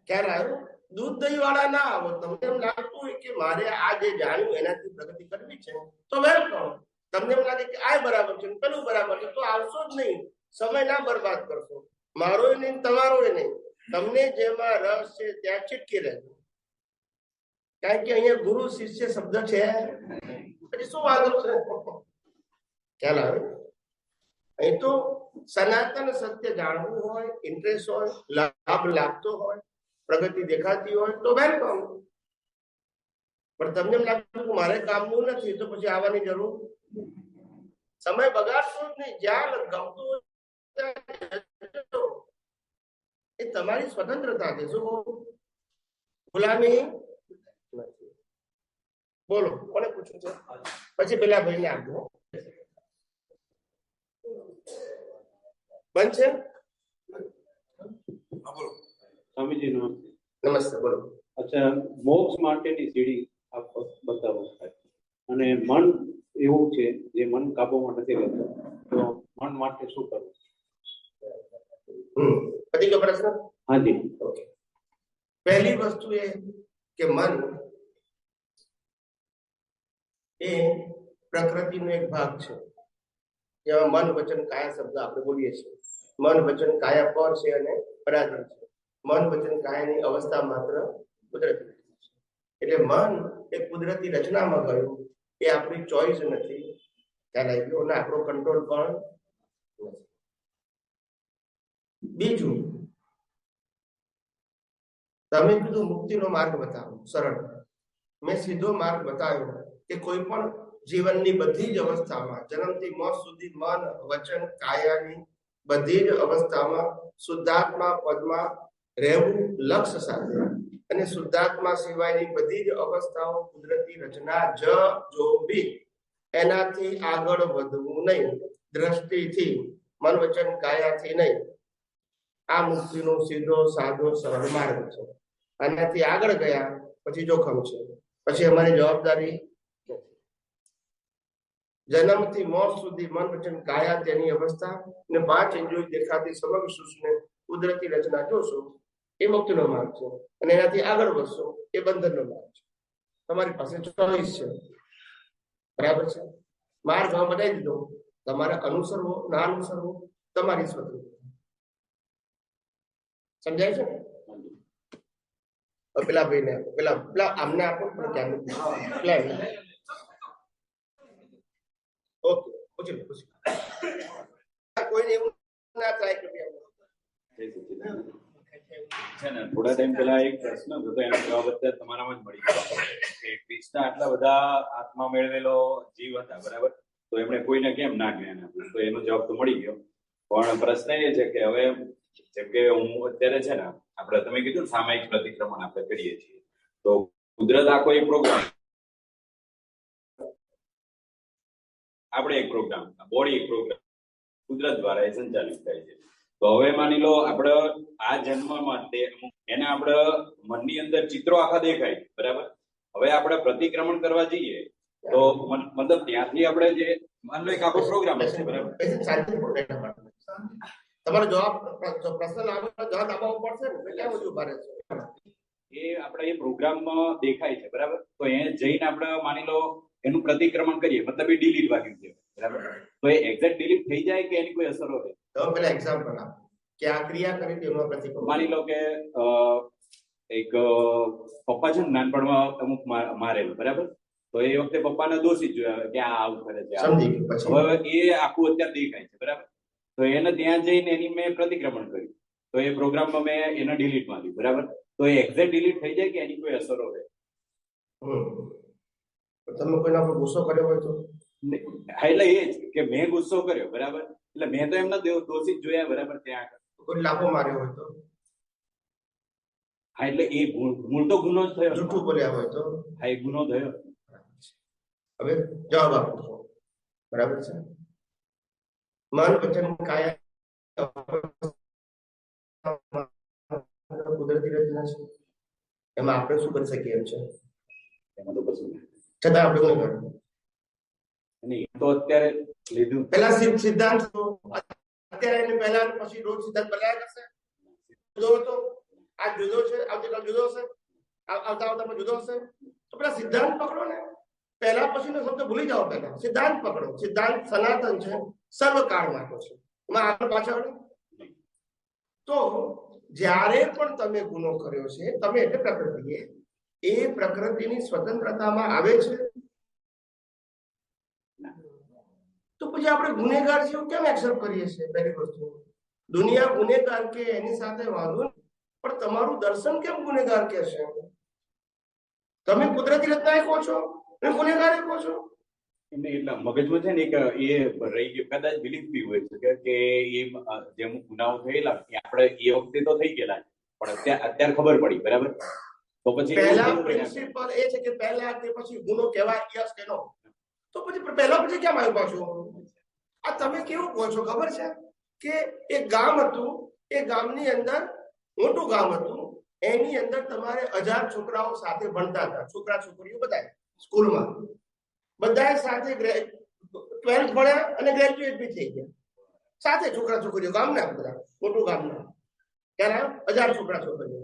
ક્યારે આવ્યું? દૂધ દહીં વાળા ના આવો. તમને એમ લાગતું હોય કે મારે આ જે જાણ્યું એનાથી પ્રગતિ કરવી છે તો વેલકમ. તમને એમ લાગે કે આ બરાબર છે પેલું બરાબર છે તો આવશો જ નહીં. સમય ના બરબાદ કરશો. મારો નહીં તમારો નહીં. તમને જેમાં રસ છે ત્યાં ચીટકી રહેજો. કારણ કે અહીંયા ગુરુ શિષ્ય શબ્દ છે પછી શું વાંધો છે? ખ્યાલ આવે? અહીં તો સનાતન સત્ય જાણવું હોય, ઇન્ટરેસ્ટ હોય, લાભ લાગતો હોય, પ્રગતિ દેખાતી હોય તો વેલકમ. પણ તમને એમ લાગતું કે મારે કામનું નથી તો પછી આવવાની જરૂર. સમય બગાડશો જ નહીં. જ્યાં ગમતું એ તમારી સ્વતંત્રતા છે. શું ગુલામી નથી. બોલો કોને પૂછ્યું છે? પછી પેલા ભાઈને આપજો. બંધ છે? સ્વામીજી નમસ્તે. નમસ્તે. બોલો. અચ્છા, મોક્ષ માટેની સીડી આપ બતાવો. અને મન એવું છે જે મન કાબુમાં નથી લેતું, તો મન માટે શું કરવું? પતિ કો પ્રશ્ન? હાજી. ઓકે. પહેલી વસ્તુ એ કે મન એ પ્રકૃતિનો એક ભાગ છે. જેમાં મન વચન કાયા શબ્દ આપણે બોલીએ છીએ. મન વચન કાયા પર છે અને પરાધીન છે. મન વચન કાયાની અવસ્થા માત્ર કુદરતી છે. એટલે મન એ કુદરતી રચનામાં ગયું. એ આપણી ચોઈસ નથી. ખ્યાલ આવી ગયો? અને આપણો કંટ્રોલ પણ નથી. બીજું, તમે કીધું મુક્તિનો માર્ગ બતાવો સરળ. મેં સીધો માર્ગ બતાવ્યો કે કોઈ પણ જીવનની બધી જ અવસ્થામાં જન્મથી મોત સુધી મન વચન કાયાની બધી જ અવસ્થામાં શુદ્ધાત્મા પદમાં રહેવું લક્ષ્ય સાથે, અને શુદ્ધાત્મા સિવાયની બધી જ અવસ્થાઓ કુદરતી રચના જો બી એનાથી આગળ વધવું નહીં. દ્રષ્ટિથી, મન વચન કાયાથી નહીં. આ મુક્તિનો સીધો સાદો સરળ માર્ગ છે. આનાથી આગળ ગયા પછી જોખમ છે. પછી અમારી જવાબદારી નથી. જન્મથી મોત સુધી મન વચન કાયા તેની અવસ્થા ને 5 ઇન્દ્રિયો દેખાતી સમગ્ર સૃષ્ટિને કુદરતી રચના જોશો એ મુક્તિનો માર્ગ છે. અને એનાથી આગળ વધશો એ બંધનનો માર્ગ છે. તમારી પાસે ચોઈસ છે. બરાબર છે? માર્ગ હવે બતાવી દીધો. તમારે અનુસરવો ના અનુસરવો તમારી સ્વતંત્રતા. સમજાય છે? પેલા ભાઈને પેલા આમને આપો. ઓકે, પૂછી કોઈને એવું ના થાય કે છે ને, થોડા ટાઈમ પહેલા એક પ્રશ્ન હતો, એનો જવાબ અત્યારે તમારામાં જ મળી ગયો કે કૃષ્ણ આટલા બધા આત્મા મેળવેલો જીવ હતા, બરાબર? તો એમણે કોઈને કેમ ના જ્ઞાન આપ્યું? તો એનો જવાબ તો મળી ગયો. પણ પ્રશ્ન એ છે કે હવે જેમ કે હું અત્યારે છે ને, આપણે તમે કીધું સામાયિક પ્રતિક્રમણ આપણે કરીએ છીએ, તો કુદરત આખો એક પ્રોગ્રામ, આપણે એક પ્રોગ્રામ, બોડી એક પ્રોગ્રામ કુદરત દ્વારા એ સંચાલિત થાય છે. તો હવે માની લો આપણે આ જન્મ માટે એને આપણે મનની અંદર ચિત્રો આખા દેખાય, બરાબર? હવે આપણે પ્રતિક્રમણ કરવા જઈએ તો મતલબ ત્યાંથી આપણે જે માની લો એક આપણો પ્રોગ્રામ છે, બરાબર? તમારો જવાબ પ્રશ્ન જવાબ આપવો પડશે ને, કેમ બધું ભારે છે? એ આપણે એ પ્રોગ્રામમાં દેખાય છે, બરાબર? તો એ જઈને આપણે માની લો એનું પ્રતિક્રમણ કરીએ, મતલબ એ ડિલીટ વાગ્યું છે, બરાબર? તો એ એક્ઝેક્ટ ડિલીટ થઈ જાય કે એની કોઈ અસર હોય? તો પેલા એક્ઝામ્પલ આપો કે આ ક્રિયા કરી તેનો પ્રતિક્રમણ. માની લો કે એક પપ્પા છે ને નાનપણમાં અમુક મારેલું, બરાબર? તો એ વખતે પપ્પાને દોષિત જોયા કે આ આવું કરે છે. સમજી ગયું. પછી હવે એ આખું અત્યારે દેખાય છે, બરાબર? તો એને ત્યાં જઈને એની મેં પ્રતિક્રમણ કર્યું, તો એ પ્રોગ્રામમાં મેં એને ડિલીટ માર્યું, બરાબર? તો એ એક્ઝેક્ટ ડિલીટ થઈ જાય કે એની કોઈ અસરો રહે? તમે કોઈના પર ગુસ્સો કર્યો હોય તો? હા, એટલે એ જ કે મેં ગુસ્સો કર્યો, બરાબર, એટલે મેં તો એમના દોષિત જોયા, બરાબર, ત્યાં આગળ. કોઈ લાફો માર્યો હોય તો? હા, એટલે એ મૂળ તો ગુનો જ થયો. જૂઠું બોલ્યા હોય તો? હા, એ ગુનો થયો. હવે જવાબ આપો છો, બરાબર છે? મન વચન કાયા કુદરતી રચના છે, એમાં આપણે શું કરી શકીએ એમ છે? એમાં તો કશું છતાં આપણે શું કરવું? નહીં, તો અત્યારે લીધું પેલા સિદ્ધાંત અત્યારે એને પહેલા પછી રોજ સિદ્ધાંત બદલાયા કરશે. જુદો હતો, આજ જુદો છે, આવતીકાલ જુદો હશે, આવતા જુદો હશે. તો પેલા સિદ્ધાંત પકડો ને, પહેલા પછીનો શબ્દ ભૂલી જાઓ. પહેલા સિદ્ધાંત પકડો. સિદ્ધાંત સનાતન છે, સર્વકાળ માટે છે, એમાં આગળ પાછળ. તો જ્યારે પણ તમે ગુનો કર્યો છે, તમે એટલે પ્રકૃતિએ, એ પ્રકૃતિની સ્વતંત્રતામાં આવે છે. તો પછી આપણે ગુનેગાર છે એવું કેમ એક્સેપ્ટ કરીએ છીએ? પહેલી વસ્તુ, દુનિયા ગુનેગાર કે એની સાથે વાંધો નહીં, પણ તમારું દર્શન કેમ ગુનેગાર કે છે? તમે કુદરતી રચના કહો છો અને ગુનેગાર કહો છો. એટલે મગજમાં છે ને એક એ રહી ગયું, કદાચ બિલીફ બી હોય શકે કે એ જેમ ગુનાઓ થયેલા આપણે એ વખતે તો થઈ ગયેલા, પણ અત્યારે ખબર પડી, બરાબર? તો પછી પહેલા પ્રિન્સિપલ એ છે કે પહેલા કે પછી ગુનો કહેવાય, યસ કે નો? તો પછી પહેલા પછી કેમ આવ્યું પાછું? આ તમે કેવું કહો છો ખબર છે કે એક ગામ હતું, એ ગામની અંદર મોટું ગામ હતું, એની અંદર તમારે 1000 છોકરાઓ સાથે ભણતા હતા, છોકરા છોકરીઓ બધા સ્કૂલમાં, બધા સાથે 12th ભણ્યા અને ગ્રેજ્યુએટ બી થઈ ગયા સાથે, છોકરા છોકરીઓ ગામના, બધા મોટું ગામના. ત્યારે 1000 છોકરા છોકરીઓ,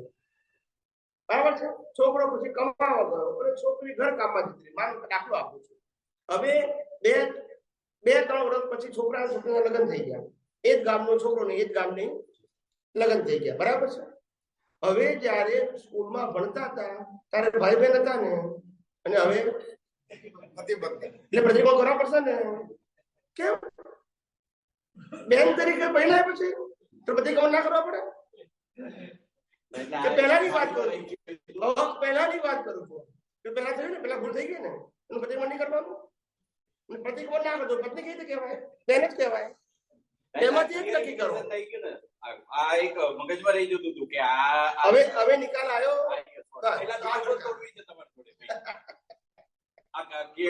બરાબર છે? છોકરો પછી કમાવા ગયો અને છોકરી ઘર કામમાં જતી. માનો દાખલો આપું છું. હવે બે 3 વર્ષ પછી છોકરા છોકરીના લગ્ન થઈ ગયા, એ જ ગામનો છોકરો ને એ જ ગામની લગ્ન થઈ ગયા, બરાબર છે? હવે જયારે સ્કૂલમાં ભણતા હતા ત્યારે ભાઈ બહેન હતા ને, અને હવે એટલે પ્રતિકોળ કરવા પડશે ને. કેમ? બેન તરીકે પહેલા પછી તો પ્રતિકોળ ના કરવા પડે? પહેલાની વાત કરું, પહેલાની વાત કરું છું કે પહેલા થયું ને, પહેલા ભૂલ થઈ ગઈ ને, એનું પ્રતિકોળ નહીં કરવાનું. પ્રતિકોળ ના કરજો, પત્ની કઈ રીતે કહેવાય? બેન જ કહેવાય. એમાંથી એક નક્કી કરો. આ એક મગજમાં રહી જતું હતું કે આ હવે નિકાલ આવ્યો.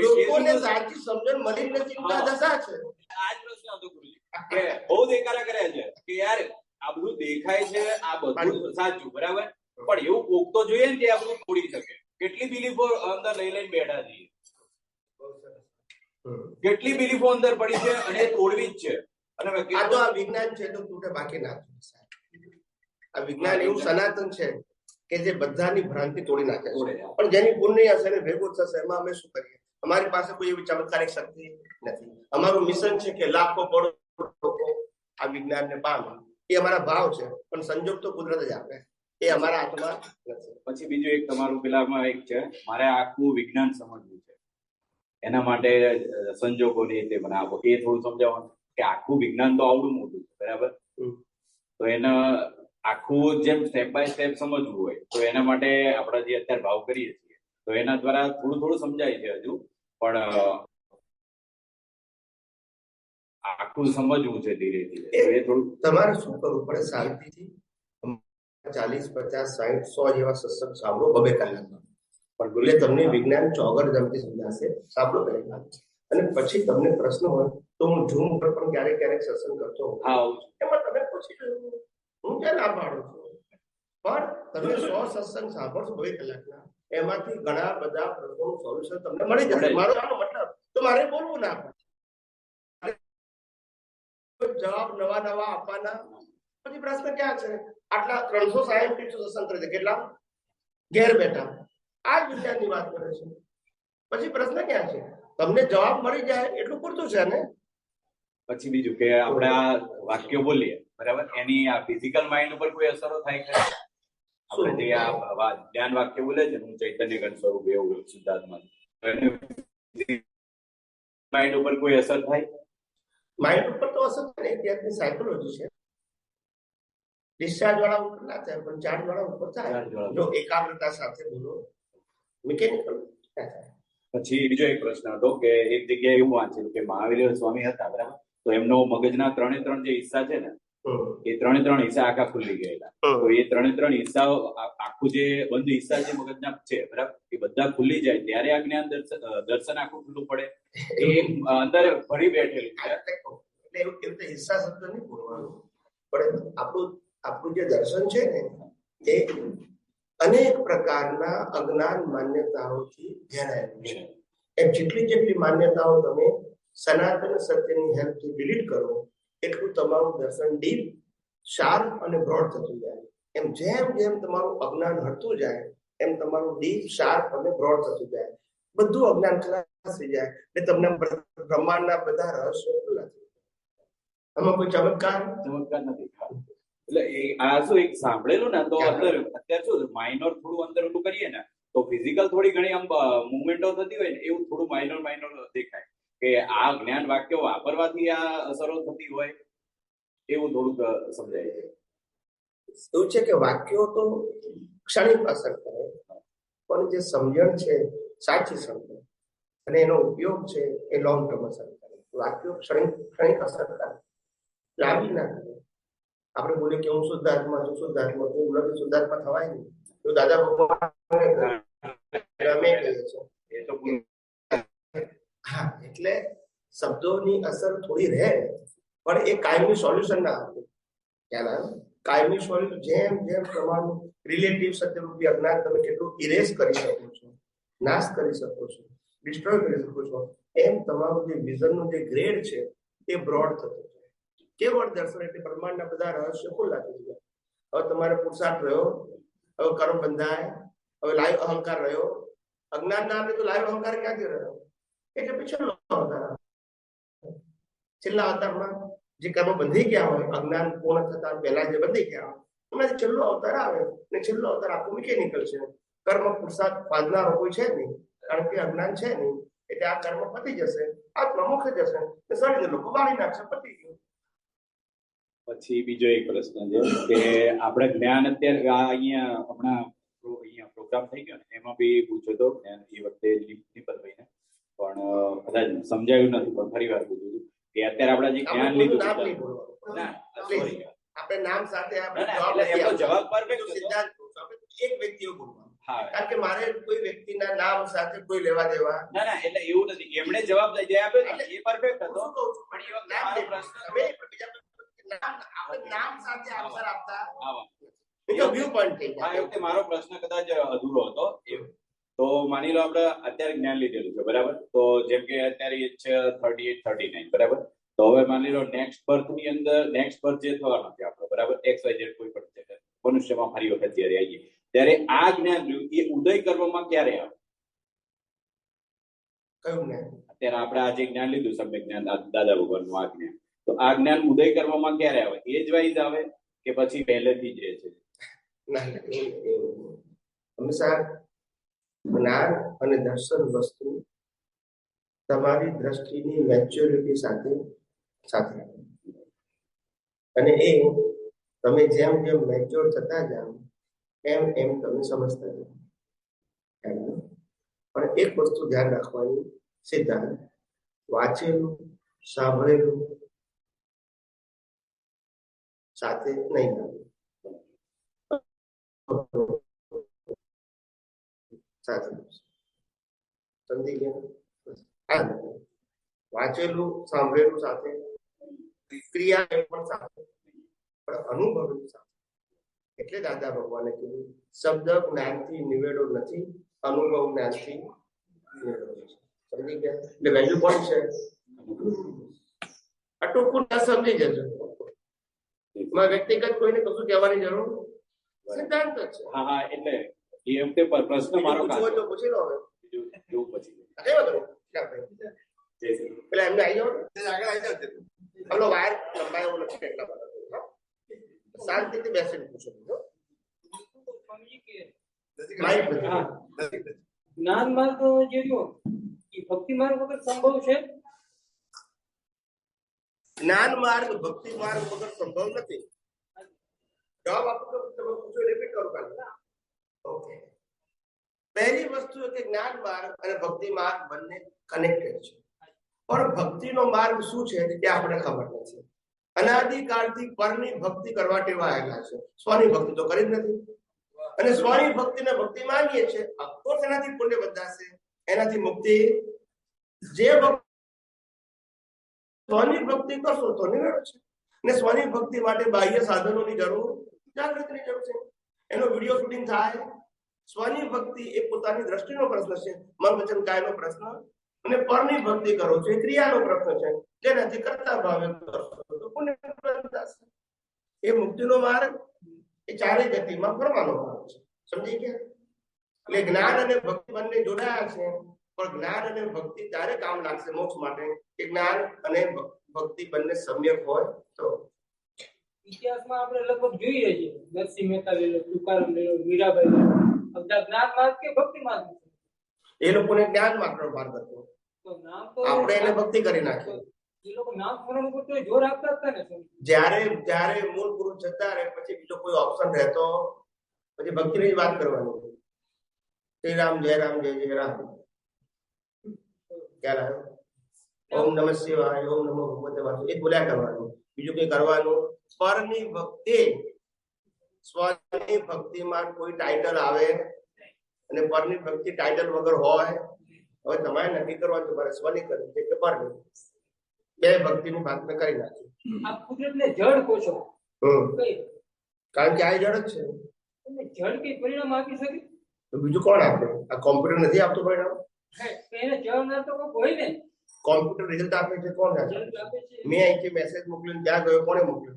લોકોને સાચી સમજણ મળી નથી, દશા છે. આ જ પ્રશ્ન હતો ગુરુજી કે બહુ દેખાડા કર્યા છે કે યાર આ બધું દેખાય છે, આ બધું સાચું, બરાબર, પણ એવું કોક તો જોઈએ ને કે આ બધું તોડી શકે. કેટલી બિલીફો અંદર લઈ લઈને બેઠા છીએ, કેટલી બિલીફો અંદર પડી છે અને એ તોડવી જ છે. અને આ તો આ વિજ્ઞાન છે તો તૂટે બાકી ના. આ વિજ્ઞાન એવું સનાતન છે કે જે બધાની ભ્રાંતિ તોડી નાખે છે, પણ જેની પુણ્ય હશે ને ભેગું થશે, એમાં અમે શું કરીએ? અમારી પાસે કોઈ એવી ચમત્કારિક શક્તિ નથી. અમારું મિશન છે કે લાખો કરોડો લોકો આ વિજ્ઞાનને પામે, એ અમારા ભાવ છે, પણ સંજોગ તો કુદરત જ આપે, એ અમારા હાથમાં નથી. પછી બીજું એક તમારું પેલામાં એક છે, મારે આખું વિજ્ઞાન સમજવું છે, એના માટે સંજોગોની રીતે મને આપો. એ થોડું સમજાવવાનું કે આખું વિજ્ઞાન તો આવડું મોટું છે, બરાબર, તો એને આખું જેમ સ્ટેપ બાય સ્ટેપ સમજવું હોય તો એના માટે આપણે જે અત્યારે ભાવ કરીએ છીએ તો એના દ્વારા થોડું થોડું સમજાય છે હજુ, પણ આખું સમજવું છે ધીરે ધીરે. એ થોડું તમારે શું કરવું પડે? શાંતિથી 40, 50, 60, 100 જેવા સત્સંગ સાંભળો 2 કલાકમાં, પણ એટલે તમને વિજ્ઞાન ચોગરજમથી સમજાશે. સાંભળો પહેલા, અને પછી તમને પ્રશ્ન હોય તો હું ઝૂમ પર પણ ક્યારેક ક્યારેક સત્સંગ કરતો હોઉં, એમાં તમે પૂછી લો, હું ક્યાં ના પાડું છું. પણ તમે 100 સત્સંગ સાંભળશો 2 કલાકના, એમાંથી ઘણા બધા પ્રશ્નોનું સોલ્યુશન તમને મળી જશે. મારો આનો મતલબ તો મારે બોલવું ના પડે, જવાબ નવા નવા આપવાના. પછી પ્રશ્ન ક્યાં છે? આટલા 300 સાયન્ટિસ્ટ સત્સંગ કરે છે, કેટલા ઘેર બેઠા આ જ વિજ્ઞાનની વાત કરે છે. પછી પ્રશ્ન ક્યાં છે? તમને જવાબ મળી જાય એટલું પૂરતું છે ને. પછી બીજું કે આપણે આ વાક્યો બોલીએ, બરાબર, એની આ ફિઝિકલ માઇન્ડ ઉપર કોઈ અસરો થાય છે? આપણે જે આ જ્ઞાન વાક્ય બોલે છે, હું ચૈતન્ય ઘન સ્વરૂપ એવું સિદ્ધાર્થમાં, માઇન્ડ ઉપર કોઈ અસર થાય? માઇન્ડ ઉપર તો અસર થાય ને, એક જાતની સાયકોલોજી છે. ડિસ્ચાર્જ વાળા ઉપર ના થાય પણ ચાર્જ વાળા ઉપર થાય. જો એકાગ્રતા સાથે બોલો, મિકેનિકલ થાય. પછી બીજો એક પ્રશ્ન હતો કે એક જગ્યાએ એવું વાંચ્યું કે મહાવીર સ્વામી હતા, બરાબર? તો એમનો મગજના 3 જે હિસ્સા છે ને, એ 3 હિસ્સા આખા ખુલી ગયેલા. તો એ 3 હિસ્સાઓ આખું જે બંધ હિસ્સા જે મગજના છે, બરાબર, એ બધા ખુલી જાય ત્યારે આ જ્ઞાન દર્શન આખું ખુલ્લું પડે. એ અંદર ભરી બેઠેલું છે. એટલે એવું રીતે હિસ્સા શબ્દ નહીં બોલવાનું, પણ આપણું જે દર્શન છે ને, એ અનેક પ્રકારના અજ્ઞાન માન્યતાઓથી ઘેરાયેલું છે. એમ જેટલી માન્યતાઓ તમે સનાતન સત્યની હેલ્પથી ડિલીટ કરો એટલું તમારું દર્શન ડીપ, શાર્પ અને બ્રોડ થતું જાય. એમ જેમ જેમ તમારું અજ્ઞાન હટતું જાય એમ તમારું ડીપ, શાર્પ અને બ્રોડ થતું જાય. બધું અજ્ઞાન ખલાસ થઈ જાય એટલે તમને બ્રહ્માંડના બધા રહસ્યો ખુલ્લા થઈ જાય. આમાં કોઈ ચમત્કાર નથી. એટલે આ શું એક સાંભળેલું ને, તો અંદર અત્યારે શું માઇનોર થોડું અંદર ઓલું કરીએ ને, તો ફિઝિકલ થોડી ઘણી આમ મુવમેન્ટો થતી હોય ને, એવું થોડું માઇનોર દેખાય કે આ જ્ઞાન વાક્યો વાપરવાથી આ અસરો થતી હોય, એવું થોડુંક સમજાય છે. એવું છે કે વાક્યો તો ક્ષણિક અસર કરે, પણ જે સમજણ છે સાચી સમજણ અને એનો ઉપયોગ છે એ લોંગ ટર્મ અસર કરે. વાક્યો ક્ષણિક અસર કરે, લાંબી ના કરે. આપણે બોલીએ કે હું શુદ્ધાત્મા છું, શુદ્ધાત્મા છું, નથી શુદ્ધાત્મા થવાય નહીં. તો દાદા ભગવાન હા, એટલે શબ્દોની અસર થોડી રહે, પણ એ કાયમી સોલ્યુશન ના આપે. ખ્યાલ કાયમી સોલ્યુશન જેમ જેમ તમારું રિલેટિવ સત્યરૂપી અજ્ઞાન તમે કેટલું ઇરેઝ કરી શકો છો, નાશ કરી શકો છો, ડિસ્ટ્રોય કરી શકો છો, એમ તમારું જે વિઝનનું જે ગ્રેડ છે એ બ્રોડ થતો જાય. કેવળ દર્શન એટલે બ્રહ્માંડના બધા રહસ્યો ખુલ્લા થઈ જાય. હવે તમારે પુરુષાર્થ રહ્યો, હવે કર્મ બંધાય, હવે લાઈવ અહંકાર રહ્યો. અજ્ઞાન ના આપે તો લાઈવ અહંકાર ક્યાંથી રહ્યો? એટલે પછી છેલ્લા અવતારમાં જે કર્મ બંધી ગયા હોય, અજ્ઞાન પૂર્ણ થતા પહેલા જે બંધી ગયા હોય, એમાંથી છેલ્લો અવતાર આવે ને છેલ્લો અવતાર આખું મિકેનિકલ છે. કર્મ પુરુષાર્થ બાંધનારો કોઈ છે નહીં, કારણ કે અજ્ઞાન છે નહીં. એટલે આ કર્મ પતી જશે, આત્મા મુખ જશે, શરીર લોકો બાળી નાખશે, પતી ગયું. પછી બીજો એક પ્રશ્ન છે કે આપણે જ્ઞાન અત્યારે અહીંયા હમણાં પ્રોગ્રામ થઈ ગયો ને, એમાં બી પૂછ્યો હતો એ વખતે નિપતભાઈને, પણ કદાચ સમજાયું નથી, પણ ફરી વાર પૂછ્યું હતું કે અત્યારે આપણે જે જ્ઞાન લીધું, આપણે નામ સાથે જવાબ પરફેક્ટ સિદ્ધાંત એક વ્યક્તિઓ બોલવાનું. કારણ કે મારે કોઈ વ્યક્તિના નામ સાથે કોઈ લેવા દેવા ના, એટલે એવું નથી. એમણે જવાબ જે આપ્યો એ પરફેક્ટ હતો, પણ એ વખતે મારો પ્રશ્ન નામ સાથે આન્સર આપતા મારો પ્રશ્ન કદાચ અધૂરો હતો. તો માની લો આપણે અત્યારે જ્ઞાન લીધેલું છે, બરાબર? તો જેમ કે અત્યારે એજ છે 38, 39, બરાબર? તો હવે માની લો નેક્સ્ટ બર્થ ની અંદર નેક્સ્ટ બર્થ જે થવાનો છે આપણો, બરાબર, XY Z કોઈ પણ છે મનુષ્યમાં ફરી વખત જયારે આવીએ ત્યારે આ જ્ઞાન એ ઉદય કરવામાં ક્યારે આવે? કયું જ્ઞાન? અત્યારે આપણે આ જે જ્ઞાન લીધું, સમ્યક જ્ઞાન, દાદા ભગવાનનું આ જ્ઞાન, તો આ જ્ઞાન ઉદય કરવામાં ક્યારે આવે? એજ વાઇઝ આવે કે પછી પહેલેથી જ રહે છે? હંમેશા જ્ઞાન અને દર્શન વસ્તુ તમારી દ્રષ્ટિની મેચ્યોરિટી સાથે અને એ તમે જેમ જેમ મેચ્યોર થતા જાઓ એમ એમ તમે સમજતા જાઓ. પણ એક વસ્તુ ધ્યાન રાખવાની, સિદ્ધાંત વાંચેલું સાંભળેલું સાથે નહીં આવવું. સમજી ગયા? વાંચેલું સાંભળેલું સાથે, ક્રિયા પણ સાથે, પણ અનુભવેલું સાથે. એટલે દાદા ભગવાને કીધું શબ્દ જ્ઞાનથી નિવેડો નથી, અનુભવ જ્ઞાનથી નિવેડો છે. સમજી ગયા? એટલે વેલ્યુ પોઈન્ટ છે. આ ટૂંકું ના સમજી જજો. વ્યક્તિગત કોઈને કશું કહેવાની જરૂર સિદ્ધાંત જ છે. હા, એટલે એ વખતે પ્રશ્ન મારો તો પૂછી લો. હવે એવું પછી પેલા એમને આવી જાવ, આગળ આવી જાવ. હલો, વાયર લંબાયો નથી એટલા બધા શાંતિથી બેસીને પૂછો. જ્ઞાન માર્ગ જે રહ્યો એ ભક્તિ માર્ગ વગર સંભવ છે? જ્ઞાન માર્ગ ભક્તિ માર્ગ વગર સંભવ નથી. જવાબ આપો તો તમે પૂછો, રિપીટ કરો કાલે. ઓકે, પહેલી વસ્તુ કે જ્ઞાન માર્ગ અને ભક્તિ માર્ગ બંને કનેક્ટેડ છે, પણ ભક્તિનો માર્ગ શું છે એ આપણે ખબર નથી. અનાદિકાળથી પરની ભક્તિ કરવા ટેવાયેલા છે, સ્વની ભક્તિ તો કરી જ નથી. અને સ્વની ભક્તિને ભક્તિ માનીએ છીએ, અફકોર્સ એનાથી પુણ્ય બંધાશે, એનાથી મુક્તિ. જે સ્વની ભક્તિ કરશો તો નિર્ણય છે, ને સ્વની ભક્તિ માટે બાહ્ય સાધનોની જરૂર, જાગૃતિની જરૂર છે. એનો વિડીયો શૂટિંગ થાય. સ્વની ભક્તિ એ પોતાની દ્રષ્ટિનો પ્રશ્ન છે, મન વચન કાયનો પ્રશ્ન. અને પરની ભક્તિ કરો છો એ ક્રિયાનો પ્રશ્ન છે, જેનાથી કરતા ભાવે કરશો તો પુણ્ય બંધાશે. એ મુક્તિનો માર્ગ, એ ચારે ગતિમાં ફરવાનો માર્ગ છે. સમજી ગયા? એટલે જ્ઞાન અને ભક્તિ બંને જોડાયા છે, પણ જ્ઞાન અને ભક્તિ ત્યારે કામ લાગશે મોક્ષ માટે કે જ્ઞાન અને ભક્તિ બંને સમ્યક હોય તો. ઇતિહાસમાં આપણે લગભગ જોઈએ છીએ, નરસિંહ મહેતા લઈ લો, તુકારામ લઈ લો, મીરાબાઈ લઈ લો, બધા જ્ઞાન માર્ગ કે ભક્તિ માર્ગ, એ લોકોને જ્ઞાન માર્ગનો માર્ગ હતો, તો નામ તો આપણે એને ભક્તિ કરી નાખી. એ લોકો નામ સ્મરણ ઉપર તો જોર આપતા હતા ને. જ્યારે મૂળ પુરુષ જતા રહે પછી બીજો કોઈ ઓપ્શન રહેતો, પછી ભક્તિની જ વાત કરવાની. શ્રી રામ જય રામ જય જય રામ, ખ્યાલ આવ્યો? ઓમ નમઃ શિવાય, ઓમ નમો ભગવતે વાસુદેવાય, એ બોલ્યા કરવાનું, બીજું કઈ કરવાનું. પરની ભક્તિ, સ્વની ભક્તિમાં કોઈ ટાઇટલ આવે અને પરની ભક્તિ ટાઇટલ વગર હોય. હવે તમારે નક્કી કરવાનું તમારે સ્વની કરવી છે કે પરની. બે ભક્તિની વાત મેં કરી નાખી. આ કુદરતને જળ કહો છો, કારણ કે આ જળ જ છે. જળ કઈ પરિણામ આપી શકે? તો બીજું કોણ આપે? આ કોમ્પ્યુટર નથી આપતું પરિણામ. એને જળ ના તો કોઈ હોય ને. કોમ્પ્યુટર રિઝલ્ટ આપે છે કોણ આપે? મેં અહીંથી મેસેજ મોકલ્યો, ત્યાં ગયો, કોણે મોકલ્યો?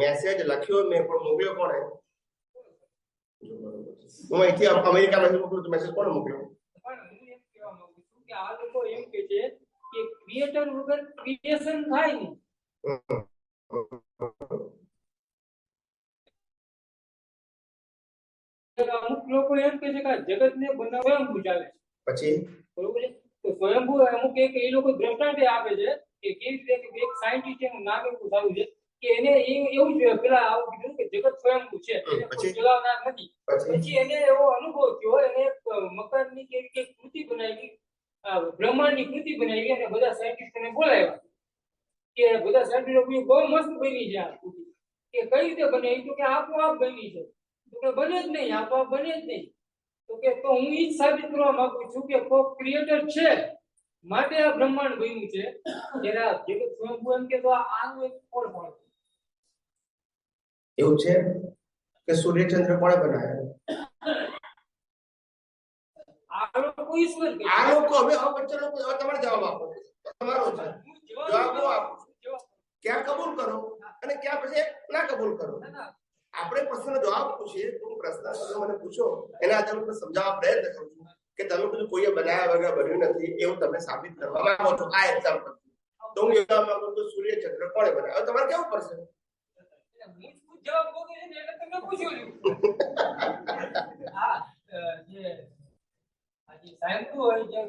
મેસેજ લખ્યો મેં, પણ મોકલ્યો કોણે? હું અહીંથી અમેરિકા મેસેજ મોકલું તો મેસેજ કોણે મોકલ્યો? આ લોકો એમ કે છે કે ક્રિએટર વગર ક્રિએશન થાય નહીં. અમુક લોકો એમ કે છે કે જગતને બનાવવા સ્વયંભૂ ચાલે છે. પછી બરોબર છે, તો સ્વયંભૂ અમુક એક એ લોકો દ્રષ્ટાંત આપે છે કે કેવી રીતે એક સાયન્ટિસ્ટ એનું નામ એવું સારું છે કે એને એવું છે, પેલા આવું કીધું કે જગત સ્વયંભૂ છે, કોઈ ચલાવનાર નથી. પછી એને એવો અનુભવ થયો, એને એક મકાનની કેવી કે કૃતિ બનાવી, બ્રહ્માંડની કૃતિ બનાવી, અને બધા સાયન્ટિસ્ટોને બોલાવ્યા કે બધા સાયન્ટિસ્ટો બહુ મસ્ત બની છે આ કૃતિ, કે કઈ રીતે બની? તો કે આપોઆપ બની છે. તો કે બને જ નહીં, આપોઆપ બને જ નહીં. તો કે તો હું ઈ જ સાબિત કરવા માંગુ છું કે કોઈ ક્રિએટર છે માટે આ બ્રહ્માંડ બન્યું છે. જેના જગત સ્વયંભૂ એમ કે તો આનું એક કોણ એવું છે કે સૂર્યચંદ્ર કોણે બનાવ્યા? આ લોકો ઈશ્વર કે આ લોકો હવે વચ્ચે લોકો તમારે જવાબ આપો, તમારો છે જવાબ આપો. ક્યાં કબૂલ કરો અને ક્યાં પછી ના કબૂલ કરો? આપણે પ્રશ્નનો જવાબ પૂછીએ તો પ્રશ્ન તમે મને પૂછો, એના આધારે હું સમજાવવા પ્રયત્ન કરું છું કે તમે બધું કોઈએ બનાવ્યા વગર બન્યું નથી એવું તમે સાબિત કરવા માંગો છો. આ એક્ઝામ્પલ તો હું કહેવા માંગુ તો સૂર્યચંદ્ર કોણે બનાવ્યો? તમારે કેવું પડશે? જવાબ બોલે છે એટલે તમે પૂછ્યું. હા, જે આજે સાયન્સ હોય છે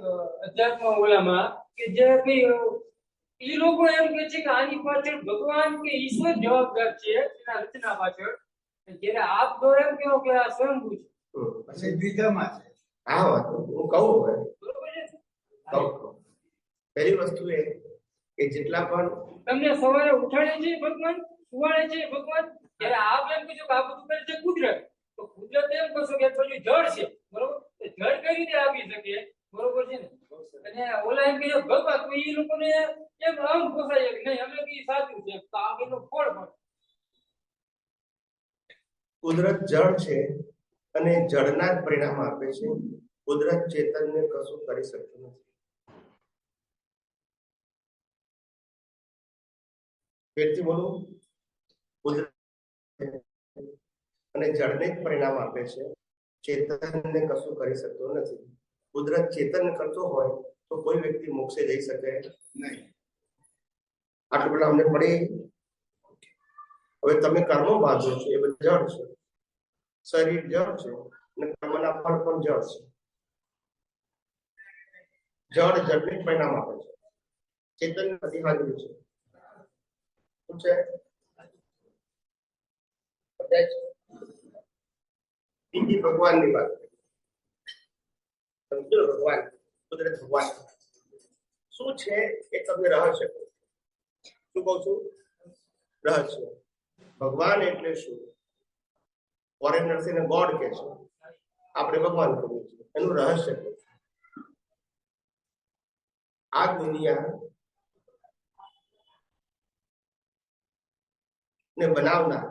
અધ્યાત્મ ઓલામાં કે જે કઈ એ લોકો એમ કે છે કે આની પાછળ ભગવાન કે ઈશ્વર જવાબદાર છે એના રચના પાછળ. જ્યારે આપ તો એમ કહો કે આ સ્વયંભૂ છે, પછી દ્વિધામાં છે. હા વાત હું કહું હવે બરોબર છે. કહું. પહેલી વસ્તુ એ કે જેટલા પણ તમને સવારે ઉઠાડે છે ભગવાન, સુવાડે છે ભગવાન. જ્યારે આપ એમ કીધું કે આ બધું કરે છે કુદરત, તો કુદરત એમ કહેશો કે બધું જળ છે, બરોબર? તો જળ કઈ રીતે આવી શકે? બરોબર છે ને? અને ઓલા એમ કે ભગવાન, તો એ લોકોને એમ આમ પોસાય કે નહીં અમે કઈ સાચું છે, તો આ એનો ફળ મળે. કુદરત જળ છે અને જળના જ પરિણામ આપે છે. કુદરત ચેતનને કશું કરી શકતું નથી. ફેરથી બોલું, કુદરત અને જળને જ પરિણામ આપે છે, ચેતનને કશું કરી શકતો નથી. કુદરત ચેતન કરતો હોય તો કોઈ વ્યક્તિ મોક્ષે જઈ શકે નહીં. આટલું પેલા અમને પડી. હવે તમે કર્મો બાંધો છો એ બધું જળ છે, શરીર જળ છે અને કર્મના ફળ પણ જળ છે. જળ જળને પરિણામ આપે છે. ચેતન બધી હાજરી છે. શું છે? બધા જ. બીજી ભગવાનની વાત સમજો. ભગવાન કુદરત ભગવાન શું છે એ તમને રહસ્ય કહું. શું કહું છું? રહસ્ય. ભગવાન એટલે શું? ફોરેનર્સ એને ગોડ કે છે, આપણે ભગવાન કહીએ છીએ. એનું રહસ્ય કહું. આ દુનિયા ને બનાવનાર,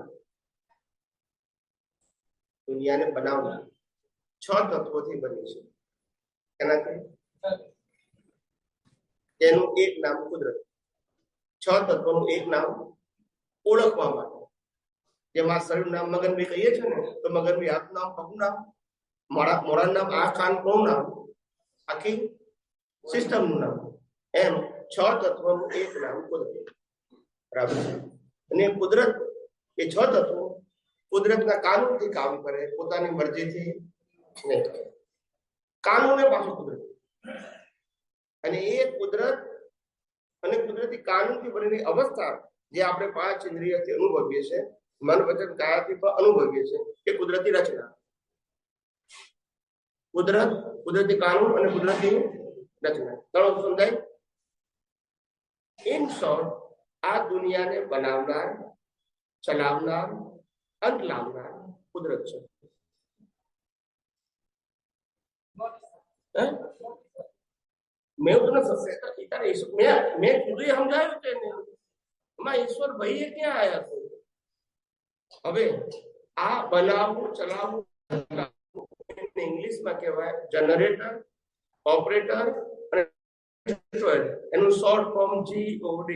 દુનિયાને બનાવનાર 6 તત્વોથી બની છે. એનાથી તેનું એક નામ કુદરત. 6 તત્વોનું એક નામ ઓળખવા માટે, જેમાં શરીરનું નામ મગનભાઈ કહીએ છીએ ને, તો મગનભાઈ હાથનું નામ, પગનું નામ, મોઢાનું નામ, આ કાન કોનું નામ, આખી સિસ્ટમનું નામ. એમ 6 તત્વોનું એક નામ કુદરત. બરાબર. અને કુદરત એ 6 તત્વો કુદરતના કાનૂનથી કામ કરે, પોતાની મરજીથી નહીં કરે. કાનૂને પાછું કુદરત. અને એ કુદરત અને કુદરતી કાનૂનથી બનેલી અવસ્થા જે આપણે 5 ઇન્દ્રિયથી અનુભવીએ છીએ, મન વચન કાયાથી પણ અનુભવીએ છીએ, એ કુદરતી રચના. કુદરત, કુદરતી કાનૂન અને કુદરતી રચના. ત્રણ સમજાય? ઇન શોર્ટ, આ દુનિયાને બનાવનાર, ચલાવનાર, અંત લાવનાર કુદરત છે. મેં તમને મેં કીધું એ સમજાયું છે ને? એમાં ઈશ્વર ભાઈ ક્યાં આવ્યા છે? હવે આ બનાવવું, ચલાવવું, ઇંગ્લિશમાં કહેવાય જનરેટર, ઓપરેટર અને એનું શોર્ટ ફોર્મ GOD.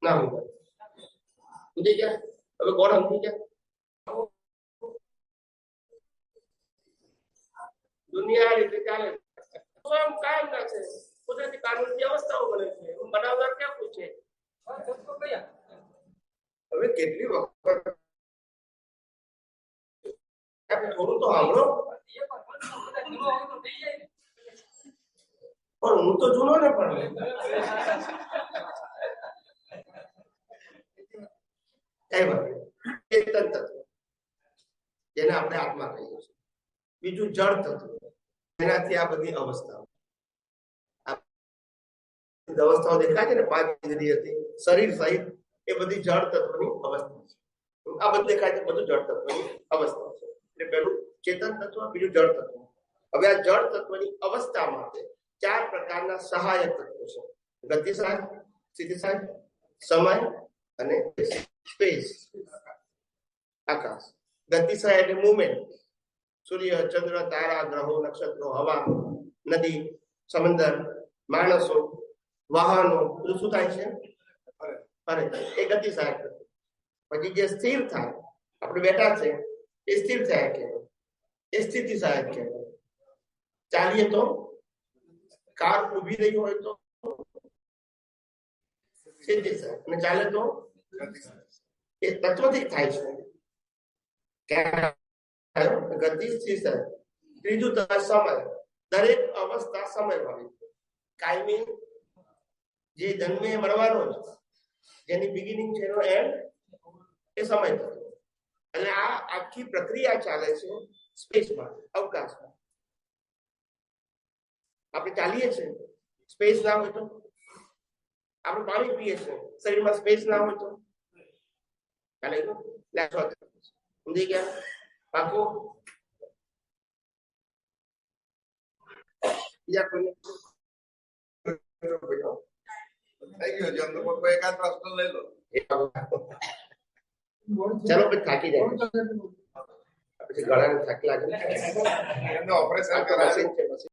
ના સમજી ગયા? હવે કોણ સમજી ગયા? દુનિયા રીતે ચાલે કાયમ ના છે. કુદરતી કાનૂનની અવસ્થાઓ બને છે. બનાવનાર ક્યાં પૂછે? હવે કેટલી વખત થોડું તો સાંભળો. પણ હું તો જૂનો ને. પણ કઈ વાત ચેતન તત્વ, જેને આપણે આત્મા કહીએ છીએ. બીજું જળ તત્વ, એનાથી આ બધી અવસ્થાઓ દેખાય છે ને, 5 ઇન્દ્રિયથી શરીર સહિત, એ બધી જળ તત્વની અવસ્થા છે. આ બધું દેખાય છે, બધું જળ તત્વની અવસ્થા છે. એટલે પેલું ચેતન તત્વ, બીજું જળ તત્વ. હવે આ જળ તત્વની અવસ્થા માટે 4 પ્રકારના સહાયક તત્વો છે: ગતિ સહાયક, સ્થિતિ સહાયક, સમય અને સ્પેસ, આકાશ. ગતિ સહાયક એટલે મુવમેન્ટ. સૂર્ય, ચંદ્ર, તારા, ગ્રહો, નક્ષત્રો, હવા, નદી, સમંદર, માણસો, વાહનો, બધું શું થાય છે? અરે એ ગતિ સહાયક તત્વ. પછી જે સ્થિર થાય, આપણે બેઠા છે, એ સ્થિર સહાયક કહેવાય. એ સ્થિતિ સહાયક કહેવાય. ચાલીએ તો, કાર ઉભી રહી હોય તો સ્થિતિ સહાયક, અને ચાલે તો એ તત્વથી થાય છે. ગતિ સ્થિર સહાયક. ત્રીજું સમય. દરેક અવસ્થા સમય વાળી. કાયમી જે જન્મે મળવાનો છે, જેની બિગિનિંગ છે, એનો એન્ડ એ સમય થતો. અને આ આખી પ્રક્રિયા ચાલે છે સ્પેસમાં, અવકાશમાં. આપણે ચાલીએ છીએ, સ્પેસ ના હોય તો. આપણે પાણી પીએ છીએ, શરીરમાં સ્પેસ ના હોય તો ચાલે. સમજી ગયા? પાકું? બીજા કોઈ થઈ ગયો છે. અમને કોઈ એકાદ પ્રશ્ન લઈ લો. ચાલો પછી થાકી જાય, પછી ગળાને થાક લાગે, ઓપરેશન કરાશે.